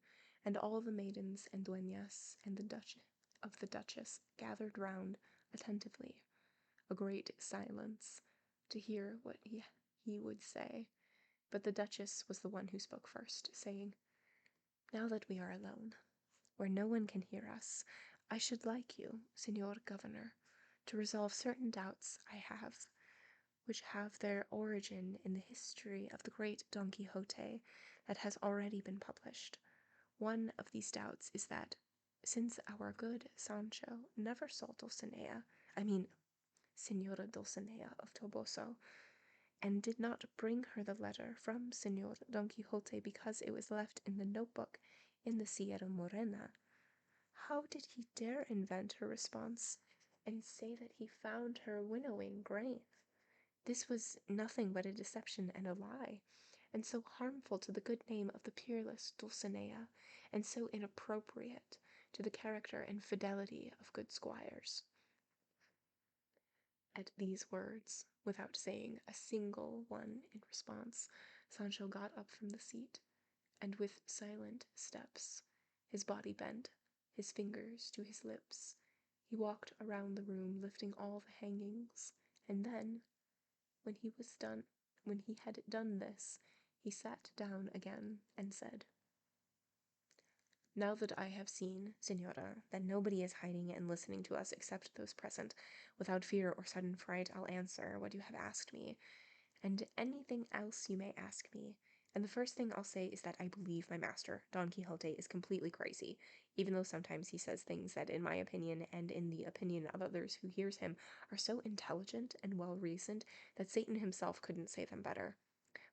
and all the maidens and dueñas and the Duchess gathered round attentively, a great silence, to hear what he would say. But the Duchess was the one who spoke first, saying, "Now that we are alone, where no one can hear us, I should like you, Señor Governor, to resolve certain doubts I have, which have their origin in the history of the great Don Quixote that has already been published. One of these doubts is that, since our good Sancho never saw Señora Dulcinea of Toboso, and did not bring her the letter from Señor Don Quixote because it was left in the notebook in the Sierra Morena, how did he dare invent her response and say that he found her winnowing grain? This was nothing but a deception and a lie, and so harmful to the good name of the peerless Dulcinea, and so inappropriate to the character and fidelity of good squires." At these words, without saying a single one in response, Sancho got up from the seat, and with silent steps, his body bent, his fingers to his lips, he walked around the room, lifting all the hangings, and then, when he had done this, he sat down again and said, "Now that I have seen, Señora, that nobody is hiding and listening to us except those present, without fear or sudden fright I'll answer what you have asked me, and anything else you may ask me. And the first thing I'll say is that I believe my master, Don Quixote, is completely crazy, even though sometimes he says things that, in my opinion, and in the opinion of others who hears him, are so intelligent and well-reasoned that Satan himself couldn't say them better.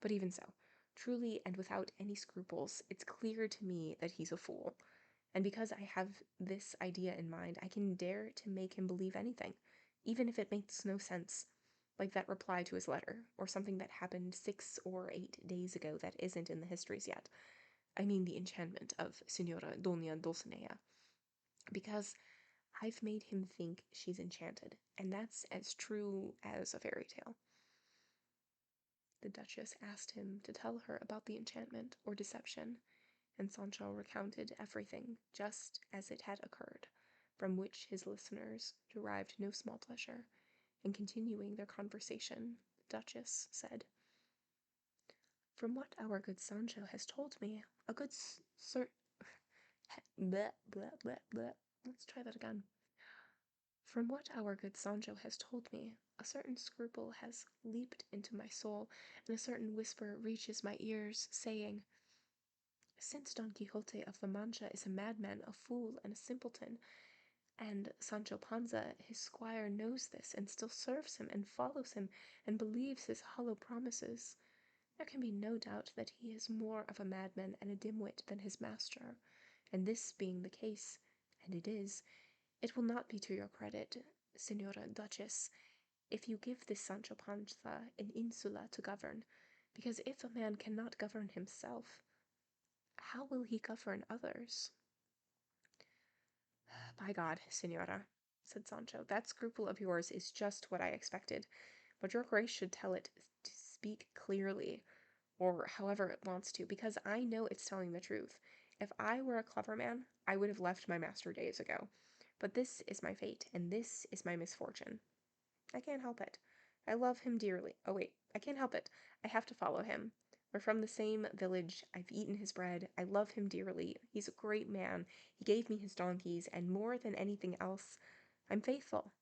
But even so, truly and without any scruples, it's clear to me that he's a fool. And because I have this idea in mind, I can dare to make him believe anything, even if it makes no sense, like that reply to his letter, or something that happened 6 or 8 days ago that isn't in the histories yet. I mean the enchantment of Señora Doña Dulcinea. Because I've made him think she's enchanted, and that's as true as a fairy tale." The Duchess asked him to tell her about the enchantment or deception, and Sancho recounted everything just as it had occurred, from which his listeners derived no small pleasure, and continuing their conversation, the Duchess said, "From what our good Sancho has told me, a good bleh, bleh, bleh, bleh. Let's try that again. From what our good Sancho has told me, a certain scruple has leaped into my soul, and a certain whisper reaches my ears, saying, since Don Quixote of La Mancha is a madman, a fool, and a simpleton, and Sancho Panza, his squire, knows this, and still serves him, and follows him, and believes his hollow promises, there can be no doubt that he is more of a madman and a dimwit than his master, and this being the case, and it is, it will not be to your credit, Señora Duchess, if you give this Sancho Panza an insula to govern, because if a man cannot govern himself, how will he govern others?" "By God, Señora," said Sancho, "that scruple of yours is just what I expected, but your grace should tell it to speak clearly, or however it wants to, because I know it's telling the truth. If I were a clever man, I would have left my master days ago. But this is my fate, and this is my misfortune. I can't help it. I love him dearly. Oh wait, I can't help it. I have to follow him. We're from the same village. I've eaten his bread. I love him dearly. He's a great man. He gave me his donkeys, and more than anything else, I'm faithful.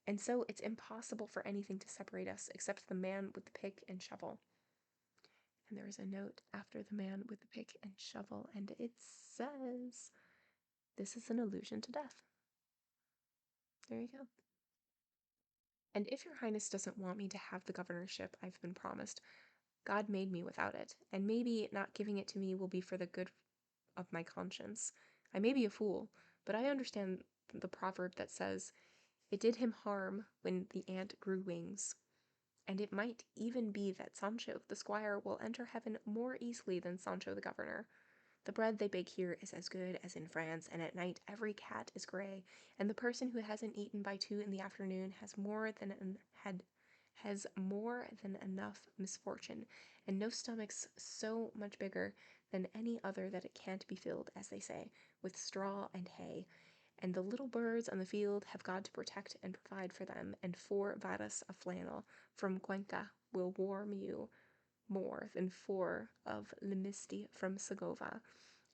And so it's impossible for anything to separate us except the man with the pick and shovel." And there is a note after the man with the pick and shovel, and it says, "This is an allusion to death." There you go. "And if your highness doesn't want me to have the governorship I've been promised, God made me without it, and maybe not giving it to me will be for the good of my conscience. I may be a fool, but I understand the proverb that says, 'It did him harm when the ant grew wings.' And it might even be that Sancho the squire will enter heaven more easily than Sancho the governor. The bread they bake here is as good as in France, and at night every cat is gray, and the person who hasn't eaten by 2 in the afternoon has more than enough misfortune, and no stomach's so much bigger than any other that it can't be filled, as they say, with straw and hay. And the little birds on the field have God to protect and provide for them, and 4 varas of flannel from Cuenca will warm you more than 4 of Limisti from Segovia.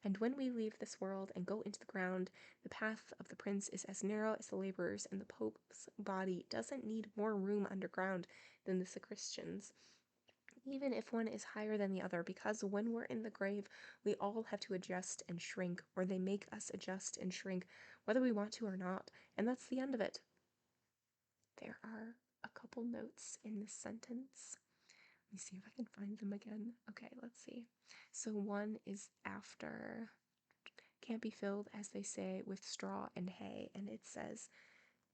And when we leave this world and go into the ground, the path of the prince is as narrow as the laborers, and the pope's body doesn't need more room underground than the sacristan's, even if one is higher than the other, because when we're in the grave, we all have to adjust and shrink, or they make us adjust and shrink, whether we want to or not, and that's the end of it. There are a couple notes in this sentence. Let me see if I can find them again. Okay, let's see. So one is after can't be filled, as they say, with straw and hay, and it says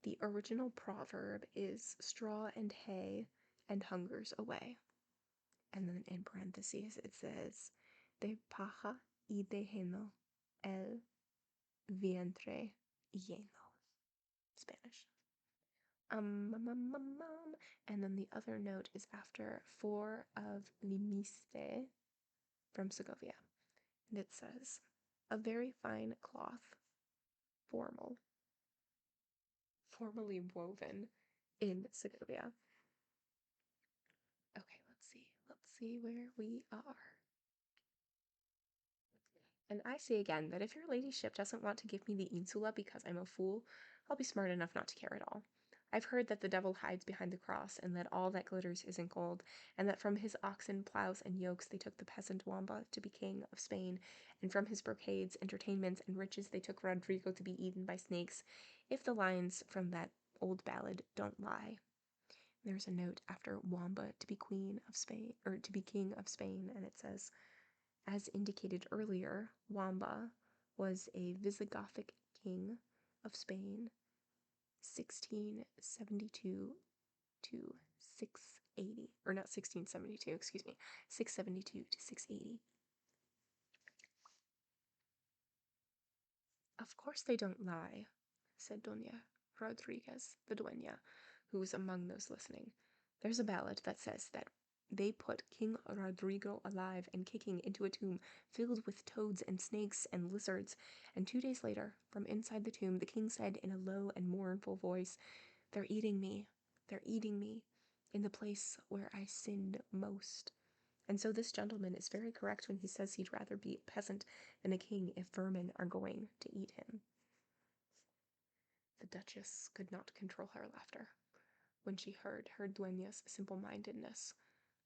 the original proverb is straw and hay and hunger's away. And then in parentheses it says de paja y de heno el vientre lleno. Spanish. And then the other note is after 4 of limiste from Segovia. And it says, a very fine cloth, formally woven in Segovia. Okay, let's see where we are. And I say again that if your ladyship doesn't want to give me the insula because I'm a fool, I'll be smart enough not to care at all. I've heard that the devil hides behind the cross, and that all that glitters isn't gold, and that from his oxen, plows, and yokes they took the peasant Wamba to be king of Spain, and from his brocades, entertainments, and riches they took Rodrigo to be eaten by snakes, if the lines from that old ballad don't lie. There's a note after Wamba to be queen of Spain, or to be king of Spain, and it says, as indicated earlier, Wamba was a Visigothic king of Spain, 1672 to 680, or not 1672, excuse me, 672 to 680. Of course they don't lie, said Doña Rodriguez, the dueña, who was among those listening. There's a ballad that says that they put King Rodrigo alive and kicking into a tomb filled with toads and snakes and lizards, and 2 days later, from inside the tomb, the king said in a low and mournful voice, they're eating me, in the place where I sinned most. And so this gentleman is very correct when he says he'd rather be a peasant than a king if vermin are going to eat him. The Duchess could not control her laughter when she heard her dueña's simple-mindedness,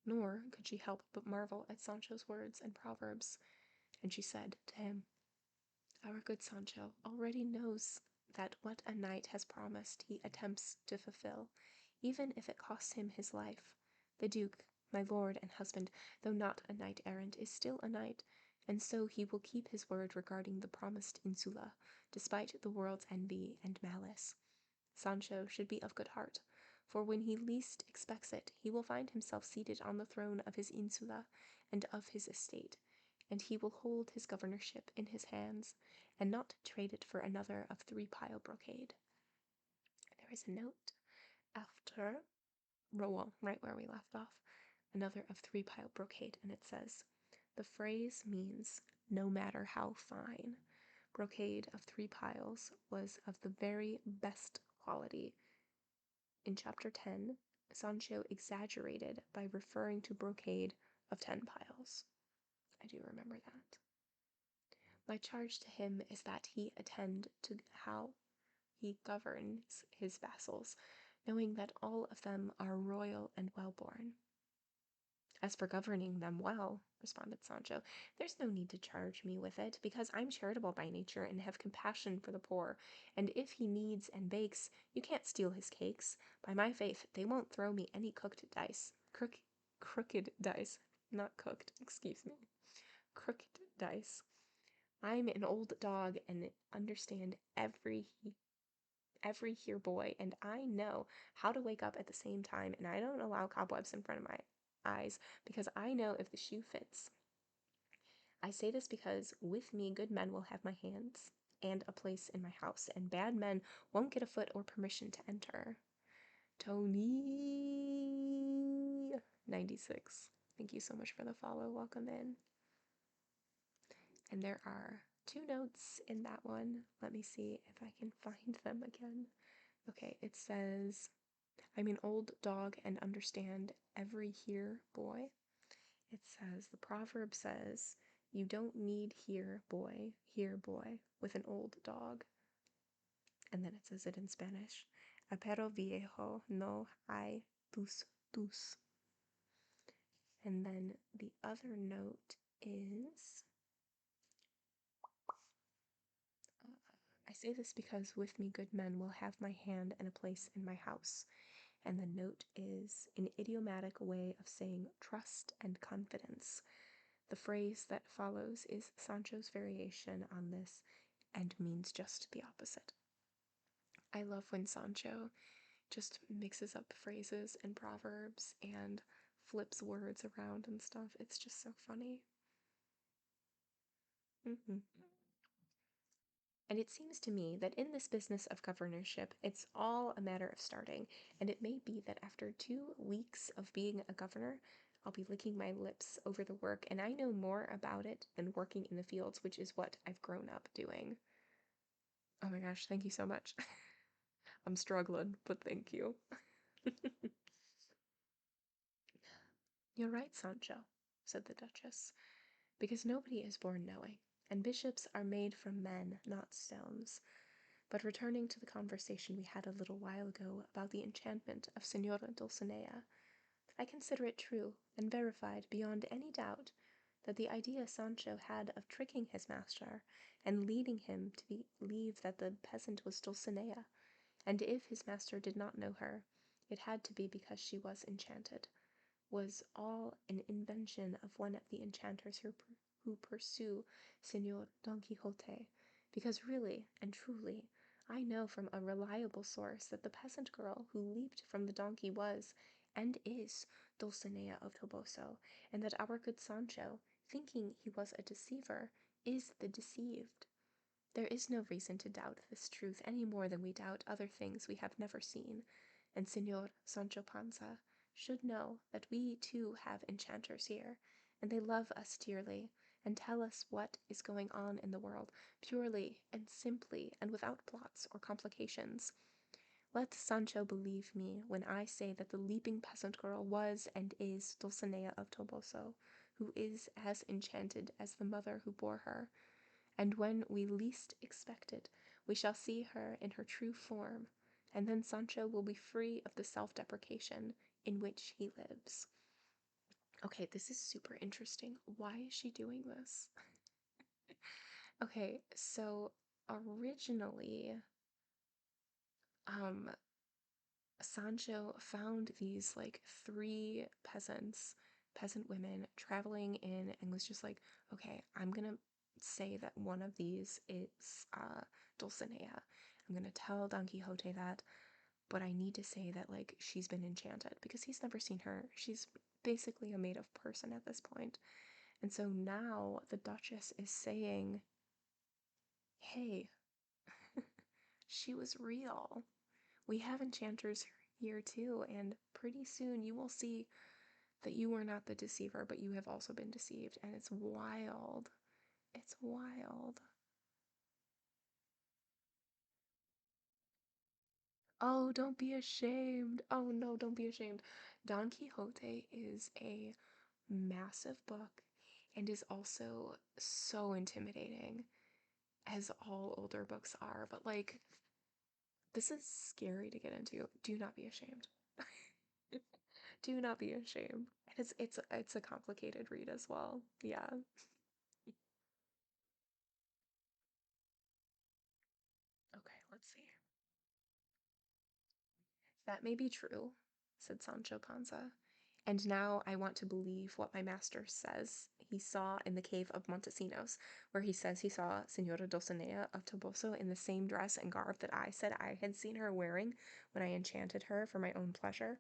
nor could she help but marvel at Sancho's words and proverbs, and she said to him, our good Sancho already knows that what a knight has promised he attempts to fulfill, even if it costs him his life. The Duke, my lord and husband, though not a knight-errant, is still a knight, and so he will keep his word regarding the promised insula, despite the world's envy and malice. Sancho should be of good heart, for when he least expects it, he will find himself seated on the throne of his insula and of his estate, and he will hold his governorship in his hands, and not trade it for another of 3-pile brocade. There is a note after Rowan, right where we left off, another of 3-pile brocade, and it says, the phrase means no matter how fine. Brocade of 3 piles was of the very best quality. In chapter 10, Sancho exaggerated by referring to brocade of 10 piles. I do remember that. My charge to him is that he attend to how he governs his vassals, knowing that all of them are royal and well-born. As for governing them well, responded Sancho, there's no need to charge me with it, because I'm charitable by nature and have compassion for the poor, and if he kneads and bakes, you can't steal his cakes. By my faith, they won't throw me any crooked dice, not cooked, excuse me, crooked dice. I'm an old dog and understand every every here boy, and I know how to wake up at the same time, and I don't allow cobwebs in front of my eyes because I know if the shoe fits. I say this because with me, good men will have my hands and a place in my house, and bad men won't get a foot or permission to enter. Tony 96. Thank you so much for the follow. Welcome in. And there are 2 notes in that one. Let me see if I can find them again. Okay, it says, I'm an old dog and understand every here boy. It says, the proverb says, you don't need here boy, with an old dog. And then it says it in Spanish, a perro viejo no hay tus. And then the other note is, I say this because with me good men will have my hand and a place in my house. And the note is an idiomatic way of saying trust and confidence. The phrase that follows is Sancho's variation on this and means just the opposite. I love when Sancho just mixes up phrases and proverbs and flips words around and stuff. It's just so funny. And it seems to me that in this business of governorship, it's all a matter of starting. And it may be that after 2 weeks of being a governor, I'll be licking my lips over the work, and I know more about it than working in the fields, which is what I've grown up doing. Oh my gosh, thank you so much. I'm struggling, but thank you. You're right, Sancho, said the Duchess, because nobody is born knowing, and bishops are made from men, not stones. But returning to the conversation we had a little while ago about the enchantment of Senora Dulcinea, I consider it true and verified beyond any doubt that the idea Sancho had of tricking his master and leading him to believe that the peasant was Dulcinea, and if his master did not know her, it had to be because she was enchanted, was all an invention of one of the enchanters who pursue Señor Don Quixote, because really and truly, I know from a reliable source that the peasant girl who leaped from the donkey was, and is, Dulcinea of Toboso, and that our good Sancho, thinking he was a deceiver, is the deceived. There is no reason to doubt this truth any more than we doubt other things we have never seen, and Señor Sancho Panza should know that we too have enchanters here, and they love us dearly, and tell us what is going on in the world, purely and simply and without plots or complications. Let Sancho believe me when I say that the leaping peasant girl was and is Dulcinea of Toboso, who is as enchanted as the mother who bore her, and when we least expect it, we shall see her in her true form, and then Sancho will be free of the self-deprecation in which he lives. Okay, this is super interesting. Why is she doing this? Okay, so originally, Sancho found these like 3 peasant women traveling in, and was just like, okay, I'm gonna say that one of these is Dulcinea. I'm gonna tell Don Quixote that, but I need to say that like she's been enchanted because he's never seen her. She's basically a made-up person at this point. And so now the Duchess is saying, hey, she was real. We have enchanters here too, and pretty soon you will see that you are not the deceiver, but you have also been deceived, and it's wild. It's wild. Oh, don't be ashamed. Oh no, don't be ashamed. Don Quixote is a massive book and is also so intimidating, as all older books are, but like, this is scary to get into. Do not be ashamed. Do not be ashamed. It's a complicated read as well. Yeah. Okay, let's see. That may be true, said Sancho Panza, and now I want to believe what my master says he saw in the cave of Montesinos, where he says he saw Senora Dulcinea of Toboso in the same dress and garb that I said I had seen her wearing when I enchanted her for my own pleasure.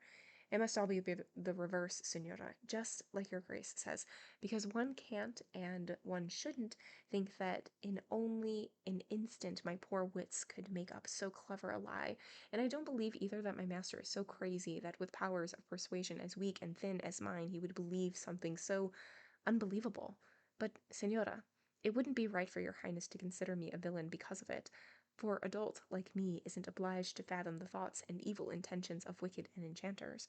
It must all be the reverse, Senora, just like your grace says, because one can't and one shouldn't think that in only an instant my poor wits could make up so clever a lie, and I don't believe either that my master is so crazy that with powers of persuasion as weak and thin as mine he would believe something so unbelievable. But, Senora, it wouldn't be right for your highness to consider me a villain because of it, for a dolt like me isn't obliged to fathom the thoughts and evil intentions of wicked and enchanters.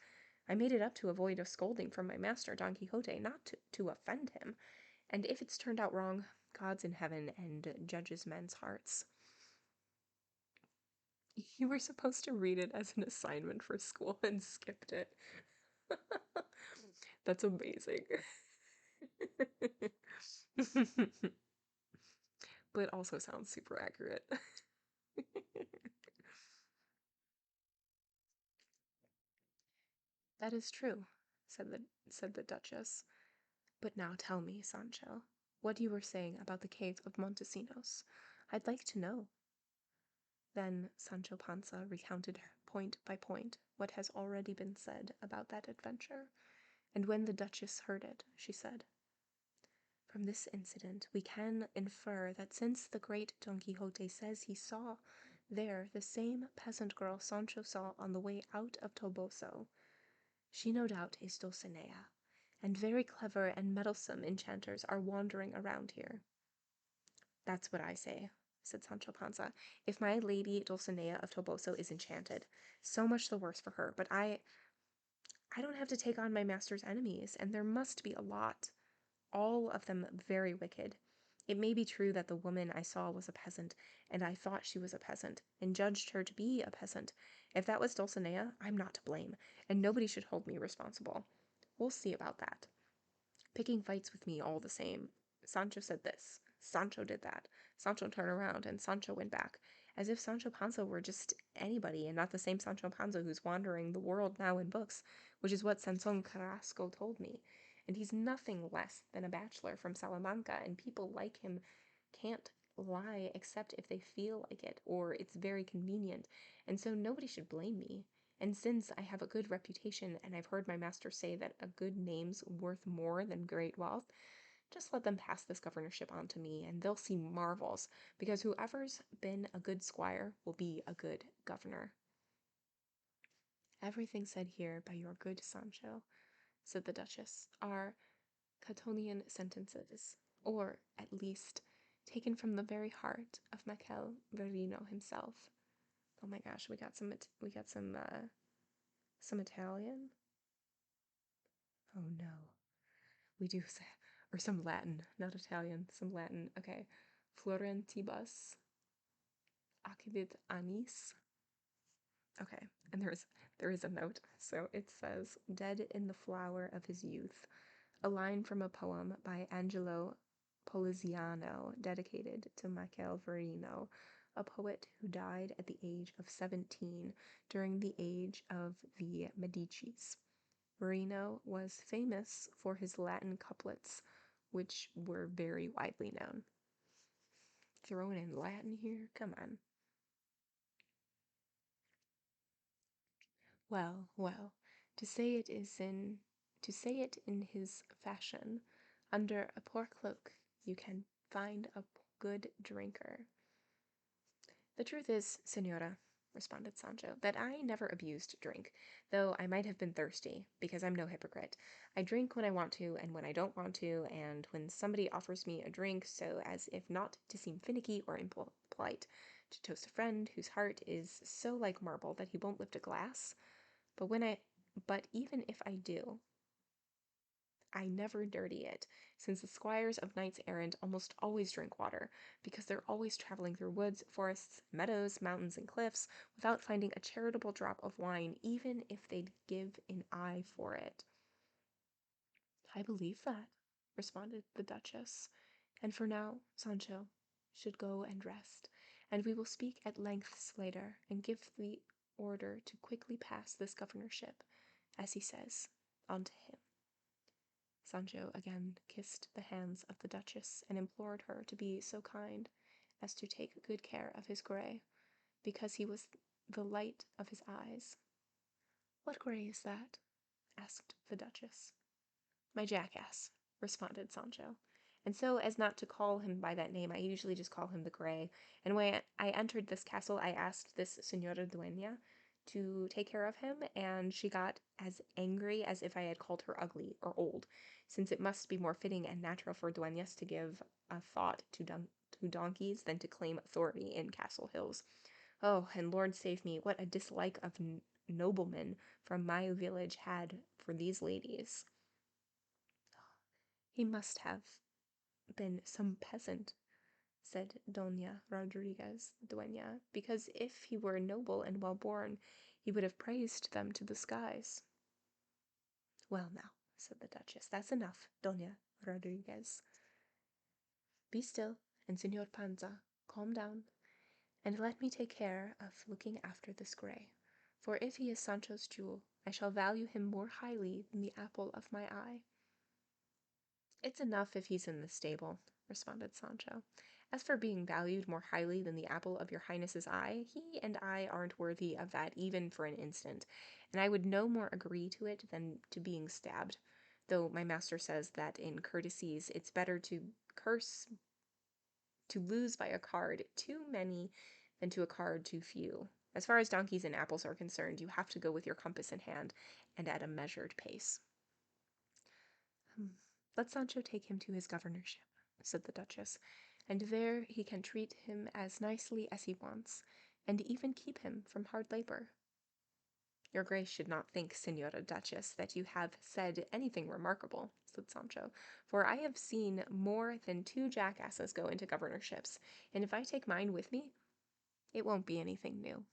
I made it up to avoid a scolding from my master, Don Quixote, not to offend him, and if it's turned out wrong, God's in heaven and judges men's hearts. You were supposed to read it as an assignment for school and skipped it. That's amazing. But also sounds super accurate. That is true, said the Duchess. But now tell me, Sancho, what you were saying about the cave of Montesinos. I'd like to know. Then Sancho Panza recounted point by point what has already been said about that adventure, and when the Duchess heard it, she said, "From this incident we can infer that since the great Don Quixote says he saw there the same peasant girl Sancho saw on the way out of Toboso, she no doubt is Dulcinea, and very clever and meddlesome enchanters are wandering around here." "That's what I say," said Sancho Panza. "If my lady Dulcinea of Toboso is enchanted, so much the worse for her, but I don't have to take on my master's enemies, and there must be a lot, all of them very wicked. It may be true that the woman I saw was a peasant, and I thought she was a peasant, and judged her to be a peasant. If that was Dulcinea, I'm not to blame, and nobody should hold me responsible. We'll see about that. Picking fights with me all the same. Sancho said this, Sancho did that, Sancho turned around, and Sancho went back, as if Sancho Panza were just anybody, and not the same Sancho Panza who's wandering the world now in books, which is what Sanson Carrasco told me. And he's nothing less than a bachelor from Salamanca, and people like him can't lie except if they feel like it, or it's very convenient, and so nobody should blame me. And since I have a good reputation, and I've heard my master say that a good name's worth more than great wealth, just let them pass this governorship on to me, and they'll see marvels, because whoever's been a good squire will be a good governor." "Everything said here by your good Sancho," said the Duchess, "are Catonian sentences, or, at least, taken from the very heart of Michael Verino himself. Oh my gosh, we got some Italian. Oh no, we do say, or some Latin, not Italian, some Latin. Okay, Florentibus accidit annis. Okay, and there is a note. So it says, "Dead in the flower of his youth," a line from a poem by Angelo Poliziano dedicated to Michael Verino, a poet who died at the age of 17 during the age of the Medicis. Verino was famous for his Latin couplets, which were very widely known. Throwing in Latin here? Come on. Well, well, to say it in his fashion, under a poor cloak you can find a good drinker. "The truth is, Senora," responded Sancho, "that I never abused drink, though I might have been thirsty, because I'm no hypocrite. I drink when I want to and when I don't want to, and when somebody offers me a drink, so as if not to seem finicky or impolite, to toast a friend whose heart is so like marble that he won't lift a glass. But even if I do, I never dirty it, since the squires of knights-errant almost always drink water, because they're always traveling through woods, forests, meadows, mountains, and cliffs, without finding a charitable drop of wine, even if they'd give an eye for it." "I believe that," responded the Duchess, "and for now, Sancho should go and rest, and we will speak at lengths later, and give the order to quickly pass this governorship, as he says, on to him." Sancho again kissed the hands of the Duchess and implored her to be so kind as to take good care of his grey, because he was the light of his eyes. "What grey is that?" asked the Duchess. "My jackass," responded Sancho. And so, as not to call him by that name, I usually just call him the Grey. And when I entered this castle, I asked this Señora Dueña to take care of him, and she got as angry as if I had called her ugly or old, since it must be more fitting and natural for dueñas to give a thought to donkeys than to claim authority in Castle Hills. Oh, and Lord save me, what a dislike of noblemen from my village had for these ladies. "He must have been some peasant," said Doña Rodriguez, the dueña, "because if he were noble and well-born, he would have praised them to the skies." "Well now," said the Duchess, "that's enough, Doña Rodriguez. Be still, and Señor Panza, calm down, and let me take care of looking after this Grey, for if he is Sancho's jewel, I shall value him more highly than the apple of my eye." "It's enough if he's in the stable," responded Sancho. "As for being valued more highly than the apple of your highness's eye, he and I aren't worthy of that even for an instant, and I would no more agree to it than to being stabbed, though my master says that in courtesies it's better to lose by a card too many than to a card too few. As far as donkeys and apples are concerned, you have to go with your compass in hand and at a measured pace." "Let Sancho take him to his governorship," said the Duchess, "and there he can treat him as nicely as he wants, and even keep him from hard labor." "Your Grace should not think, Señora Duchess, that you have said anything remarkable," said Sancho, "for I have seen more than 2 jackasses go into governorships, and if I take mine with me, it won't be anything new."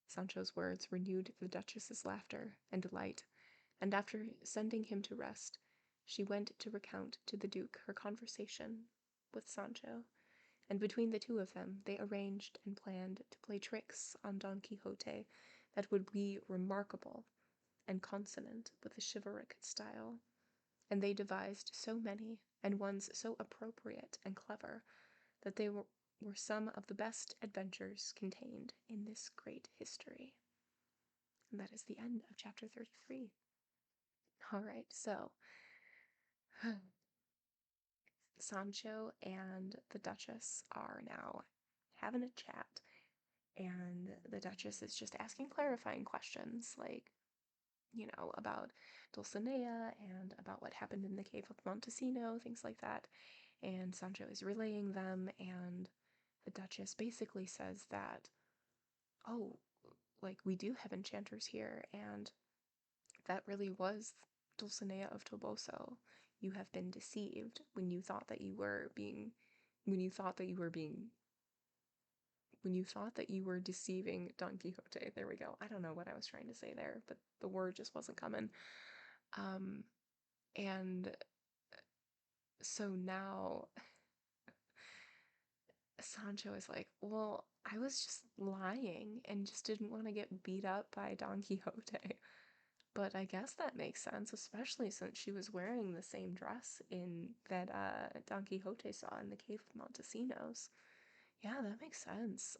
Sancho's words renewed the Duchess's laughter and delight, and after sending him to rest, she went to recount to the Duke her conversation with Sancho, and between the two of them they arranged and planned to play tricks on Don Quixote that would be remarkable and consonant with the chivalric style, and they devised so many, and ones so appropriate and clever, that they were some of the best adventures contained in this great history. And that is the end of chapter 33. All right, so Sancho and the Duchess are now having a chat, and the Duchess is just asking clarifying questions, like, about Dulcinea and about what happened in the cave of Montesino, things like that. And Sancho is relaying them, and the Duchess basically says that, oh, like, we do have enchanters here, and that really was Dulcinea of Toboso. You have been deceived when you thought that you were deceiving Don Quixote. There we go. I don't know what I was trying to say there, but the word just wasn't coming. And so now Sancho is like, well, I was just lying and just didn't want to get beat up by Don Quixote. But I guess that makes sense, especially since she was wearing the same dress that Don Quixote saw in the cave of Montesinos. Yeah, that makes sense.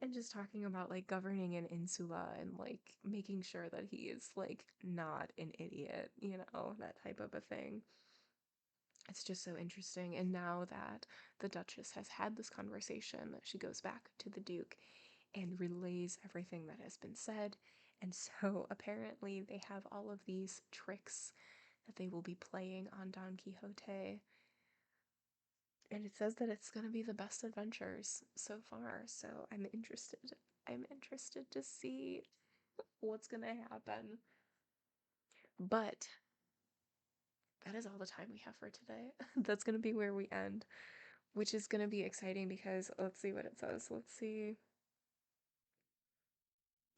And just talking about like governing an insula and like making sure that he is like not an idiot, that type of a thing. It's just so interesting. And now that the Duchess has had this conversation, she goes back to the Duke and relays everything that has been said. And so apparently they have all of these tricks that they will be playing on Don Quixote. And it says that it's going to be the best adventures so far. So I'm interested. I'm interested to see what's going to happen. But that is all the time we have for today. That's going to be where we end, which is going to be exciting because let's see what it says. Let's see.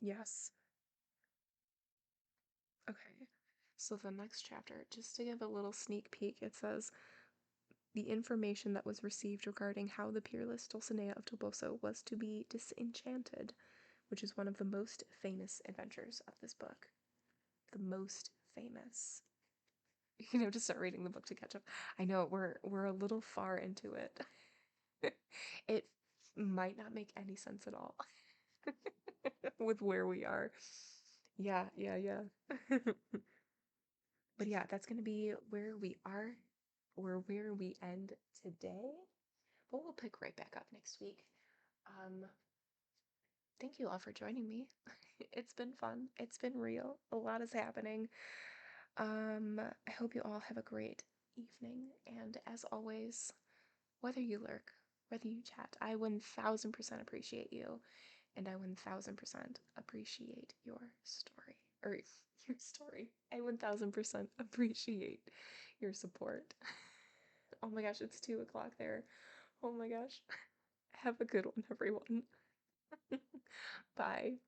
Yes. Okay. So the next chapter, just to give a little sneak peek, it says the information that was received regarding how the peerless Dulcinea of Toboso was to be disenchanted, which is one of the most famous adventures of this book. the most famous. You know, to start reading the book to catch up. I know we're a little far into it. It might not make any sense at all with where we are. Yeah, yeah, yeah. But yeah, that's gonna be where we are or where we end today. But we'll pick right back up next week. Um, thank you all for joining me. It's been fun. It's been real. A lot is happening. I hope you all have a great evening. And as always, whether you lurk, whether you chat, I 1000% appreciate you. And I 1000% appreciate your story. Or your story. I 1000% appreciate your support. Oh my gosh, it's 2 o'clock there. Oh my gosh. Have a good one, everyone. Bye.